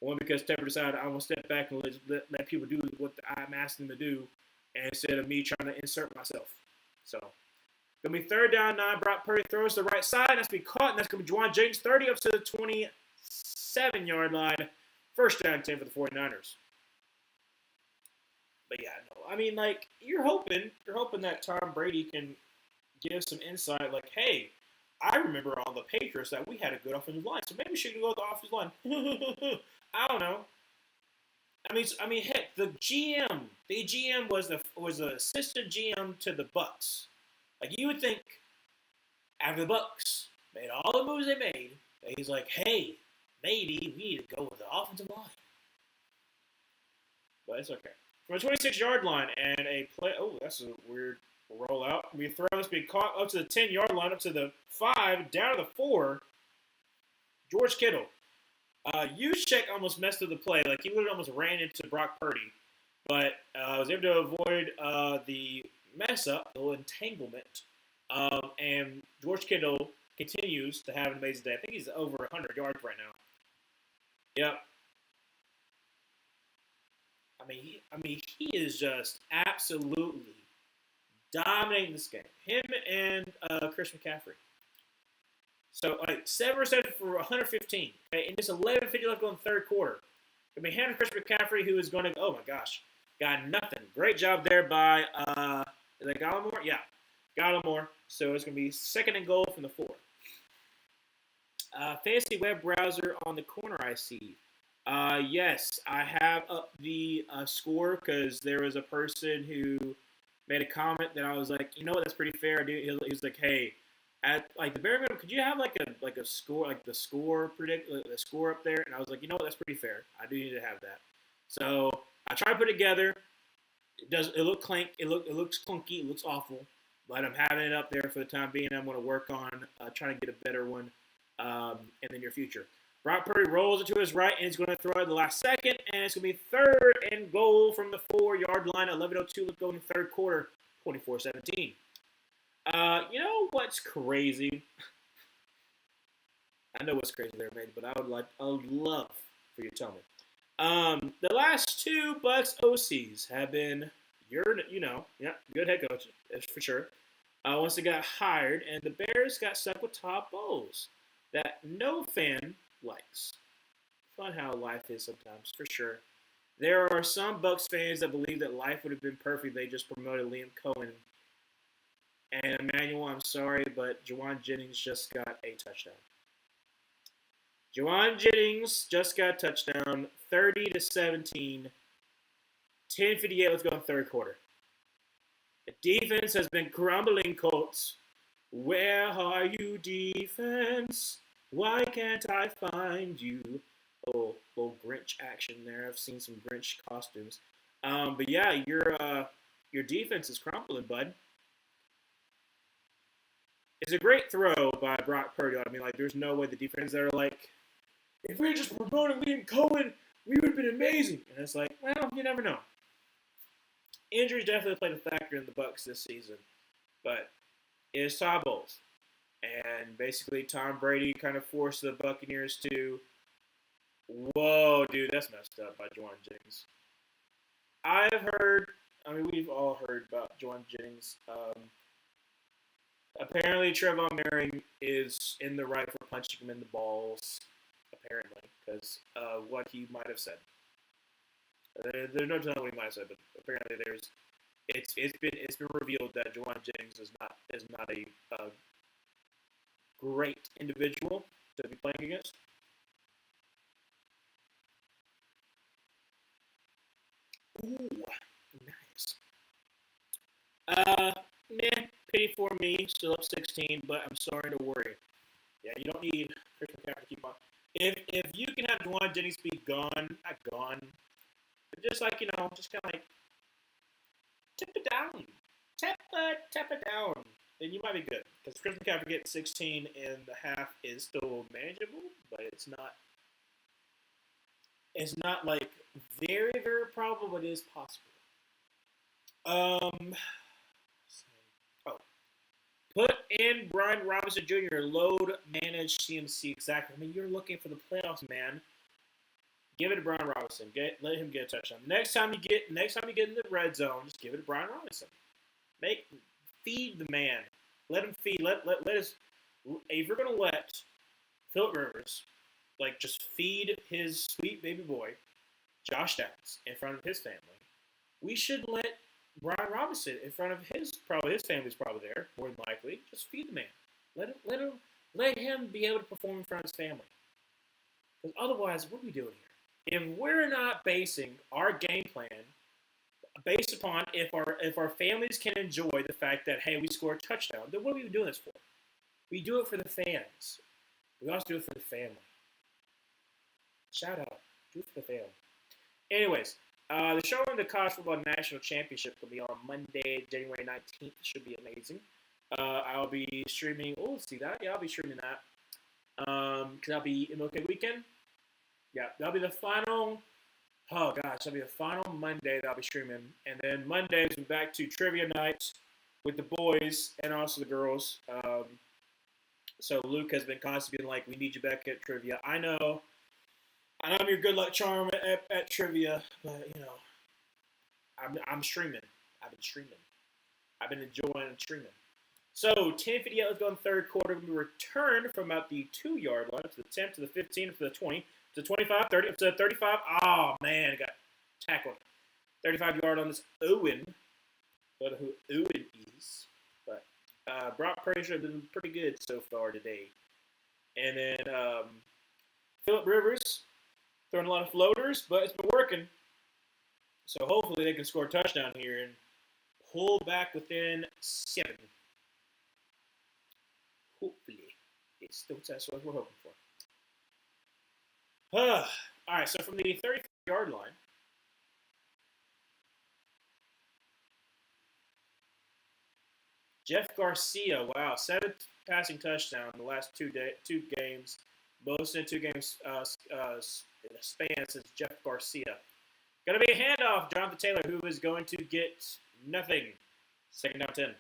One, because Tepper decided I want to step back and let people do what I'm asking them to do, instead of me trying to insert myself. So, gonna be 3rd down 9. Brock Purdy throws to the right side. That's gonna be caught, and that's gonna be Juwan Jennings 30 up to the 27-yard line. 1st down 10 for the 49ers. But yeah, no, I mean, like, you're hoping that Tom Brady can give some insight. Like, hey, I remember on the Patriots that we had a good offensive line, so maybe we should go with the offensive line. I don't know. Heck, the GM was the assistant GM to the Bucks. Like, you would think, after the Bucks made all the moves they made, he's like, hey, maybe we need to go with the offensive line. But it's okay. From a 26-yard line and a play. Oh, that's a weird rollout. We throw this being caught up to the 10-yard line, up to the 5, down to the 4. George Kittle. Juszczyk almost messed up the play. Like, he literally almost ran into Brock Purdy. But was able to avoid the mess up, the little entanglement. And George Kittle continues to have an amazing day. I think he's over 100 yards right now. Yep. He is just absolutely dominating this game. Him and Chris McCaffrey. So, like, 7 receptions for 115. Okay, and just 11:50 left going in the 3rd quarter. I mean, him and Chris McCaffrey, who is going to, oh my gosh, got nothing. Great job there by, is that Gallimore? Yeah, Gallimore. So it's going to be 2nd and goal from the 4. Fantasy web browser on the corner, I see. Yes, I have up the score because there was a person who made a comment that I was like, you know what, that's pretty fair. He was like, hey, at like the bare minimum, could you have like a score, like the score the score up there? And I was like, you know what, that's pretty fair. I do need to have that. So I tried to put it together. It looks clunky, it looks awful, but I'm having it up there for the time being. I'm going to work on trying to get a better one in the near future. Brock Purdy rolls it to his right, and he's going to throw it at the last second, and it's going to be 3rd and goal from the 4-yard line. 11:02 to go in the 3rd quarter, 24-17. You know what's crazy? I know what's crazy there, mate, but I would love for you to tell me. The last 2 Bucks OCs have been good head coach, that's for sure. Once they got hired, and the Bears got stuck with Todd Bowles, that no fan likes. Fun how life is sometimes, for sure. There are some Bucks fans that believe that life would have been perfect if they just promoted Liam Cohen. And Emmanuel, I'm sorry, but Juwan Jennings just got a touchdown. Juwan Jennings just got a touchdown, 30-17, 10:58. Let's go in the 3rd quarter. The defense has been crumbling, Colts. Where are you, defense? Why can't I find you? Oh, little Grinch action there. I've seen some Grinch costumes. But yeah, your defense is crumbling, bud. It's a great throw by Brock Purdy. I mean, like, there's no way the defense are like, if we had just promoted Liam Cohen, we would have been amazing. And it's like, well, you never know. Injuries definitely played a factor in the Bucks this season, but it's Todd Bowles. And basically, Tom Brady kind of forced the Buccaneers to, whoa, dude, that's messed up by Juwan Jennings. We've all heard about Juwan Jennings. Apparently, Trevon Merring is in the right for punching him in the balls, apparently, because of what he might have said. There's no telling what he might have said, but apparently it's been revealed that Juwan Jennings is not a great individual to be playing against. Ooh, nice. Pity for me, still up 16, but I'm sorry to worry. Yeah, you don't need Chris McCaffrey to keep on. if you can have Juwan Jennings be gone, not gone, but just like just kind of like tip it down, tap it down, then you might be good. Because Chris McCaffrey getting 16 and a half is still manageable, but it's not. It's not like very very probable, but it is possible. Um, oh, put in Brian Robinson Jr. Load manage CMC exactly. I mean, you're looking for the playoffs, man. Give it to Brian Robinson. Let him get a touchdown. Next time you get in the red zone, just give it to Brian Robinson. Feed the man. Let him feed. Let us. If you're gonna let Philip Rivers, just feed his sweet baby boy, Josh Downs, in front of his family, we should let Brian Robinson in front of his family's probably there, more than likely. Just feed the man. Let him be able to perform in front of his family. Because otherwise, what are we doing here? If we're not basing our game plan based upon if our families can enjoy the fact that, hey, we scored a touchdown, then what are we doing this for? We do it for the fans. We also do it for the family. Shout out. Do it for the family. Anyways, the show on the College Football National Championship will be on Monday, January 19th. It should be amazing. I'll be streaming. Oh, see that? Yeah, I'll be streaming that. Because I'll be MLK weekend. Yeah, that'll be the final. Oh gosh, that'll be the final Monday that I'll be streaming, and then Mondays we're back to trivia night with the boys and also the girls. So Luke has been constantly being like, "We need you back at trivia." I know I'm your good luck charm at trivia, but I'm streaming. I've been streaming. I've been enjoying streaming. So 10:58. Let's go in the third quarter. We return from about the 2-yard line to the 10 to the 15 to the 20. To 25, 30, up to 35. Oh, man, I got tackled. 35-yard on this Owen. I don't know who Owen is. But Brock Purdy has been pretty good so far today. And then Philip Rivers throwing a lot of floaters, but it's been working. So hopefully they can score a touchdown here and pull back within 7. Hopefully. That's what we're hoping for. All right, so from the 35-yard line, Jeff Garcia, wow, 7 passing touchdown in the last two games, most in 2 games in a span since Jeff Garcia. Going to be a handoff, Jonathan Taylor, who is going to get nothing. 2nd down 10.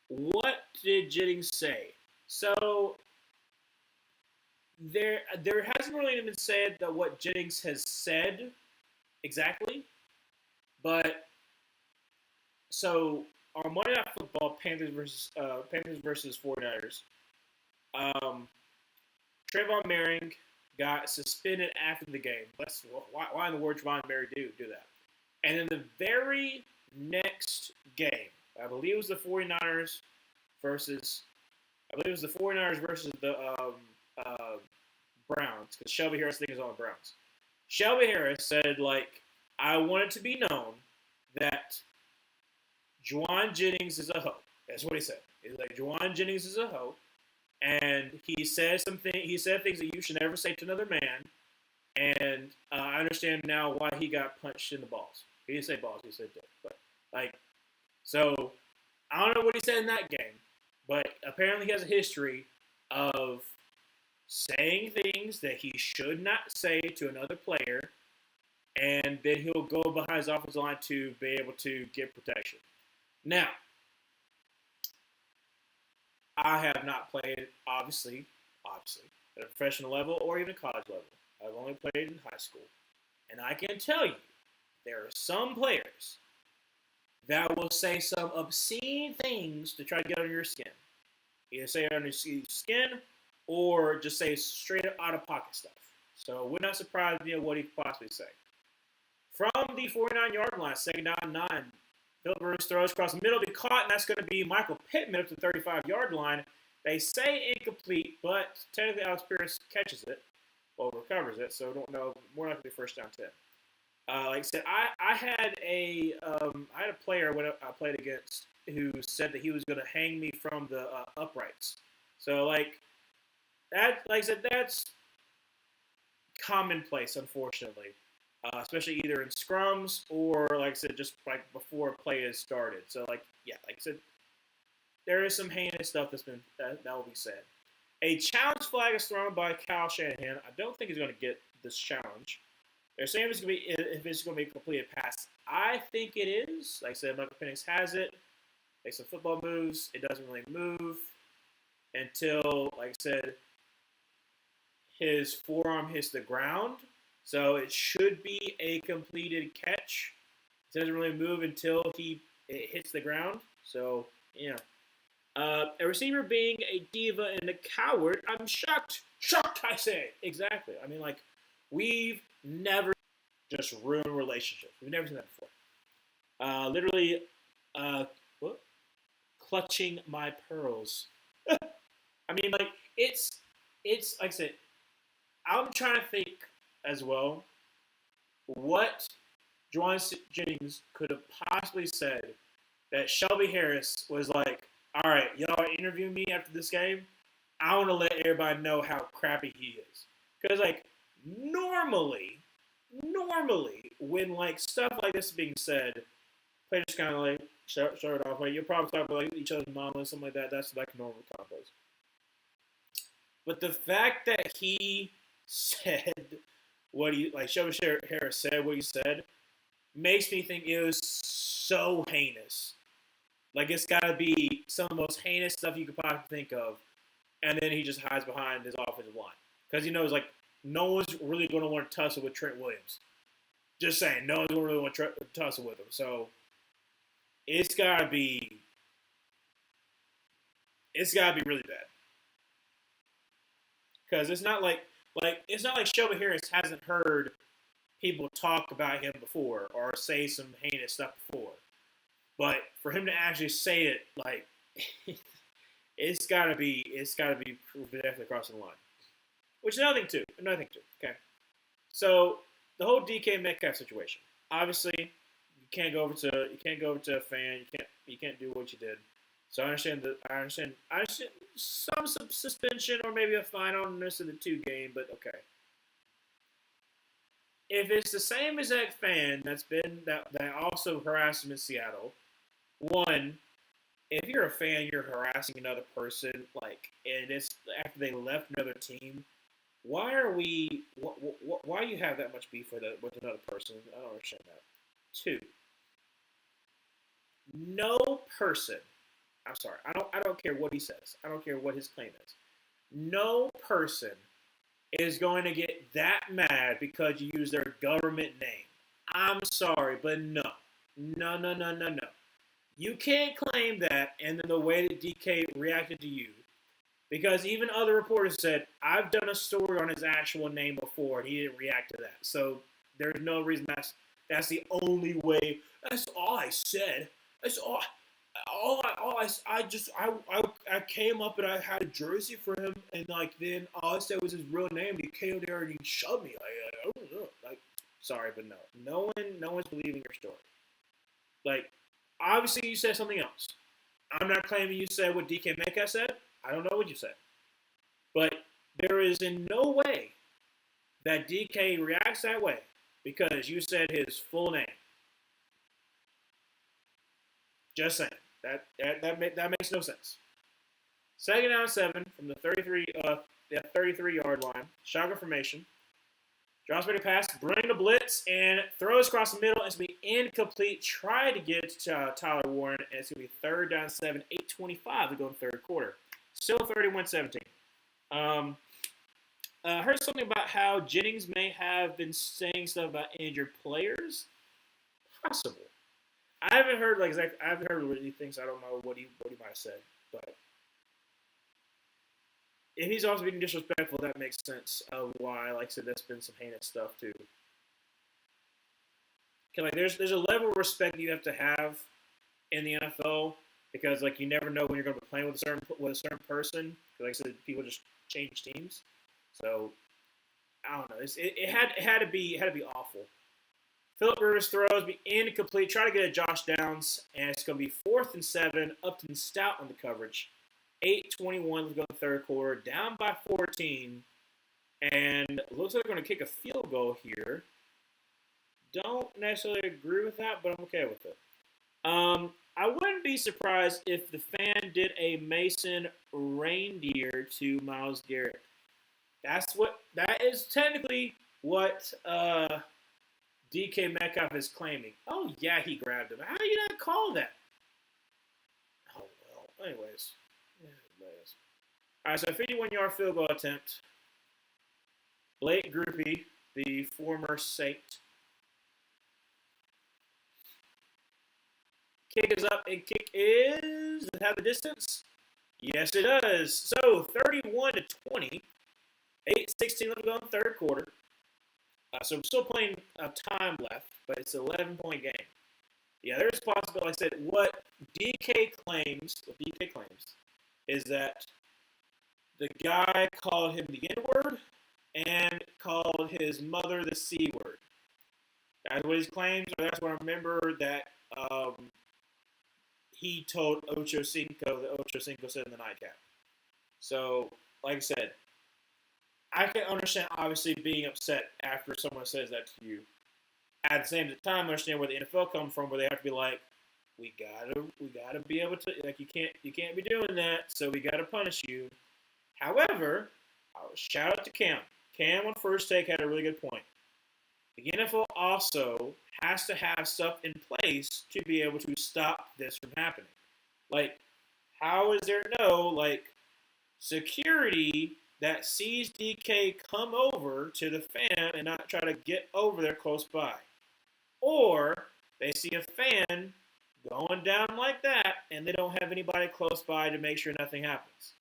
What did Jennings say? So there hasn't really been said that what Jennings has said exactly, but so on Monday Night Football, Panthers versus 49ers, Trayvon Merring got suspended after the game. Why in the world Trayvon Merring do that? And in the very next game, I believe it was the 49ers versus the Browns, because Shelby Harris thinks on the Browns. Shelby Harris said, I want it to be known that Juwan Jennings is a hoe. That's what he said. He's like, Juwan Jennings is a hoe, and he said things that you should never say to another man, and I understand now why he got punched in the balls. He didn't say balls, he said dick. But, so, I don't know what he said in that game, but apparently he has a history of saying things that he should not say to another player, and then he'll go behind his offensive line to be able to get protection. Now, I have not played, obviously, at a professional level or even college level. I've only played in high school. And I can tell you, there are some players that will say some obscene things to try to get under your skin. Either say it under your skin or just say straight out-of-pocket stuff. So would not surprise me what he could possibly say. From the 49-yard line, 2nd down 9, Philip Rivers throws across the middle to be caught, and that's going to be Michael Pittman up to the 35-yard line. They say incomplete, but technically Alex Pierce catches it, recovers it, so don't know. More likely 1st down 10. Like I said, I had a player when I played against who said that he was going to hang me from the uprights. So that, like I said, that's commonplace, unfortunately, especially either in scrums or, like I said, just like before play has started. So, like, yeah, like I said, there is some heinous stuff that will be said. A challenge flag is thrown by Kyle Shanahan. I don't think he's going to get this challenge. They're saying if it's going to be a completed pass. I think it is. Like I said, Michael Penix has it. Makes some football moves. It doesn't really move until, like I said, his forearm hits the ground. So it should be a completed catch. It doesn't really move until it hits the ground. So, yeah. A receiver being a diva and a coward, I'm shocked. Shocked, I say. Exactly. I mean, like, we've never just ruined relationships. We've never seen that before. Literally, what? Clutching my pearls. I mean, like, it's like I said, I'm trying to think as well what Juwan Jennings could have possibly said that Shelby Harris was like, all right, y'all are interviewing me after this game. I want to let everybody know how crappy he is. Because, like, normally, when, like, stuff like this is being said, players kind of, like, start it off. Like, you'll probably talk about, like, each other's mama and something like that. That's, like, normal combos. But the fact that he said what he, like, Shelby Harris said what he said, makes me think it was so heinous. Like, it's got to be some of the most heinous stuff you could possibly think of. And then he just hides behind his offensive line. Because he knows, like, no one's really going to want to tussle with Trent Williams. Just saying, no one's going to really want to tussle with him. So, it's got to be really bad. Because it's not like Shelby Harris hasn't heard people talk about him before or say some heinous stuff before. But for him to actually say it, like, it's gotta be definitely crossing the line. Which is another thing too. Okay. So the whole DK Metcalf situation. Obviously, you can't go over to a fan. You can't do what you did. So I understand some suspension or maybe a fine on this of the 2 game, but okay. If it's the same exact fan that also harassed him in Seattle, one, if you're a fan, you're harassing another person, like, and it's after they left another team. Why do you have that much beef with another person? I don't understand that. 2, no person. I'm sorry. I don't care what he says. I don't care what his claim is. No person is going to get that mad because you use their government name. I'm sorry, but no. No. You can't claim that, and then the way that DK reacted to you. Because even other reporters said, I've done a story on his actual name before, and he didn't react to that. So there's no reason that's the only way. That's all I said. That's all. I came up and I had a jersey for him, and like then all I said was his real name. He came there and he shoved me. I don't know. Like, sorry, but no one's believing your story. Like, obviously you said something else. I'm not claiming you said what DK Metcalf said. I don't know what you said, but there is in no way that DK reacts that way because you said his full name. Just saying. That makes no sense. 2nd down 7 from the 33-yard line. Shotgun formation. Drops back a pass, bring the blitz, and throws across the middle. It's going to be incomplete. Try to get to Tyler Warren, and it's going to be 3rd down 7, 8:25 to go in third quarter. Still 31-17. I heard something about how Jennings may have been saying stuff about injured players. Possible. I haven't heard what he thinks. I don't know what he might have said, but if he's also being disrespectful, that makes sense of why. Like I said, that's been some heinous stuff too. Like there's a level of respect you have to have in the NFL because like you never know when you're going to be playing with a certain person. Like I said, people just change teams, so I don't know. It had to be awful. Philip Rivers throws, be incomplete. Try to get a Josh Downs, and it's going to be 4th and 7. Upton Stout on the coverage. 8:21 to go in the third quarter, down by 14, and looks like they're going to kick a field goal here. Don't necessarily agree with that, but I'm okay with it. I wouldn't be surprised if the fan did a Mason reindeer to Myles Garrett. That is technically what DK Metcalf is claiming. Oh yeah, he grabbed him. How do you not call that? Oh well. Anyways. All right, so 51-yard field goal attempt. Blake Groupie, the former Saint. Kick is up, and kick is. Does it have the distance? Yes, it does. So 31-20. 8:16 left to go in the third quarter. So we're still playing time left, but it's an 11-point game. Yeah, there's a possibility. Like I said, what DK claims is that the guy called him the N-word and called his mother the C-word. That's what his claims. Or that's what I remember that he told Ocho Cinco that Ocho Cinco said in the nightcap. So, like I said, I can understand obviously being upset after someone says that to you. At the same time, I understand where the NFL comes from, where they have to be like, we gotta be able to, like, you can't be doing that, so we gotta punish you. However, shout out to Cam. Cam on First Take had a really good point. The NFL also has to have stuff in place to be able to stop this from happening. Like, how is there no, like, security that sees DK come over to the fan and not try to get over there close by? Or they see a fan going down like that and they don't have anybody close by to make sure nothing happens.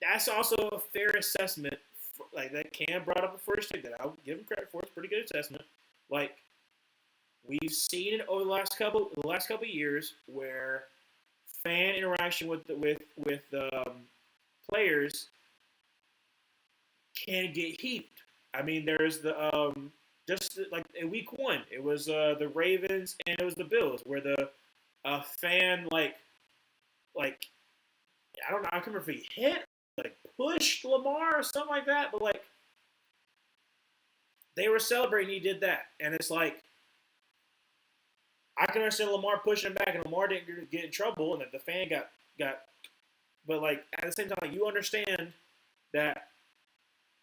That's also a fair assessment, like that Cam brought up a First Take that I'll give him credit for. It's a pretty good assessment. Like, we've seen it over the last couple of years where fan interaction with players can get heated. I mean, there's the just like in week 1, it was the Ravens and it was the Bills where the fan like I don't know, I can't remember if he hit, like pushed Lamar or something like that, but like they were celebrating he did that, and it's like I can understand Lamar pushing him back and Lamar didn't get in trouble and that the fan got but like at the same time, like, you understand that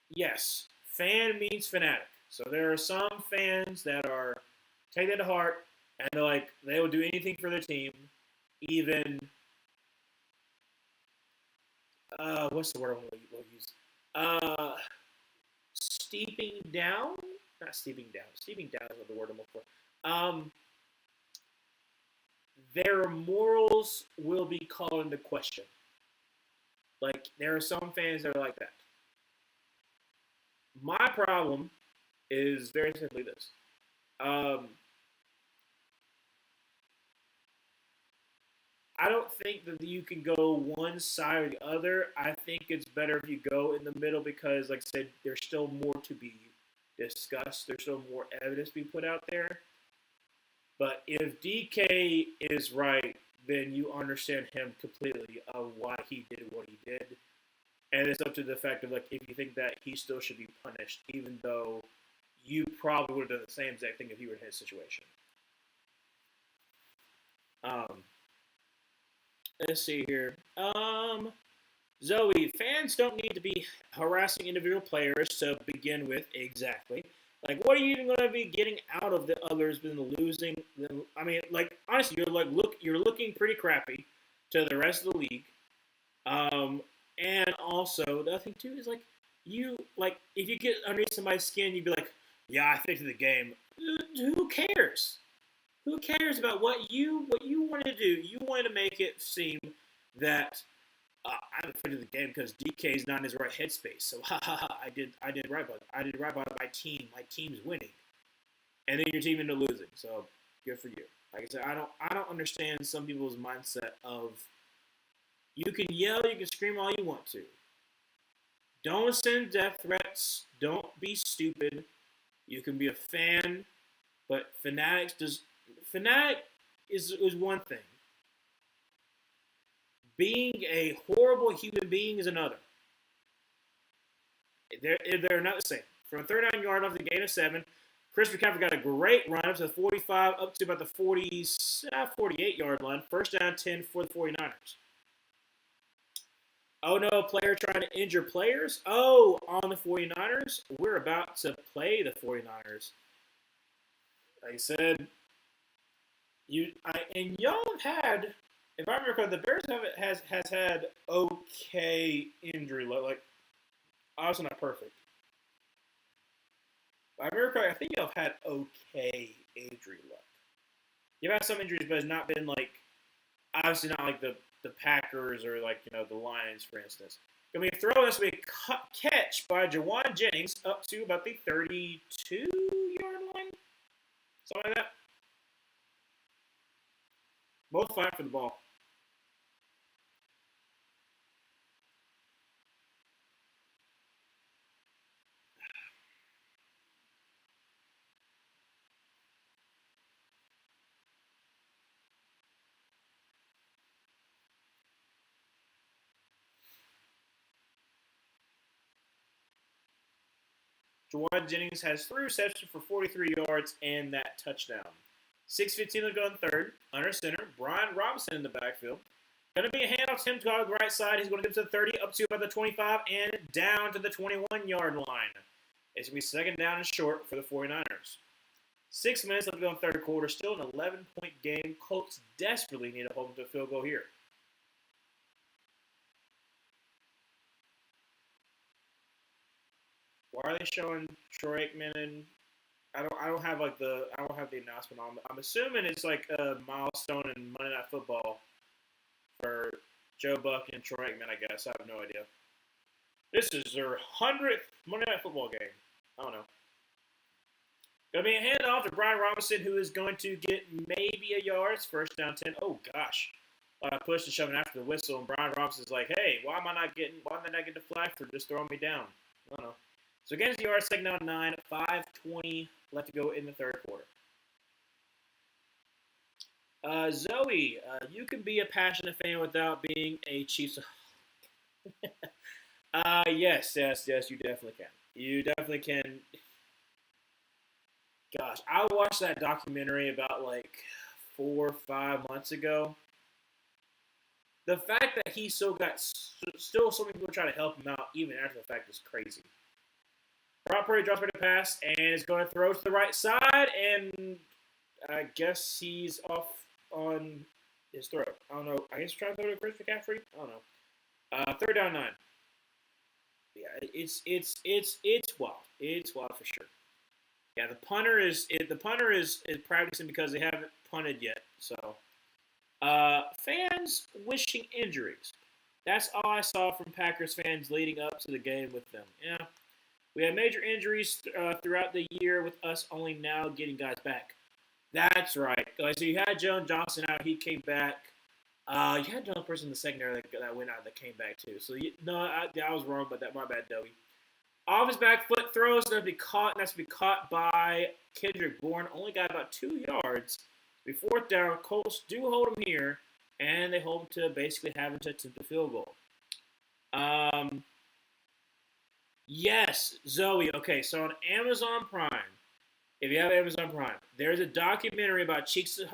yes, fan means fanatic. So there are some fans that are take that to heart and they're like they will do anything for their team, even what's the word we'll use? Steeping down? Not steeping down. Steeping down is what the word I'm looking for. Their morals will be called into question. Like, there are some fans that are like that. My problem is very simply this. I don't think that you can go one side or the other. I think it's better if you go in the middle because, like I said, there's still more to be discussed. There's still more evidence to be put out there. But if DK is right, then you understand him completely of why he did what he did. And it's up to the fact of, like, if you think that he still should be punished, even though you probably would have done the same exact thing if you were in his situation. Let's see here. Zoe, fans don't need to be harassing individual players to begin with. Exactly. Like, what are you even going to be getting out of the others than losing? I mean, like, honestly, you're looking pretty crappy to the rest of the league. And also the other thing too is like if you get underneath somebody's skin, you'd be like, yeah, I affected the game. Who cares? Who cares about what you wanted to do? You wanted to make it seem that I'm affected the game because DK is not in his right headspace. So I did right by my team. My team's winning, and then your team ended up losing. So good for you. Like I said, I don't understand some people's mindset of you can yell, you can scream all you want to. Don't send death threats. Don't be stupid. You can be a fan, but fanatic is one thing. Being a horrible human being is another. They're not the same. From a 39-yard off the gain of 7, Chris McCaffrey got a great run up to the 45, up to about the 48-yard line. First down 10 for the 49ers. Oh no, a player trying to injure players? Oh, on the 49ers? We're about to play the 49ers. Like I said, y'all have had, if I remember correctly, the Bears has had okay injury luck. Like, obviously not perfect. If I remember correctly, I think y'all have had okay injury luck. You've had some injuries, but it's not been like, obviously not like the Packers or like, the Lions, for instance. Gonna be a throw. This will be a catch by Jawan Jennings up to about the 32-yard line, something like that. Both fight for the ball. Jawan Jennings has 3 receptions for 43 yards and that touchdown. 6:15 to go in third. Under center, Brian Robinson in the backfield. Going to be a handoff to him to go to the right side. He's going to get to the 30, up to about the 25, and down to the 21-yard line. It's going to be second down and short for the 49ers. 6 minutes left to go in third quarter. Still an 11-point game. Colts desperately need to hold them to a field goal here. Why are they showing Troy Aikman and I don't have the announcement on. I'm assuming it's like a milestone in Monday Night Football for Joe Buck and Troy Aikman, I guess. I have no idea. This is their 100th Monday Night Football game. I don't know. Going to be a handoff to Brian Robinson, who is going to get maybe a yard. It's first down 10. Oh, gosh. Push and shoving after the whistle, and Brian Robinson's like, hey, why did I not get the flag for just throwing me down? I don't know. So against the yard, second down 9, 5:20 left to go in the third quarter. Zoe, you can be a passionate fan without being a Chiefs. Yes, you definitely can. You definitely can. Gosh, I watched that documentary about like 4 or 5 months ago. The fact that he still so many people trying to help him out even after the fact is crazy. Brock Purdy drops back the pass and is going to throw to the right side, and I guess he's off on his throw. I don't know. I guess trying to throw to Chris McCaffrey. I don't know. Third down 9. Yeah, it's wild. It's wild for sure. Yeah, the punter is practicing because they haven't punted yet. So, fans wishing injuries. That's all I saw from Packers fans leading up to the game with them. Yeah, we had major injuries throughout the year with us only now getting guys back. That's right. So you had Joan Johnson out. He came back. You had another person in the secondary that went out that came back too. So, I was wrong about that. My bad, Dobie. Off his back foot throws, and that's to be caught by Kendrick Bourne. Only got about 2 yards. Be fourth down. Colts do hold him here, and they hold him to basically having to attempt the field goal. Yes, Zoe. Okay, so on Amazon Prime, if you have Amazon Prime, there's a documentary about Chiefsaholic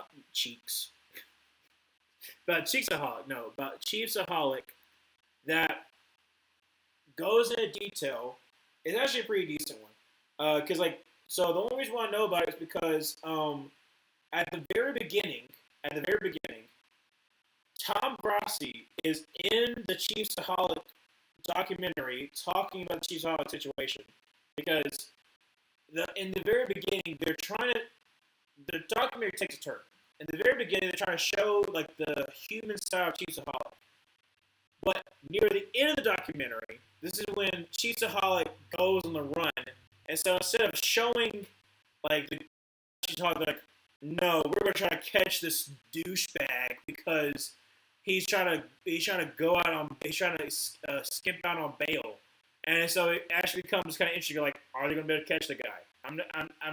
that goes into detail. It's actually a pretty decent one. So the only reason why I know about it is because at the very beginning, Tom Grossi is in the Chiefsaholic documentary talking about the Chiefsaholic situation. Because in the very beginning, the documentary takes a turn. In the very beginning, they're trying to show like the human side of Chiefsaholic. But near the end of the documentary, this is when Chiefsaholic goes on the run. And so instead of showing like the Chiefsaholic, like, no, we're gonna try to catch this douchebag because he's trying to skimp out on bail. And so it actually becomes kind of interesting. Like, are they gonna be able to catch the guy? I'm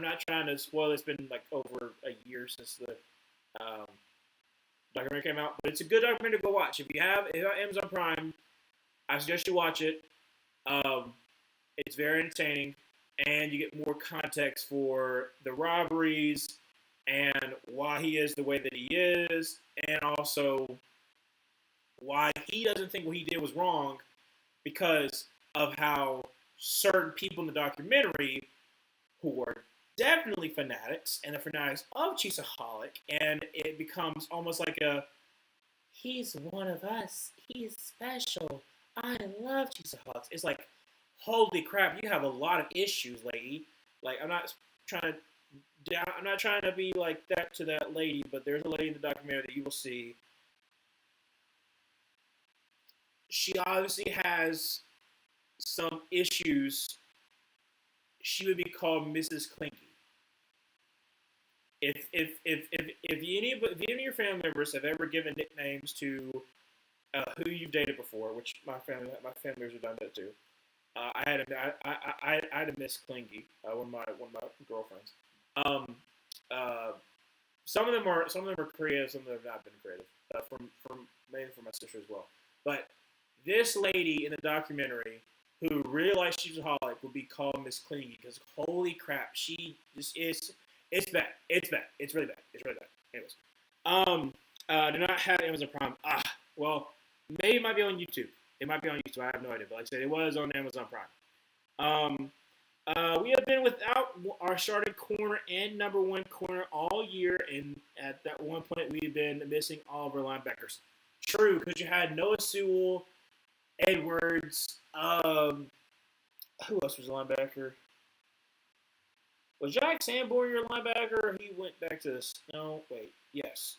not trying to spoil. It's been like over a year since Documentary came out, but it's a good documentary to go watch. If you have Amazon Prime, I suggest you watch it. Um, it's very entertaining, and you get more context for the robberies and why he is the way that he is, and also why he doesn't think what he did was wrong because of how certain people in the documentary who are definitely fanatics and the fanatics of Cheesaholic, and it becomes almost like a he's one of us, he's special. I love Cheesaholics. It's like, holy crap, you have a lot of issues, lady. Like trying to I'm not trying to be like that to that lady, but there's a lady in the documentary that you will see. She obviously has some issues. She would be called Mrs. Clinky. If any of your family members have ever given nicknames to who you've dated before, which my family members have done that too. I had a Miss Clingy, one of my girlfriends. Um, uh, some of them are creative, some of them have not been creative. From mainly from my sister as well. But this lady in the documentary who realized she was a holic would be called Miss Clingy because holy crap, she just is. It's bad. It's bad. It's really bad. It's really bad. Anyways, do not have Amazon Prime. Well, maybe it might be on YouTube. It might be on YouTube. I have no idea. But like I said, it was on Amazon Prime. We have been without our starting corner and number one corner all year, and at that one point, we've been missing all of our linebackers. True, because you had Noah Sewell, Edwards. Who else was a linebacker? Was Jack Sanborn your linebacker? Or he went back to this. No, wait. Yes.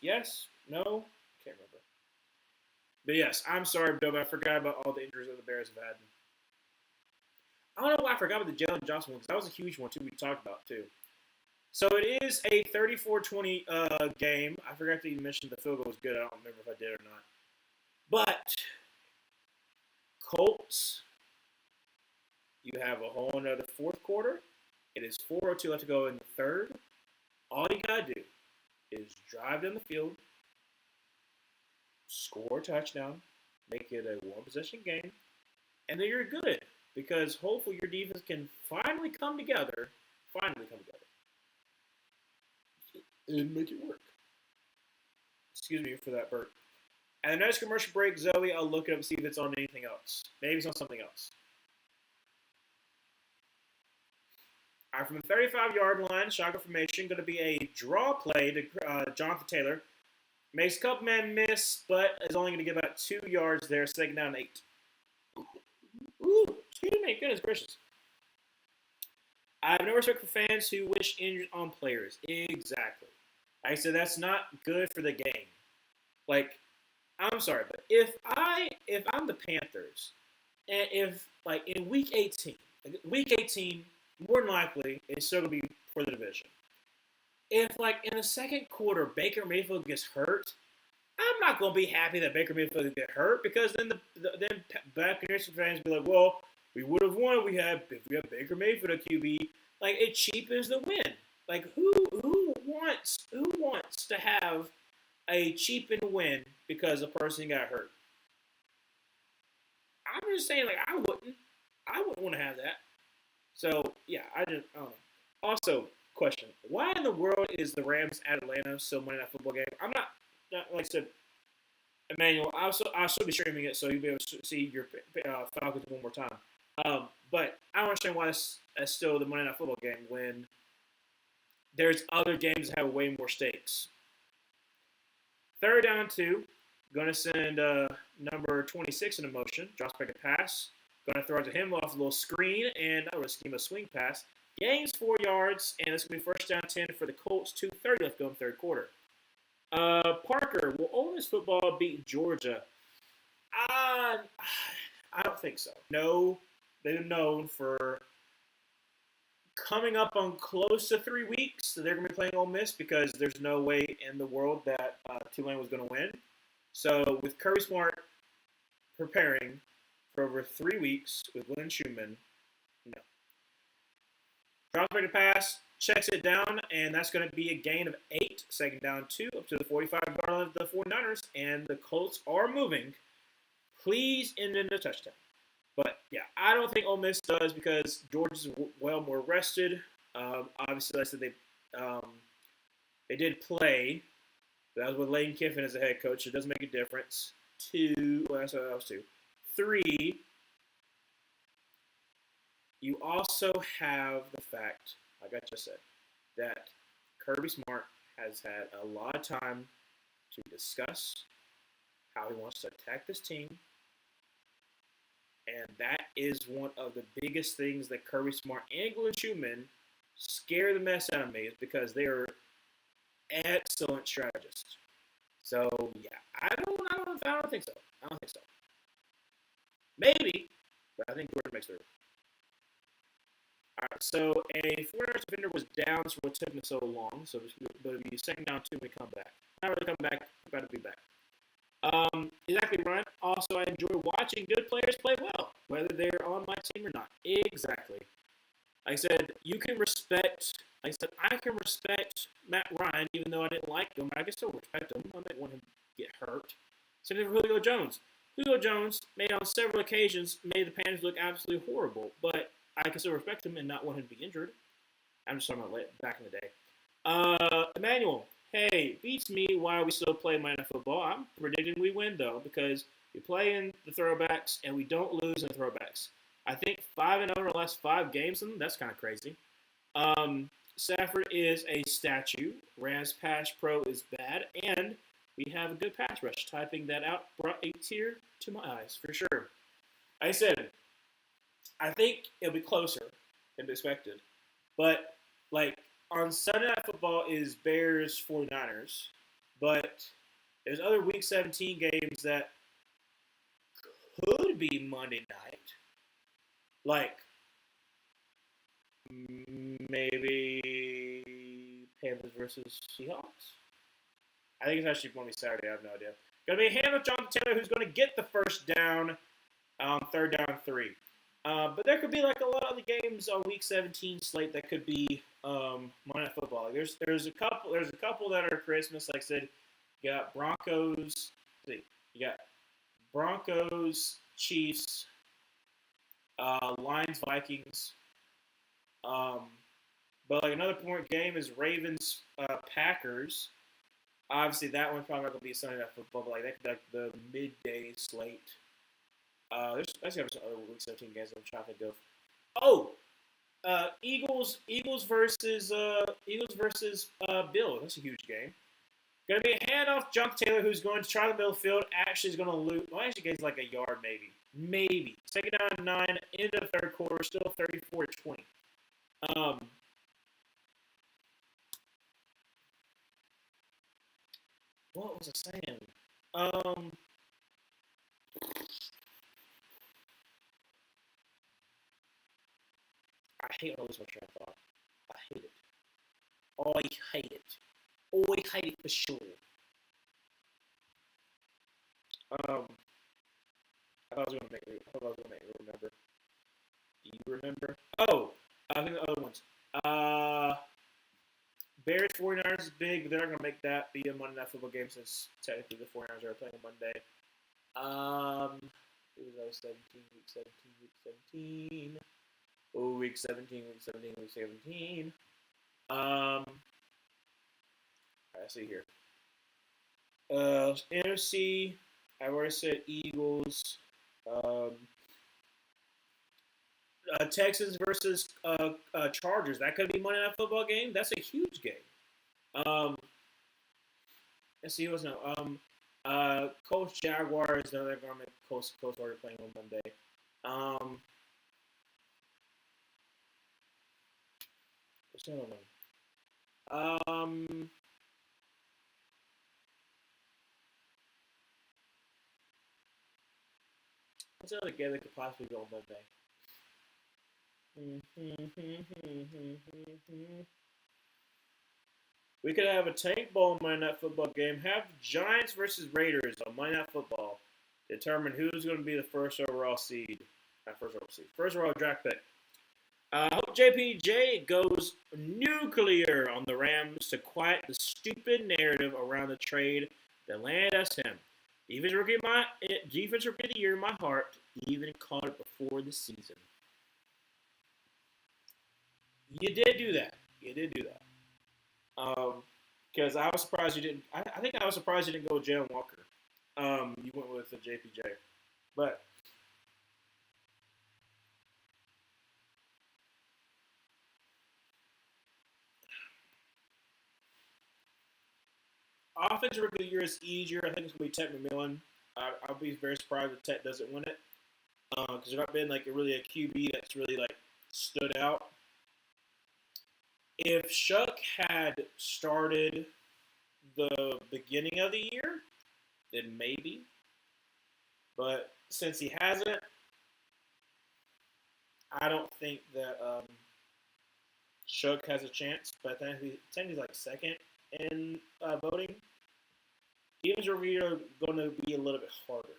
No. Can't remember. But yes, I'm sorry, Bill, but I forgot about all the injuries that the Bears have had. I don't know why I forgot about the Jalen Johnson one because that was a huge one too. We talked about too. So it is a 34-20 game. I forgot to even mention the field goal was good. I don't remember if I did or not. But Colts, you have a whole another fourth quarter. It is 4:02 left to go in the third. All you gotta do is drive down the field, score a touchdown, make it a one-possession game, and then you're good. Because hopefully your defense can finally come together, and make it work. Excuse me for that burp. And the next commercial break, Zoe, I'll look it up and see if it's on anything else. Maybe it's on something else. All right, from the 35-yard line, shotgun formation, going to be a draw play to Jonathan Taylor. Makes a couple men miss, but is only going to get about 2 yards there, second down 8. Ooh, excuse me, goodness gracious. I have no respect for fans who wish injuries on players. Exactly. Like I said, that's not good for the game. Like, I'm sorry, but if I'm the Panthers, and if like in week 18, more than likely it's still gonna be for the division. If like in the second quarter Baker Mayfield gets hurt, I'm not gonna be happy that Baker Mayfield get hurt because then then Buccaneers fans be like, well, we would have won if we have Baker Mayfield at QB. Like it cheapens the win. Like who wants to have a cheapened win because a person got hurt? I'm just saying, like I wouldn't want to have that. So yeah, I don't know. Also, question: why in the world is the Rams at Atlanta still Monday Night Football game? I'm not like I said, Emmanuel. I'll still be streaming it, so you'll be able to see your Falcons one more time. But I don't understand why it's still the Monday Night Football game when there's other games that have way more stakes. Third down 2. Going to send number 26 in motion. Drops back a pass. Going to throw it to him off a little screen and a scheme of swing pass. Gains 4 yards, and it's going to be first down 10 for the Colts. 2:30 left to go in the third quarter. Parker, will Ole Miss football beat Georgia? I don't think so. No, they're known for coming up on close to 3 weeks. So they're going to be playing Ole Miss because there's no way in the world that Tulane was going to win. So with Kirby Smart preparing for over 3 weeks with Glenn Schumann, no. Drops back to pass, checks it down, and that's going to be a gain of 8. Second down 2 up to the 45-yard line of the 49ers, and the Colts are moving. Please end in a touchdown. But, yeah, I don't think Ole Miss does because Georgia's well more rested. Obviously, like I said they did play. That was with Lane Kiffin as the head coach. So it does make a difference. 2, well, that's what that was 2. 3, you also have the fact, like I just said, that Kirby Smart has had a lot of time to discuss how he wants to attack this team. And that is one of the biggest things that Kirby Smart and Glenn Schumann scare the mess out of me is because they are excellent strategists. So yeah, I don't think so. I don't think so. Maybe, but I think Georgia makes through. All right, so a 49ers defender was down, so what took him so long? So it'll be second down 2 when we come back. Not really come back, about to be back. Exactly, Ryan. Also, I enjoy watching good players play well, whether they're on my team or not. Exactly. Like I said, you can respect. Like I said, I can respect Matt Ryan, even though I didn't like him. I can still respect him. I didn't want him to get hurt. Same thing for Julio Jones. Julio Jones made on several occasions made the Panthers look absolutely horrible, but I can still respect him and not want him to be injured. I'm just talking about back in the day. Emmanuel. Hey, beats me. Why are we still playing Monday Night Football? I'm predicting we win, though, because we play in the throwbacks and we don't lose in the throwbacks. I think 5-0 in the last 5 games, and that's kind of crazy. Stafford is a statue. Rams Pass Pro is bad, and we have a good pass rush. Typing that out brought a tear to my eyes, for sure. I said, I think it'll be closer than expected, but, like, on Sunday Night Football is Bears 49ers, but there's other Week 17 games that could be Monday night. Like, maybe Panthers versus Seahawks? I think it's actually going to be Saturday. I have no idea. Going to be a hand of Jonathan Taylor who's going to get the first down on 3rd down 3. But there could be like a lot of other games on Week 17 slate that could be Monday Night Football. There's a couple that are Christmas. Like I said, you got Broncos. You got Broncos, Chiefs, Lions, Vikings. But like another point game is Ravens, Packers. Obviously, that one's probably not going to be Sunday Night Football. But like that, the midday slate. There's actually some other Week 17 games I'm trying to think of. Oh, Eagles versus Bills. That's a huge game. Going to be a handoff. Jonathan Taylor, who's going to try the middle field, actually is going to lose. Well, actually gains like a yard, maybe. Second down 9, end of third quarter, still 34-20. What was I saying? I hate all this much train of thought. I hate it. I hate it. I hate it for sure. I thought I was gonna make you remember. Do you remember? Oh, I think the other ones. Bears 49ers is big, but they're not gonna make that be a Monday Night Football game since technically the 49ers are playing on Monday. It was 17. Oh, week 17. I see here. NFC, I already said Eagles. Texans versus Chargers. That could be Monday Night Football game. That's a huge game. Let's see what's now. Colts Jaguars. No, they're going to make Colts already playing on Monday. What's the other one? What's the other game that could possibly go on Monday? We could have a tank bowl Monday Night Football game. Have Giants versus Raiders on Monday Night Football. Determine who's going to be the first overall seed. First overall draft pick. I hope JPJ goes nuclear on the Rams to quiet the stupid narrative around the trade that landed us him. Defense rookie of the year in my heart. Even called it before the season. You did do that. You did do that. Because I was surprised you didn't. I think I was surprised you didn't go with Jalen Walker. You went with the JPJ, but offensive rookie of the year is easier. I think it's gonna be Ted McMillan. I'll be very surprised if Ted doesn't win it because there's not been like a QB that's really like stood out. If Shuck had started the beginning of the year, then maybe. But since he hasn't, I don't think that Shuck has a chance. But I think he's like second in voting. Games are going to be a little bit harder.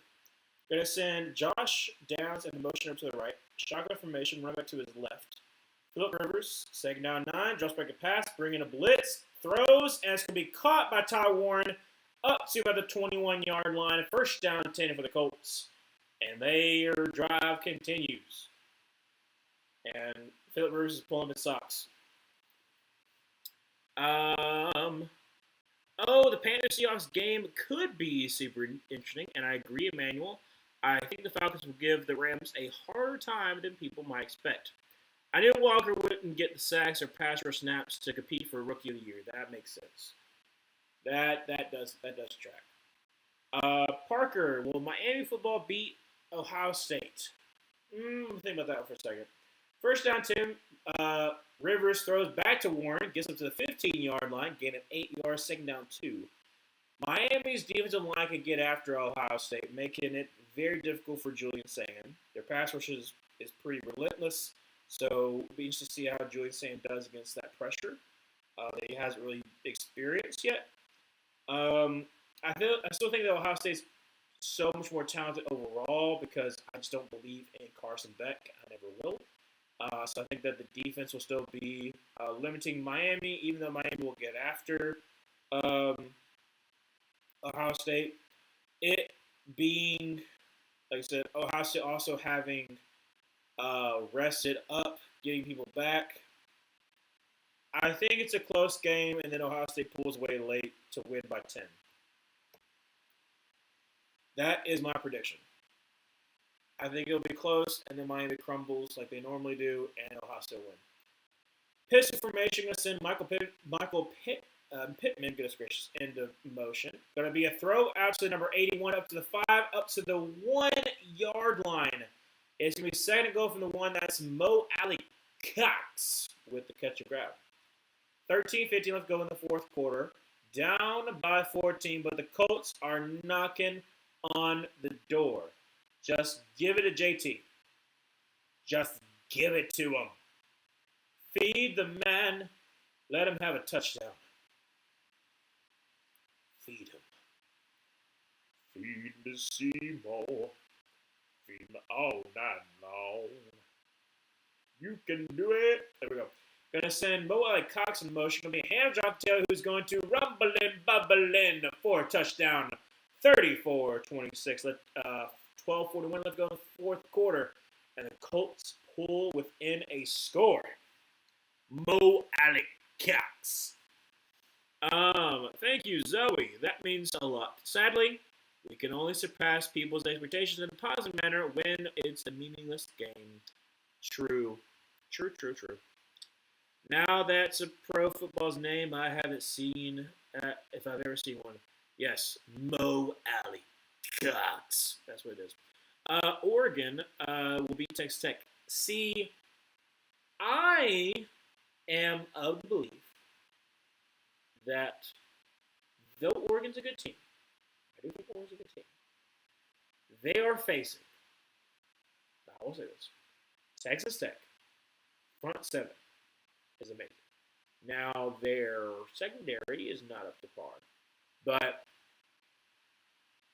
Going to send Josh Downs and motion up to the right. Shotgun formation, run back to his left. Philip Rivers, second down 9, drops back a pass, bringing a blitz, throws, and it's going to be caught by Ty Warren up to about the 21-yard line. First down 10 for the Colts. And their drive continues. And Philip Rivers is pulling his socks. The Panthers Seahawks game could be super interesting, and I agree, Emmanuel. I think the Falcons will give the Rams a harder time than people might expect. I knew Walker wouldn't get the sacks or pass rush snaps to compete for Rookie of the Year. That makes sense. That does track. Parker, will Miami football beat Ohio State? Think about that for a second. First down, Tim. Rivers throws back to Warren, gets up to the 15-yard line, gaining 8 yards, second down 2. Miami's defensive line can get after Ohio State, making it very difficult for Julian Sand. Their pass rush is pretty relentless, so it'll be interesting to see how Julian Sand does against that pressure that he hasn't really experienced yet. I still think that Ohio State's so much more talented overall because I just don't believe in Carson Beck. I never will. So I think that the defense will still be limiting Miami, even though Miami will get after Ohio State. It being, like I said, Ohio State also having rested up, getting people back. I think it's a close game, and then Ohio State pulls away late to win by 10. That is my prediction. I think it'll be close, and then Miami crumbles like they normally do, and Ohio State win. Pistol formation going to send Pittman, goodness gracious, into motion. Going to be a throw out to number 81, up to the 5, up to the 1-yard line. It's going to be second and goal from the 1. That's Mo Alley Cox with the catch and grab. 13-15 left to go in the fourth quarter. Down by 14, but the Colts are knocking on the door. Just give it to JT. Just give it to him. Feed the man. Let him have a touchdown. Feed him. Feed me Seymour. Feed me all night long. You can do it. There we go. Gonna send Mo Alley Cox in motion. Gonna be a hand drop tail who's going to bubbling for a touchdown. 34-26. 12:41 left to go in the fourth quarter. And the Colts pull within a score. Mo Alley Cox. Thank you, Zoe. That means a lot. Sadly, we can only surpass people's expectations in a positive manner when it's a meaningless game. True. Now that's a pro football's name I haven't seen, if I've ever seen one. Yes, Mo Alley Cox. That's what it is. Oregon will beat Texas Tech. See, I am of the belief that though Oregon's a good team, I do think Oregon's a good team, they are facing, I will say this, Texas Tech, front seven is amazing. Now, their secondary is not up to par. But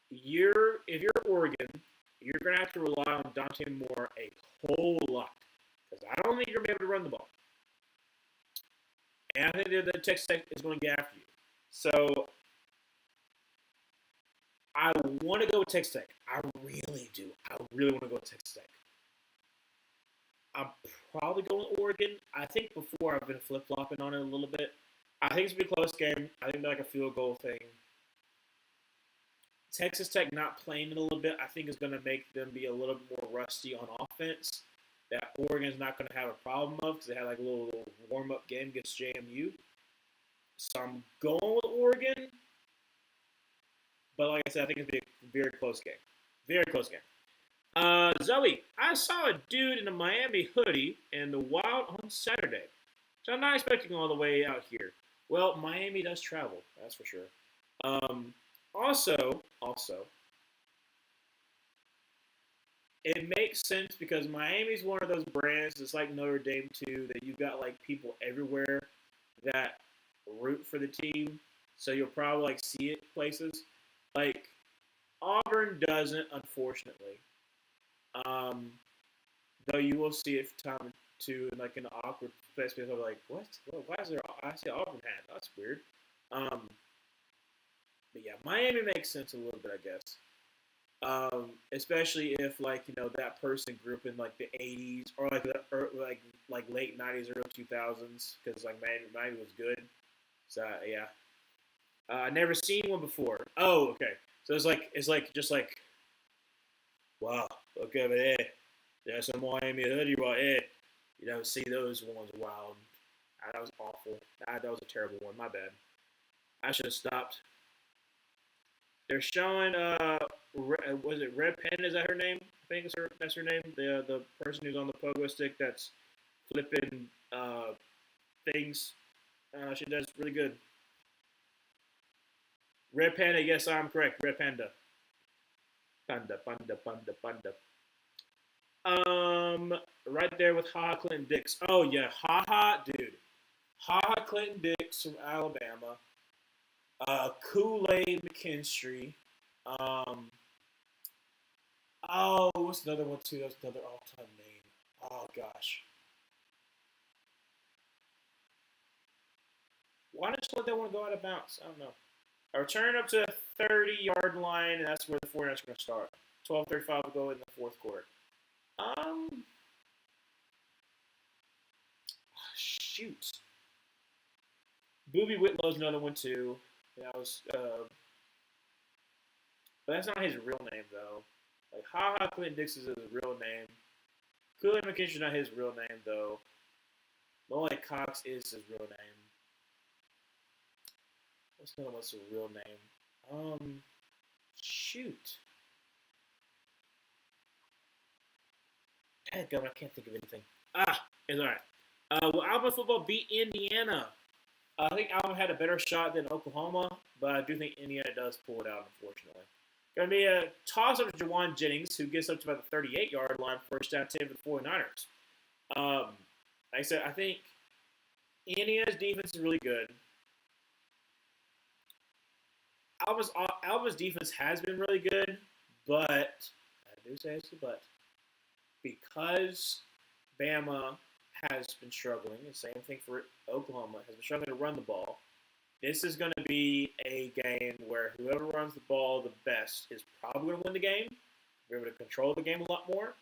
if you're Oregon, you're going to have to rely on Dante Moore a whole lot. Because because I don't think you're going to be able to run the ball. And I think that the Texas Tech is going to get after you. So I want to go with Texas Tech. I really do. I really want to go with Texas Tech. I'm probably going with Oregon. I think before I've been flip flopping on it a little bit. I think it's gonna be a close game. I think like a field goal thing. Texas Tech not playing it a little bit, I think is going to make them be a little bit more rusty on offense. That Oregon's not going to have a problem of because they had like a little warm up game against JMU. So I'm going with Oregon. But like I said, I think it's going to be a very close game. Very close game. Zoe, I saw a dude in a Miami hoodie in the wild on Saturday. So I'm not expecting all the way out here. Well, Miami does travel, that's for sure. Also, it makes sense because Miami's one of those brands, it's like Notre Dame too, that you got like people everywhere that root for the team. So you'll probably like see it places. Like Auburn doesn't, unfortunately. Though you will see it from time to like an awkward place because I'm like, what? Why is there? I see Auburn hat. That's weird. But yeah, Miami makes sense a little bit, I guess. Especially if like that person grew up in like the '80s or like like late '90s, early 2000s, because like Miami was good. So yeah, I never seen one before. Oh, okay. So it's just like wow, look over there. There's some Miami hoodie right here. See those ones. Wow, that was awful. That was a terrible one. My bad. I should have stopped. They're showing was it Red Pen? Is that her name? I think that's her name. The person who's on the pogo stick that's flipping things. She does really good. Red Panda. Yes, I'm correct. Red Panda. Panda. Right there with Ha Clinton Dix. Oh yeah, dude. Clinton Dix from Alabama. Kool-Aid McKinstry. What's another one too? That's another all-time name. Oh gosh. Why did you let that one go out of bounds? I don't know. A return up to the 30-yard line, and that's where the 49ers are going to start. 12:35 will go in the fourth quarter. Shoot. Booby Whitlow's another one too. That was, but that's not his real name though. Like Clinton Dix is his real name. Kool-Aid McKinstry's not his real name though. Molly Cox is his real name. What's his real name? Shoot. God, I can't think of anything. It's all right. Will Alabama football beat Indiana? I think Alabama had a better shot than Oklahoma, but I do think Indiana does pull it out, unfortunately. Going to be a toss-up to Jawan Jennings, who gets up to about the 38-yard line, first down 10 for the 49ers. Like I said, I think Indiana's defense is really good. Alabama's defense has been really good, but I do say it's a but. Because Bama has been struggling, the same thing for Oklahoma, has been struggling to run the ball. This is going to be a game where whoever runs the ball the best is probably going to win the game. We're able to control the game a lot more.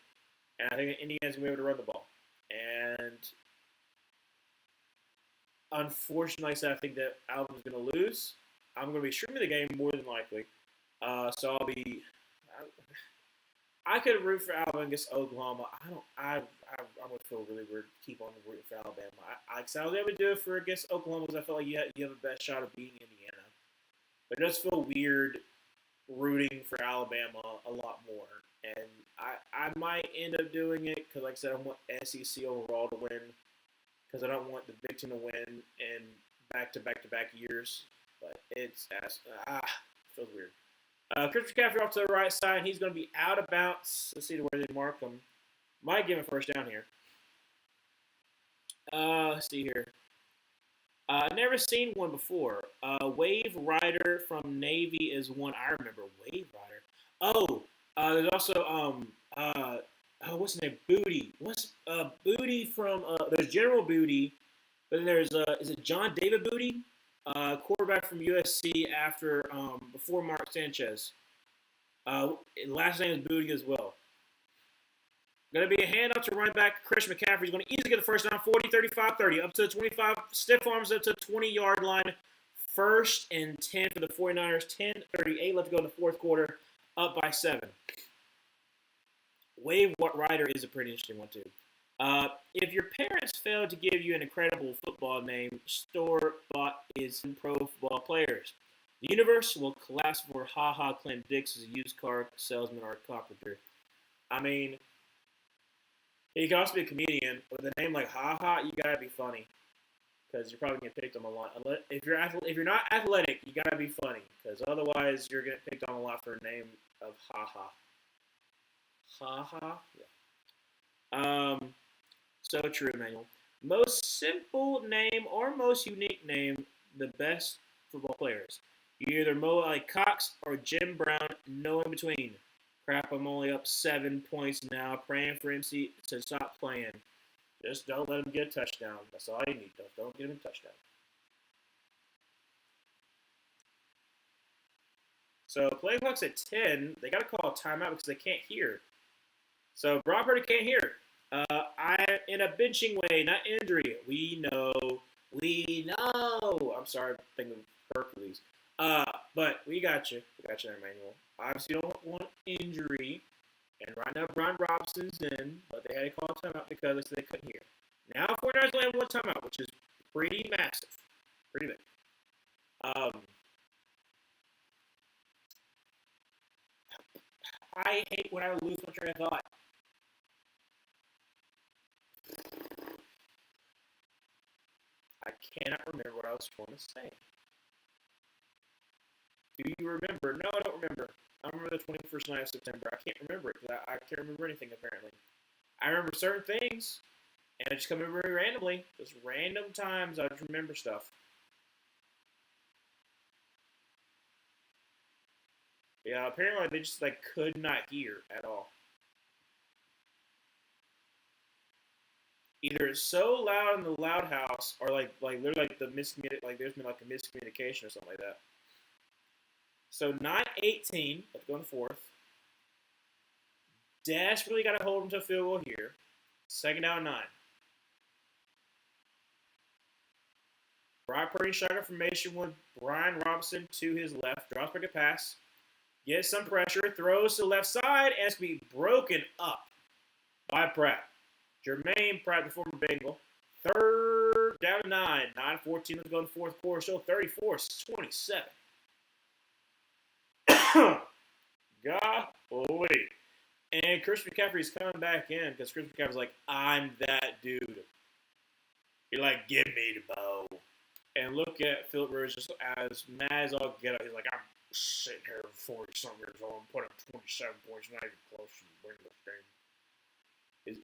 And I think Indiana's going to be able to run the ball. And unfortunately, I think that Alabama's going to lose. I'm going to be streaming the game more than likely. So I could root for Alabama against Oklahoma. I'm going to feel really weird to keep on rooting for Alabama. I was able to do it for against Oklahoma because I feel like you have the best shot of beating Indiana. But it does feel weird rooting for Alabama a lot more. And I might end up doing it because, like I said, I want SEC overall to win because I don't want the Big Ten to win in back-to-back years. But it feels weird. Christian McCaffrey off to the right side. He's going to be out of bounds. Let's see where they mark him. Might give him a first down here. Let's see here. Never seen one before. Wave Rider from Navy is one I remember. Wave Rider. Oh, there's also what's his name? Booty. What's Booty from? There's General Booty, but then there's is it John David Booty, quarterback from USC after before Mark Sanchez. Last name is Booty as well. Going to be a handoff to running back Chris McCaffrey. He's going to easily get the first down, 40, 35, 30, up to the 25, stiff arms up to the 20-yard line. First and 10 for the 49ers, 10:38 left to go in the fourth quarter, up by 7. Wave Rider is a pretty interesting one, too. If your parents failed to give you an incredible football name, store-bought is in pro football players. The universe will collapse for Ha Clint Dix as a used car salesman or a carpenter. I mean, he can also be a comedian. With a name like Ha, you gotta be funny, because you're probably gonna get picked on a lot. If you're not athletic, you gotta be funny, because otherwise you're gonna get picked on a lot for a name of Ha. Yeah. So true, Emmanuel. Most simple name or most unique name, the best football players. You either Mo like Cox or Jim Brown, no in between. Crap, I'm only up 7 points now. Praying for MC to stop playing. Just don't let him get a touchdown. That's all you need, though. Don't get him a touchdown. So, play clock's at 10. They got to call a timeout because they can't hear. So, Brock Purdy can't hear. In a benching way, not injury. We know. I'm sorry, I'm thinking of Hercules. But we got you. We got you there, Emmanuel. Obviously, you don't want injury. And right now, Brian Robson's in, but they had to call a timeout because they couldn't hear. Now, 49ers only have one timeout, which is pretty massive. Pretty big. I hate when I lose my train of thought. I cannot remember what I was trying to say. Do you remember? No, I don't remember. I remember the 21st night of September. I can't remember it because I can't remember anything, apparently. I remember certain things, and I just come remember it randomly. Just random times I just remember stuff. Yeah, apparently they just could not hear at all. Either it's so loud in the loud house, or there's there's been a miscommunication or something like that. So 9-18, let's go in the fourth. Desperately got to hold him to a field goal here. Second down 9. Brock Purdy shotgun formation with Brian Robinson to his left. Drops back a pass. Gets some pressure. Throws to the left side. And it's going to be broken up by Pratt. Jermaine Pratt, the former Bengal. Third down 9. 9-14. Let's go in the fourth quarter. Still 34-27. Golly. And Chris McCaffrey's coming back in because Chris McCaffrey's like, I'm that dude. You're like, give me the ball. And look at Philip Rivers just as mad as all get up. He's like, I'm sitting here 40-something years old and put up 27 points, not even close to win this game.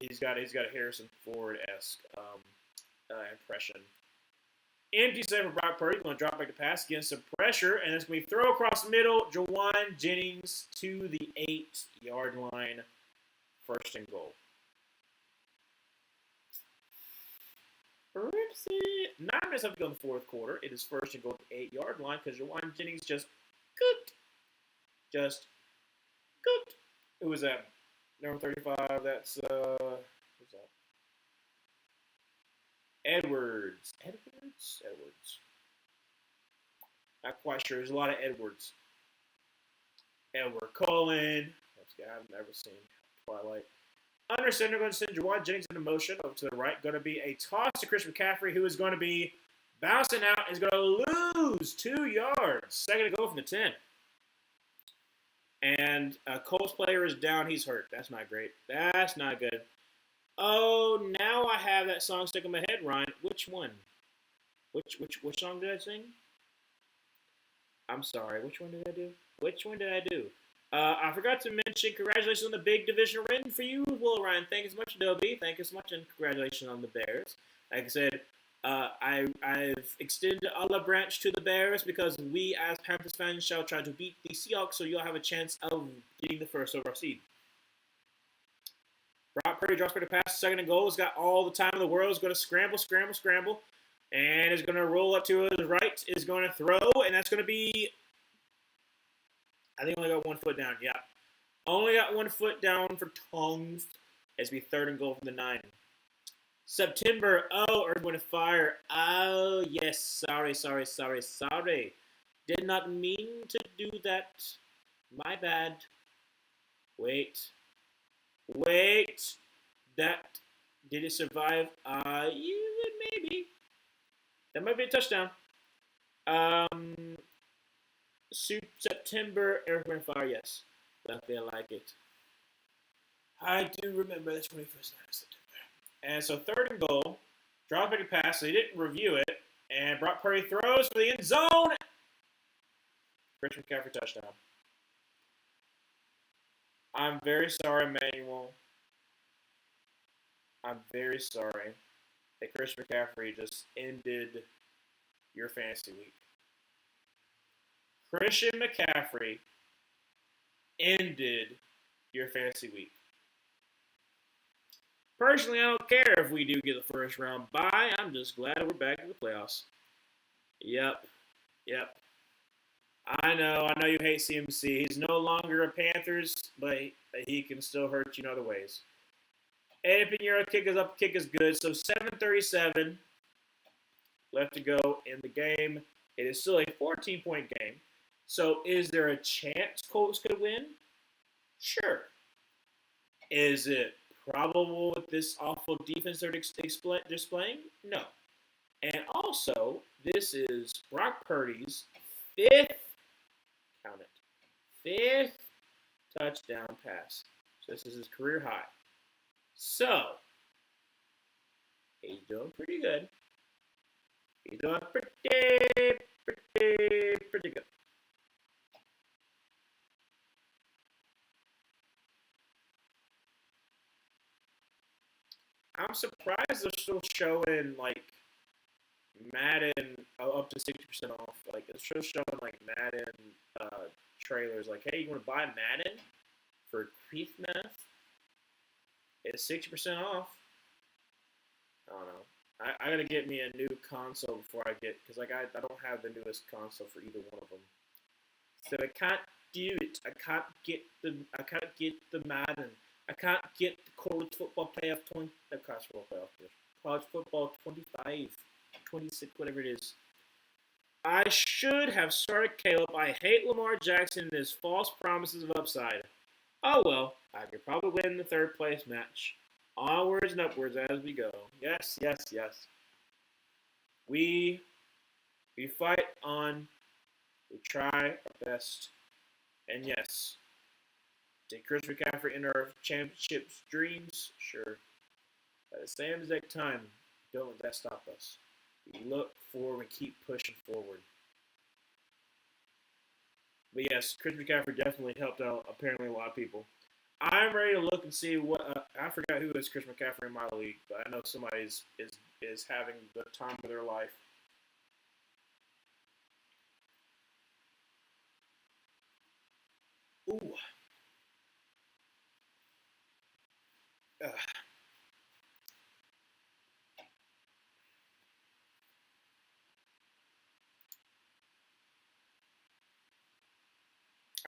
He's got a Harrison Ford-esque impression. Empty set for Brock Purdy. Going to drop back to pass, getting some pressure, and it's going to be throw across the middle. Jawan Jennings to the 8-yard line. First and goal. Ripsy. 9 minutes left to go in the fourth quarter. It is first and goal at the 8-yard line because Jawan Jennings just cooked. Who was that? Number 35. That's who's that? Edwards. Not quite sure. There's a lot of Edwards. Edward Cullen. That's a guy I've never seen. Twilight. Under center, going to send Jawan Jennings into motion over to the right. Going to be a toss to Chris McCaffrey, who is going to be bouncing out. Is going to lose 2 yards. Second to go from the 10. And a Colts player is down. He's hurt. That's not great. That's not good. Oh, now I have that song stuck in my head, Ryan. Which one? Which song did I sing? I'm sorry. Which one did I do? I forgot to mention congratulations on the big divisional win for you, Will Ryan. Thank you so much, Adobe. Thank you so much, and congratulations on the Bears. Like I said, I've extended the olive branch to the Bears because we, as Panthers fans, shall try to beat the Seahawks, so you'll have a chance of getting the first overall seed. Brock Purdy drops back to pass, second and goal. He's got all the time in the world. He's going to scramble. And is going to roll up to his right. Is going to throw, and that's going to be, I think only got 1 foot down. Yeah. Only got 1 foot down for Tongs. As we third and goal from the 9. September. Oh, Earth, Wind, and Fire. Oh, yes. Sorry. Did not mean to do that. My bad. Wait. That. Did it survive? Maybe. That might be a touchdown. September, Earth, Wind, and Fire. Yes. Luckily, I like it. I do remember the 21st night of September. And so third and goal, drop back a pass, so he didn't review it, and Brock Purdy throws for the end zone. Christian McCaffrey touchdown. I'm very sorry, Emmanuel. I'm very sorry that Christian McCaffrey just ended your fantasy week. Christian McCaffrey ended your fantasy week. Personally, I don't care if we do get the first round bye. I'm just glad we're back in the playoffs. Yep. I know you hate CMC. He's no longer a Panthers, but he can still hurt you in other ways. Eddie Pinheiro kick is up, kick is good. So 7:37 left to go in the game. It is still a 14-point game. So is there a chance Colts could win? Sure. Is it probable with this awful defense they're displaying? No. And also, this is Brock Purdy's fifth touchdown pass. So this is his career high. So, he's doing pretty good. He's doing pretty good. I'm surprised they're still showing, like, Madden up to 60% off. Like, it's still showing, like, Madden trailers. Like, hey, you want to buy Madden for Christmas? It's 60% off. I don't know. I gotta get me a new console before I get, because, like, I don't have the newest console for either one of them. So I can't do it. I can't get the Madden. I can't get the college football playoff 20. College football 25, 26, whatever it is. I should have started Caleb. I hate Lamar Jackson and his false promises of upside. Oh well, I could probably win the third place match. Onwards and upwards as we go. Yes. We fight on. We try our best. And yes, did Chris McCaffrey enter our championship dreams? Sure. At the same exact time, don't let that stop us. We look forward and keep pushing forward. But yes, Chris McCaffrey definitely helped out apparently a lot of people. I'm ready to look and see what I forgot who is Chris McCaffrey in my league, but I know somebody is having the time of their life. Ooh.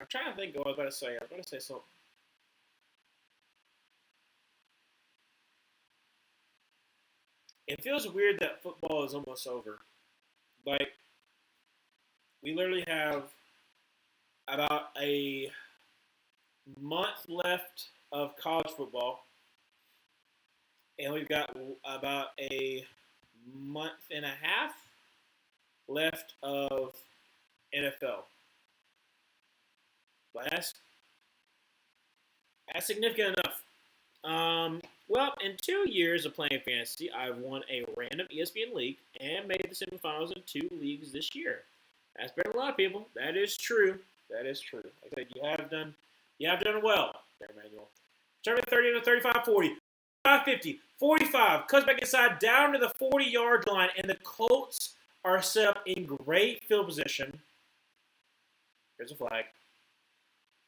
I'm trying to think of what I was about to say. I was going to say something. It feels weird that football is almost over. Like, we literally have about a month left of college football, and we've got about a month and a half left of NFL. But that's significant enough. Well, in 2 years of playing fantasy, I've won a random ESPN league and made the semifinals in 2 leagues this year. That's better than a lot of people. That is true. Like I said, you have done well, Emmanuel. Turn 30 to 35, 40, 45, 50, 45. Cuts back inside, down to the 40-yard line, and the Colts are set up in great field position. There's a flag.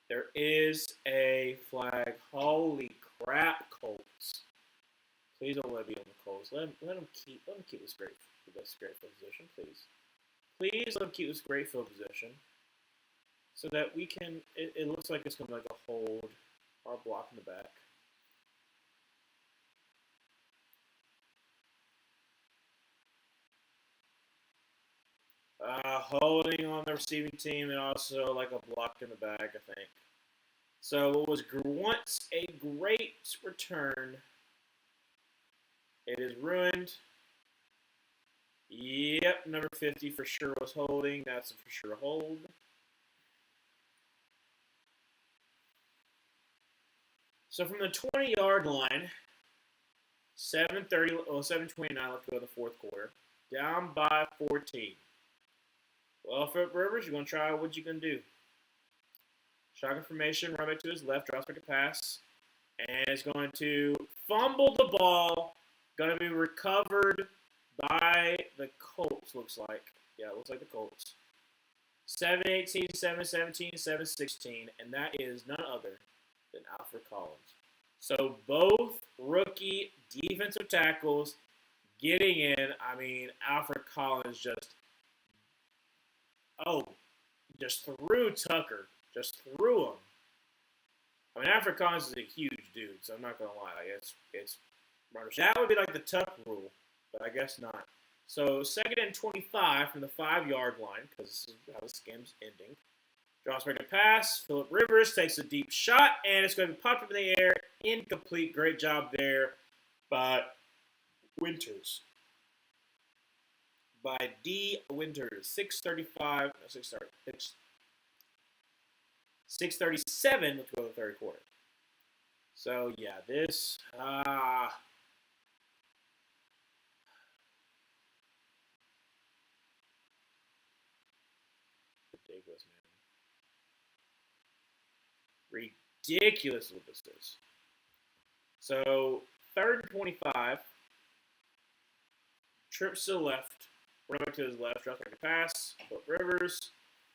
There is a flag. Holy crap Colts. Please don't let me on the Colts. Let him keep this great field position, please. Please let him keep this great field position, so that we can. It looks like it's gonna be like a hold, or block in the back. Holding on the receiving team and also like a block in the back, I think. So it was once a great return. It is ruined. Yep, number 50 for sure was holding. That's a for sure hold. So from the 20-yard line, 7:29 left to go in the fourth quarter. Down by 14. Well, Philip Rivers, you're going to try what you can do. Shotgun formation, run back to his left, drops back a pass, and is going to fumble the ball. Going to be recovered by the Colts, looks like. Yeah, it looks like the Colts. 7-18, 7-17, 7-16, and that is none other than Alfred Collins. So both rookie defensive tackles getting in. I mean, Alfred Collins just threw Tucker. Just threw him. I mean, Alfred Collins is a huge dude, so I'm not gonna lie. It's that would be like the Tuck rule, but I guess not. So 2nd and 25 from the 5-yard line, because this is how this game's ending. Drops back a pass. Philip Rivers takes a deep shot, and it's going to be popped up in the air. Incomplete. Great job there by Winters. By D. Winters. 6:35. No, 6:37. Let's go to the third quarter. So, yeah, this. Ridiculous, man. Ridiculous what this is. So, 3rd and 25. Trips to the left. Run back to his left. Drops back a pass. Philip Rivers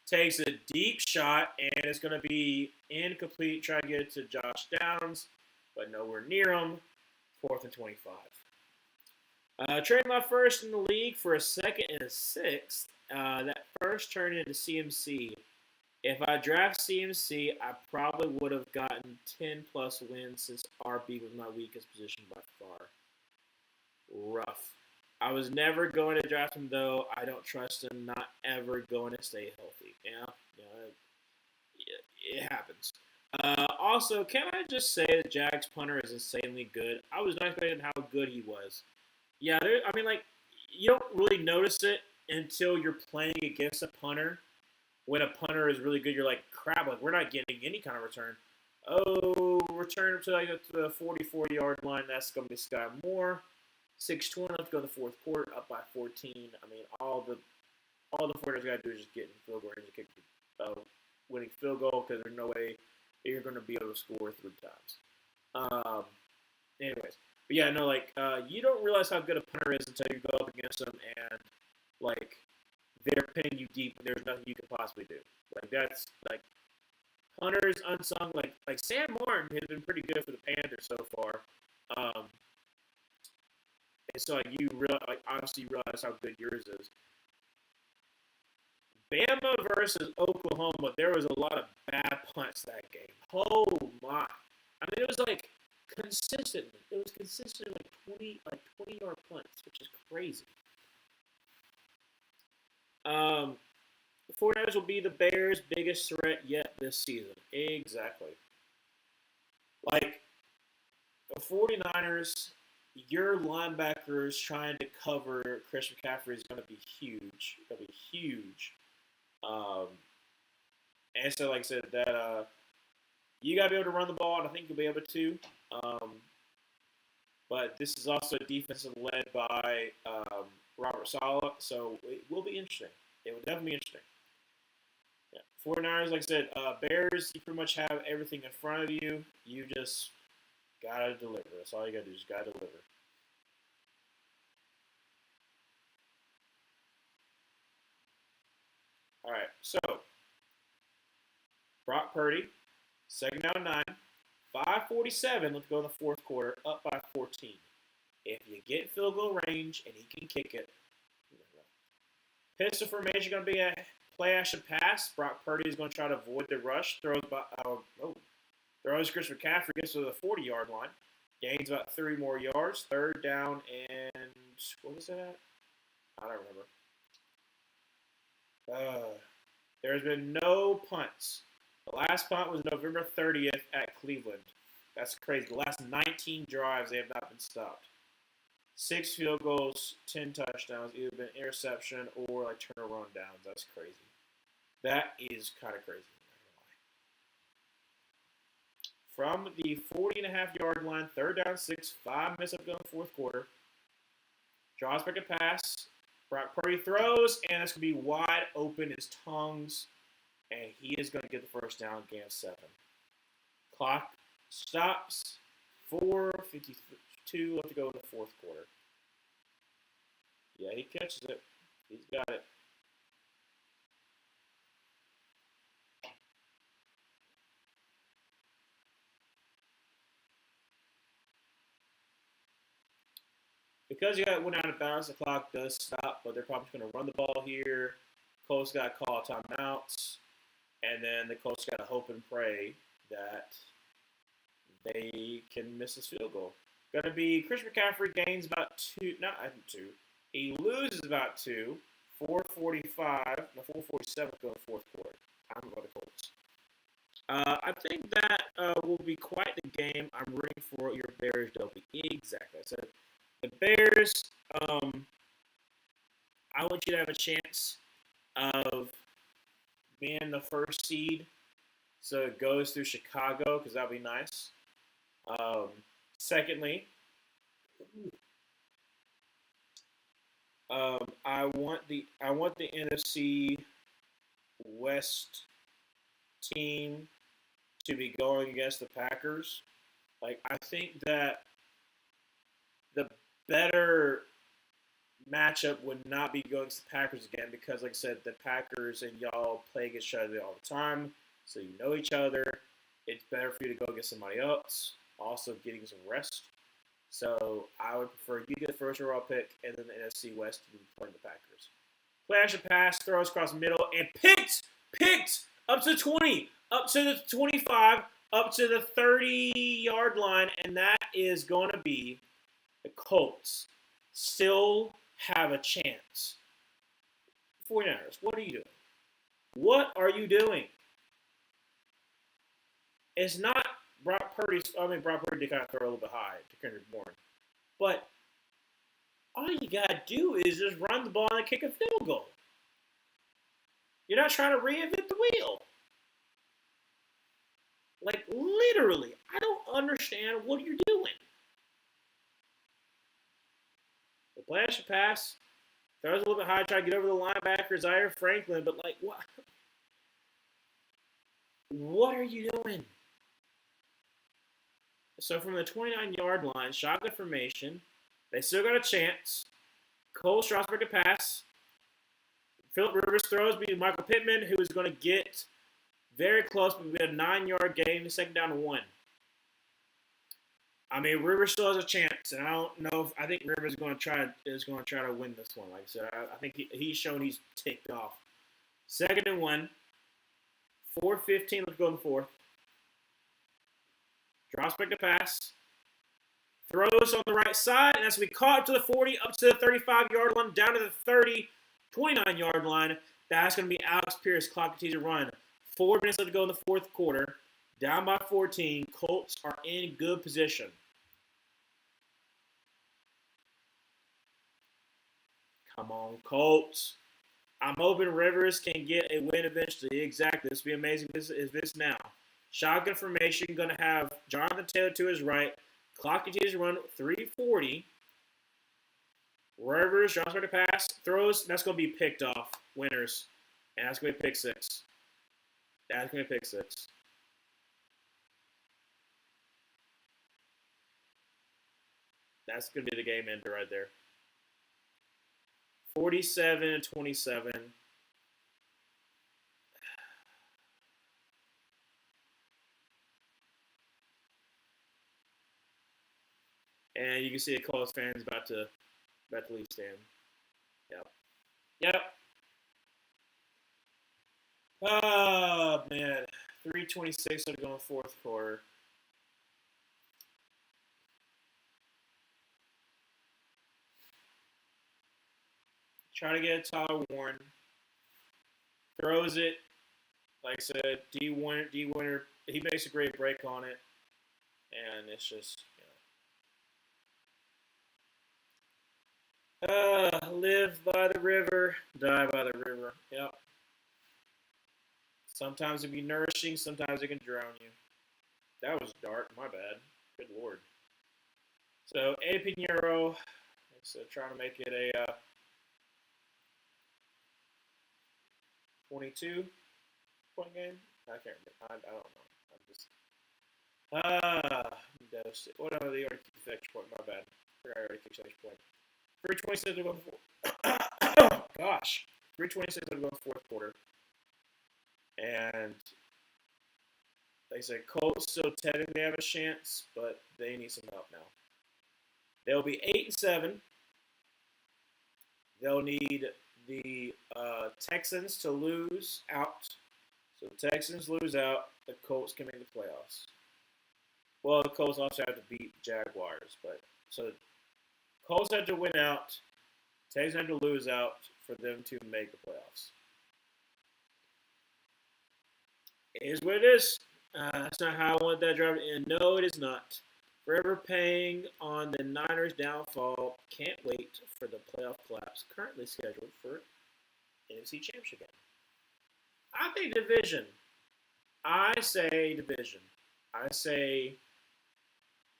takes a deep shot, and it's going to be incomplete. Try to get it to Josh Downs, but nowhere near him. 4th and 25. Trading my first in the league for a 2nd and a 6th. That first turned into CMC. If I draft CMC, I probably would have gotten 10-plus wins since RB was my weakest position by far. Rough. I was never going to draft him, though. I don't trust him. Not ever going to stay healthy. It happens. Also, can I just say that Jags punter is insanely good? I was not expecting how good he was. Yeah, you don't really notice it until you're playing against a punter. When a punter is really good, you're like, crap, like, we're not getting any kind of return. Oh, return to like the 44-yard line. That's going to be Sky Moore. 6:20 left to go in the fourth quarter, up by 14. I mean, all the 49ers got to do is just get in the field goal range and kick the winning field goal, because there's no way you're going to be able to score 3 times. Anyways, but yeah, no, you don't realize how good a punter is until you go up against them and like they're pinning you deep and there's nothing you can possibly do. Like that's like punters unsung. Like Sam Martin has been pretty good for the Panthers so far. And so you obviously realize how good yours is. Bama versus Oklahoma, there was a lot of bad punts that game. Oh my! I mean, it was like consistently. It was consistently like 20-yard punts, which is crazy. The 49ers will be the Bears' biggest threat yet this season. Exactly. Like the 49ers, your linebackers trying to cover Chris McCaffrey is going to be huge. It's going to be huge. And so, like I said, that you got to be able to run the ball, and I think you'll be able to. But this is also a defense led by Robert Saleh, so it will be interesting. It will definitely be interesting. Yeah. 49ers, like I said, Bears, you pretty much have everything in front of you. You just got to deliver. That's all you got to do. Just got to deliver. All right, so Brock Purdy, 2nd down 9, 5:47. Let's go in the fourth quarter. Up by 14. If you get field goal range and he can kick it, pistol formation going to be a play action pass. Brock Purdy is going to try to avoid the rush. Throws Chris McCaffrey, gets to the 40-yard line. Gains about 3 more yards. Third down and what was that at? I don't remember. There's been no punts. The last punt was November 30th at Cleveland. That's crazy. The last 19 drives, they have not been stopped. 6 field goals, 10 touchdowns, either been interception or like turn around downs. That's crazy. That is kind of crazy. From the 40.5-yard line, third down 6, 5 minutes up to go in the fourth quarter. Draws back a pass. Brock Purdy throws, and it's going to be wide open. His tongues, and he is going to get the first down, gain of 7. Clock stops. 4:52 left to go in the fourth quarter. Yeah, he catches it. He's got it. Because you got went out of bounds, the clock does stop, but they're probably going to run the ball here. Colts got to call timeouts, and then the Colts got to hope and pray that they can miss this field goal. Going to be Chris McCaffrey gains about 2, not 2. He loses about 2. 4:47 go in the fourth quarter. I'm going to Colts. I think that will be quite the game. I'm rooting for your Bears, Dopey. Exactly. So the Bears, I want you to have a chance of being the first seed. So it goes through Chicago because that would be nice. Secondly, I want the NFC West team to be going against the Packers. Like, I think that the better matchup would not be going against the Packers again because, like I said, the Packers and y'all play against each other all the time, so you know each other. It's better for you to go against somebody else, also getting some rest. So I would prefer you get the first overall pick and then the NFC West to be playing the Packers. Play action pass, throws across the middle, and picked up to the 20, up to the 25, up to the 30-yard line, and that is going to be the Colts still have a chance. 49ers, what are you doing? What are you doing? It's not Brock Purdy did kind of throw a little bit high to Kendrick Bourne. But all you got to do is just run the ball and kick a field goal. You're not trying to reinvent the wheel. Like, literally, I don't understand what you're doing. The play action pass, throws a little bit high, try to get over the linebacker, Zaire Franklin, but like, what? What are you doing? So from the 29-yard line, shotgun formation, they still got a chance. Cole Strasburg to pass. Philip Rivers throws to Michael Pittman, who is going to get very close, but we had a 9-yard gain, second down to 1. I mean, Rivers still has a chance, and I don't know if I think Rivers is going to try to win this one. Like I said, I think he's shown he's ticked off. Second and 1. 4:15. Let's go in the fourth. Drops back to pass. Throws on the right side, and that's going to be caught up to the 40, up to the 35-yard line, down to the 30, 29-yard line. That's going to be Alex Pierce. Clock continues to run. 4 minutes left to go in the fourth quarter. Down by 14. Colts are in good position. Come on, Colts. I'm hoping Rivers can get a win eventually. Exactly. This will be amazing. This is this now. Shotgun formation. Going to have Jonathan Taylor to his right. Clock continues to run. 3:40. Rivers drops back to pass. Throws. That's going to be picked off. Winners. And that's going to be pick 6. That's going to be pick 6. That's going to be the game ender right there. 47-27. and you can see the Colts fans about to leave stand. Yep. Yep. Oh man, 3:26 to go in fourth quarter. Trying to get a Tyler Warren. Throws it. Like I said, D Winter, he makes a great break on it, and it's just live by the river, die by the river. Yep. Sometimes it can be nourishing, sometimes it can drown you. That was dark. My bad. Good lord. So Eddie Pinheiro, so trying to make it a 22-point game. I can't remember. I don't know. I'm just I'm devastated. What are the already kicked the extra point? My bad. I already kicked the extra point. 3:26 to go for. Gosh, 3:26 to go fourth quarter, and like I said, Colts still technically have a chance, but they need some help now. They'll be 8-7. They'll need the Texans to lose out. So the Texans lose out, the Colts can make the playoffs. Well, the Colts also have to beat the Jaguars, but so Colts have to win out, Texans have to lose out for them to make the playoffs. It is what it is. That's not how I want that drive to end. No, it is not. Forever paying on the Niners' downfall. Can't wait for the playoff collapse currently scheduled for NFC Championship game. I think division. I say division. I say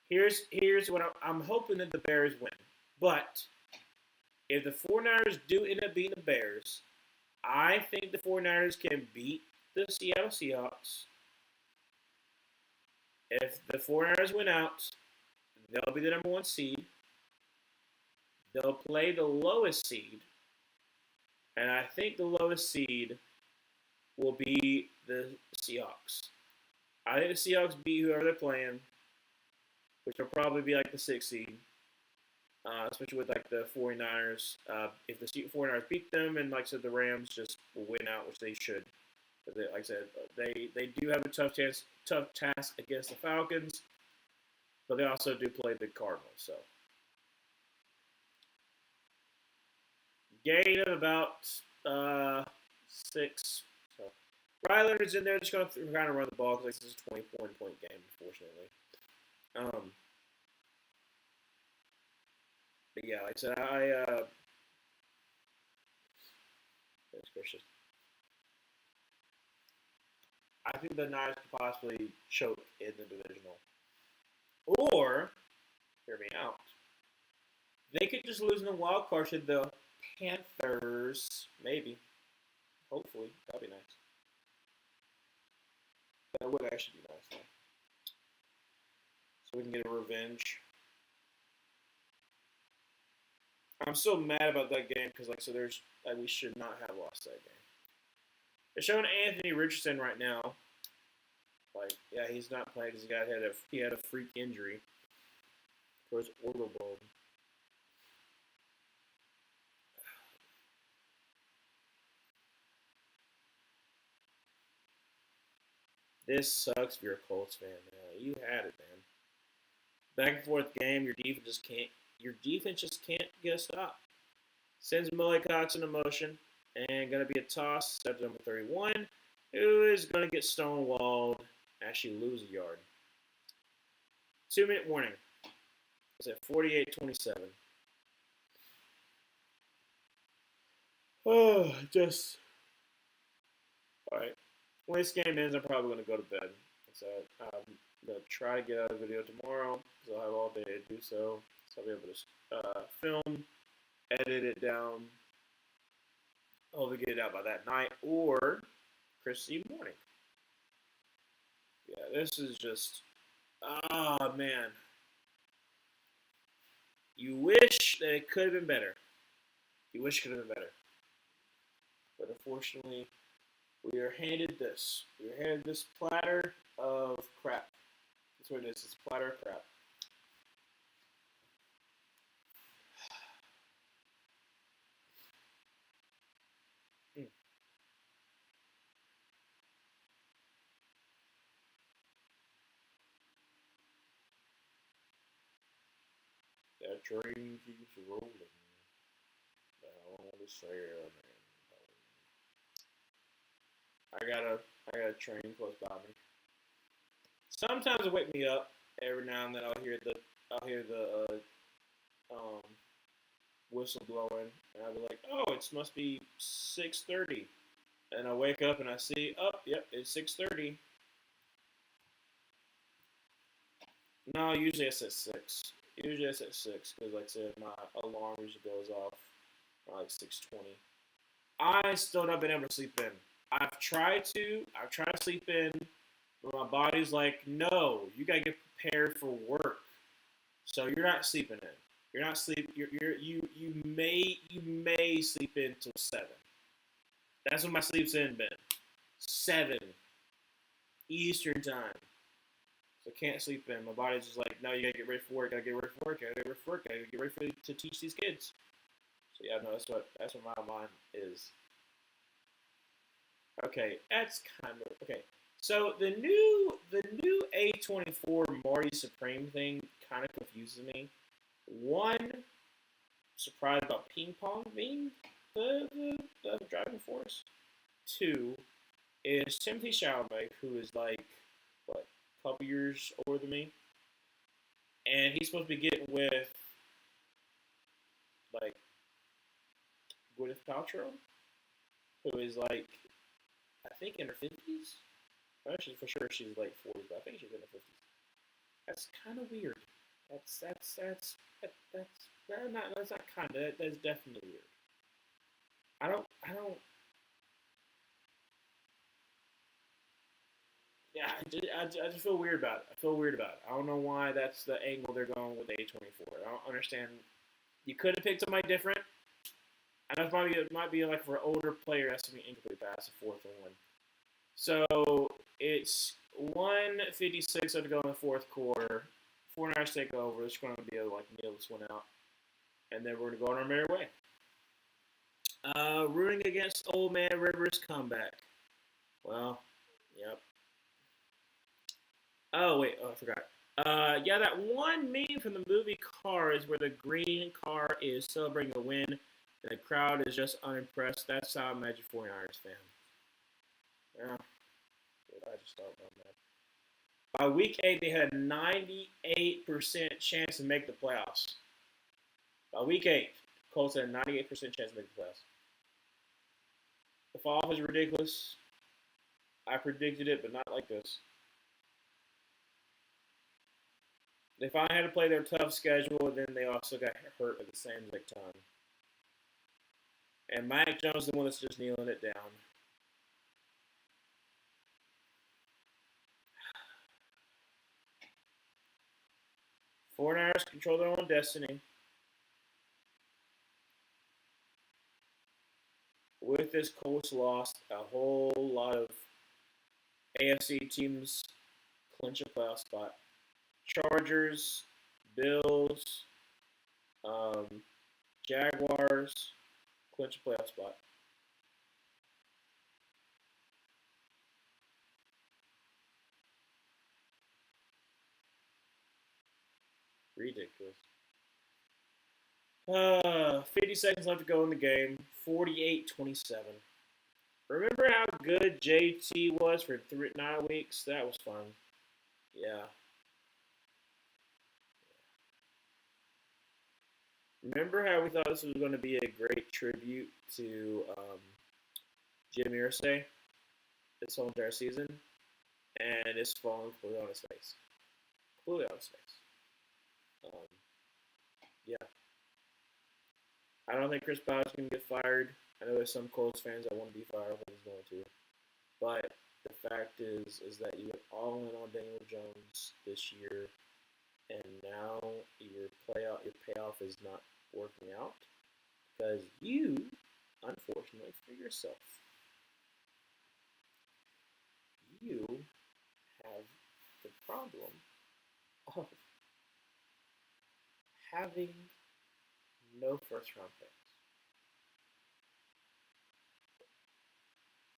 here's what I'm hoping that the Bears win. But if the 49ers do end up beating the Bears, I think the 49ers can beat the Seattle Seahawks. If the 49ers win out, they'll be the number one seed. They'll play the lowest seed. And I think the lowest seed will be the Seahawks. I think the Seahawks beat whoever they're playing, which will probably be like the 6th seed, especially with like the 49ers. If the 49ers beat them, and like I said, the Rams just will win out, which they should. But like I said, they do have a tough task against the Falcons, but they also do play the Cardinals. So gain of about 6. So Riley Leonard's in there, just going to kind of run the ball because this is a 24-point game, unfortunately. But yeah, like I said, I think the Niners could possibly choke in the divisional. Or, hear me out, they could just lose in the wild card to the Panthers. Maybe. Hopefully. That'd be nice. That would actually be nice, though. So we can get a revenge. I'm so mad about that game because, like, so there's we should not have lost that game. They're showing Anthony Richardson right now. Like, yeah, he's not playing because he had a freak injury for his orbital bulb. This sucks if you're a Colts fan, man. You had it, man. Back and forth game, your defense just can't get a stop. Sends Malik Cox into motion, and gonna be a toss, set number 31, who is gonna get stonewalled, actually lose a yard. 2-minute warning. It's at 48-27. Oh, just all right. When this game ends, I'm probably gonna go to bed. So I'm gonna try to get out a video tomorrow because I'll have all day to do so. So I'll be able to film, edit it down, hopefully get it out by that night or Christmas Eve morning. Yeah, this is just, man. You wish that it could have been better. You wish it could have been better. But unfortunately, we are handed this. We are handed this platter of crap. That's what it is. It's a platter of crap. train keeps rolling down the sand. I got a train close by me. Sometimes it wake me up. Every now and then I'll hear the um, whistle blowing, and I'll be like, oh, it must be 6:30. And I wake up and I see, oh, yep, it's 6:30. No, usually it's at 6. Usually it's at 6 because, like I said, my alarm usually goes off around like 6:20. I still not been able to sleep in. I've tried to. I've tried to sleep in, but my body's like, no, you gotta get prepared for work. So you're not sleeping in. You're not sleep. You may sleep in till 7. That's when my sleep's in been 7 Eastern time. So I can't sleep in. My body's just like, no, you gotta get ready for work. Gotta get ready for work. Gotta get ready for work. Gotta get ready to teach these kids. So yeah, no, that's what my mind is. Okay, that's kind of okay. So the new A24 Marty Supreme thing kind of confuses me. One, surprised about ping pong being the driving force. Two is Timothy Chalamet, who is like what a couple years older than me, and he's supposed to be getting with like Gwyneth Paltrow, who is like I think in her 50s. Actually, for sure she's late 40s, but I think she's in her 50s. That's kind of weird. That's not kind of that's definitely weird. I don't. Yeah, I just feel weird about it. I feel weird about it. I don't know why that's the angle they're going with A24. I don't understand. You could have picked somebody different. I know it might be like for an older player that's gonna be incomplete pass, a fourth and one. So it's 156 to go in the fourth quarter. 49ers take over. It's going to be able to like kneel this one out, and then we're going to go on our merry way. Rooting against Old Man Rivers' comeback. Well, yep. Oh wait, I forgot. Yeah, that one meme from the movie Cars where the green car is celebrating a win and the crowd is just unimpressed. That's how I imagine 49ers fan. Yeah, I just thought about that. By week 8, they had a 98% chance to make the playoffs. By week 8, Colts had a 98% chance to make the playoffs. The fall off is ridiculous. I predicted it, but not like this. They finally had to play their tough schedule, and then they also got hurt at the same exact time. And Mike Jones is the one that's just kneeling it down. Four Niners control their own destiny. With this Colts loss, a whole lot of AFC teams clinch a playoff spot. Chargers, Bills, um, Jaguars clinch a playoff spot. Ridiculous. 50 seconds left to go in the game. 48-27. Remember how good JT was for 9 weeks? That was fun. Yeah. Remember how we thought this was going to be a great tribute to Jim Irsay this whole entire season? And it's falling completely on his face. Completely on his face. Um, yeah. I don't think Chris Ballard's going to get fired. I know there's some Colts fans that want to be fired, but he's going to. But the fact is that you went all in on Daniel Jones this year, and now your payoff is not working out because you, unfortunately for yourself, you have the problem of having no first round picks.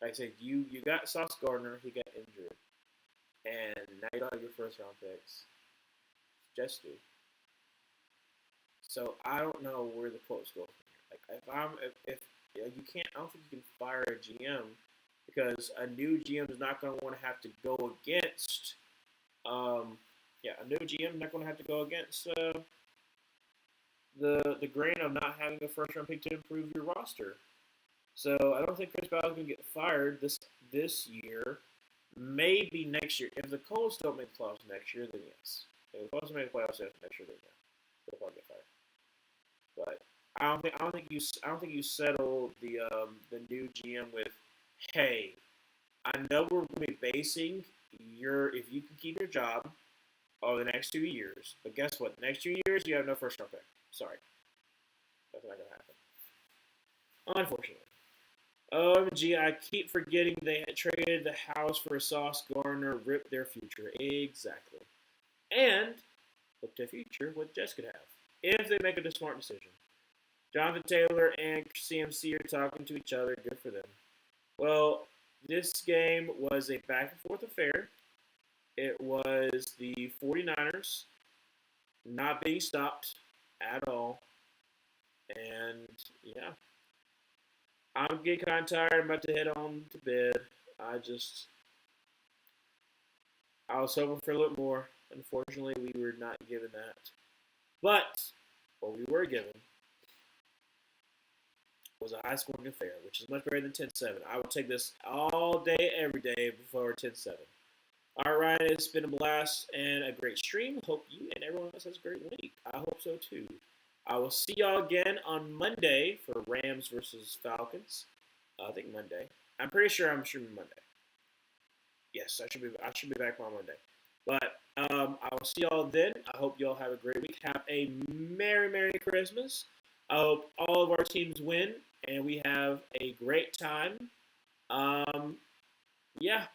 Like I said, you got Sauce Gardner, he got injured, and now you don't have your first round picks. Just do. So I don't know where the Colts go from here. Like if you can't, I don't think you can fire a GM because a new GM is not going to want to have to go against. Um, yeah, a new GM is not going to have to go against the grain of not having a first round pick to improve your roster. So I don't think Chris Ballard can get fired this year. Maybe next year. If the Colts don't make the playoffs next year, then yes. If the Colts don't make the playoffs next year, then yeah, they'll probably get fired. But I don't think you settle the new GM with, hey, I know we're going to be basing your if you can keep your job over the next 2 years, but guess what? The next 2 years you have no first round pick. Sorry, that's not going to happen. Unfortunately. OMG, I keep forgetting they had traded the house for a Sauce Gardner, ripped their future. Exactly. And look to the future what Jets could have if they make a smart decision. Jonathan Taylor and CMC are talking to each other. Good for them. Well, this game was a back and forth affair. It was the 49ers not being stopped at all. And yeah, I'm getting kind of tired. I'm about to head on to bed. I just, I was hoping for a little more. Unfortunately, we were not given that. But what we were given was a high scoring affair, which is much better than 10-7. I would take this all day, every day before 10-7. All right, Ryan, it's been a blast and a great stream. Hope you and everyone else has a great week. I hope so too. I will see y'all again on Monday for Rams versus Falcons. I think Monday. I'm pretty sure I'm streaming Monday. Yes, I should be back on Monday. But I will see y'all then. I hope y'all have a great week. Have a Merry Christmas. I hope all of our teams win and we have a great time. Um, yeah,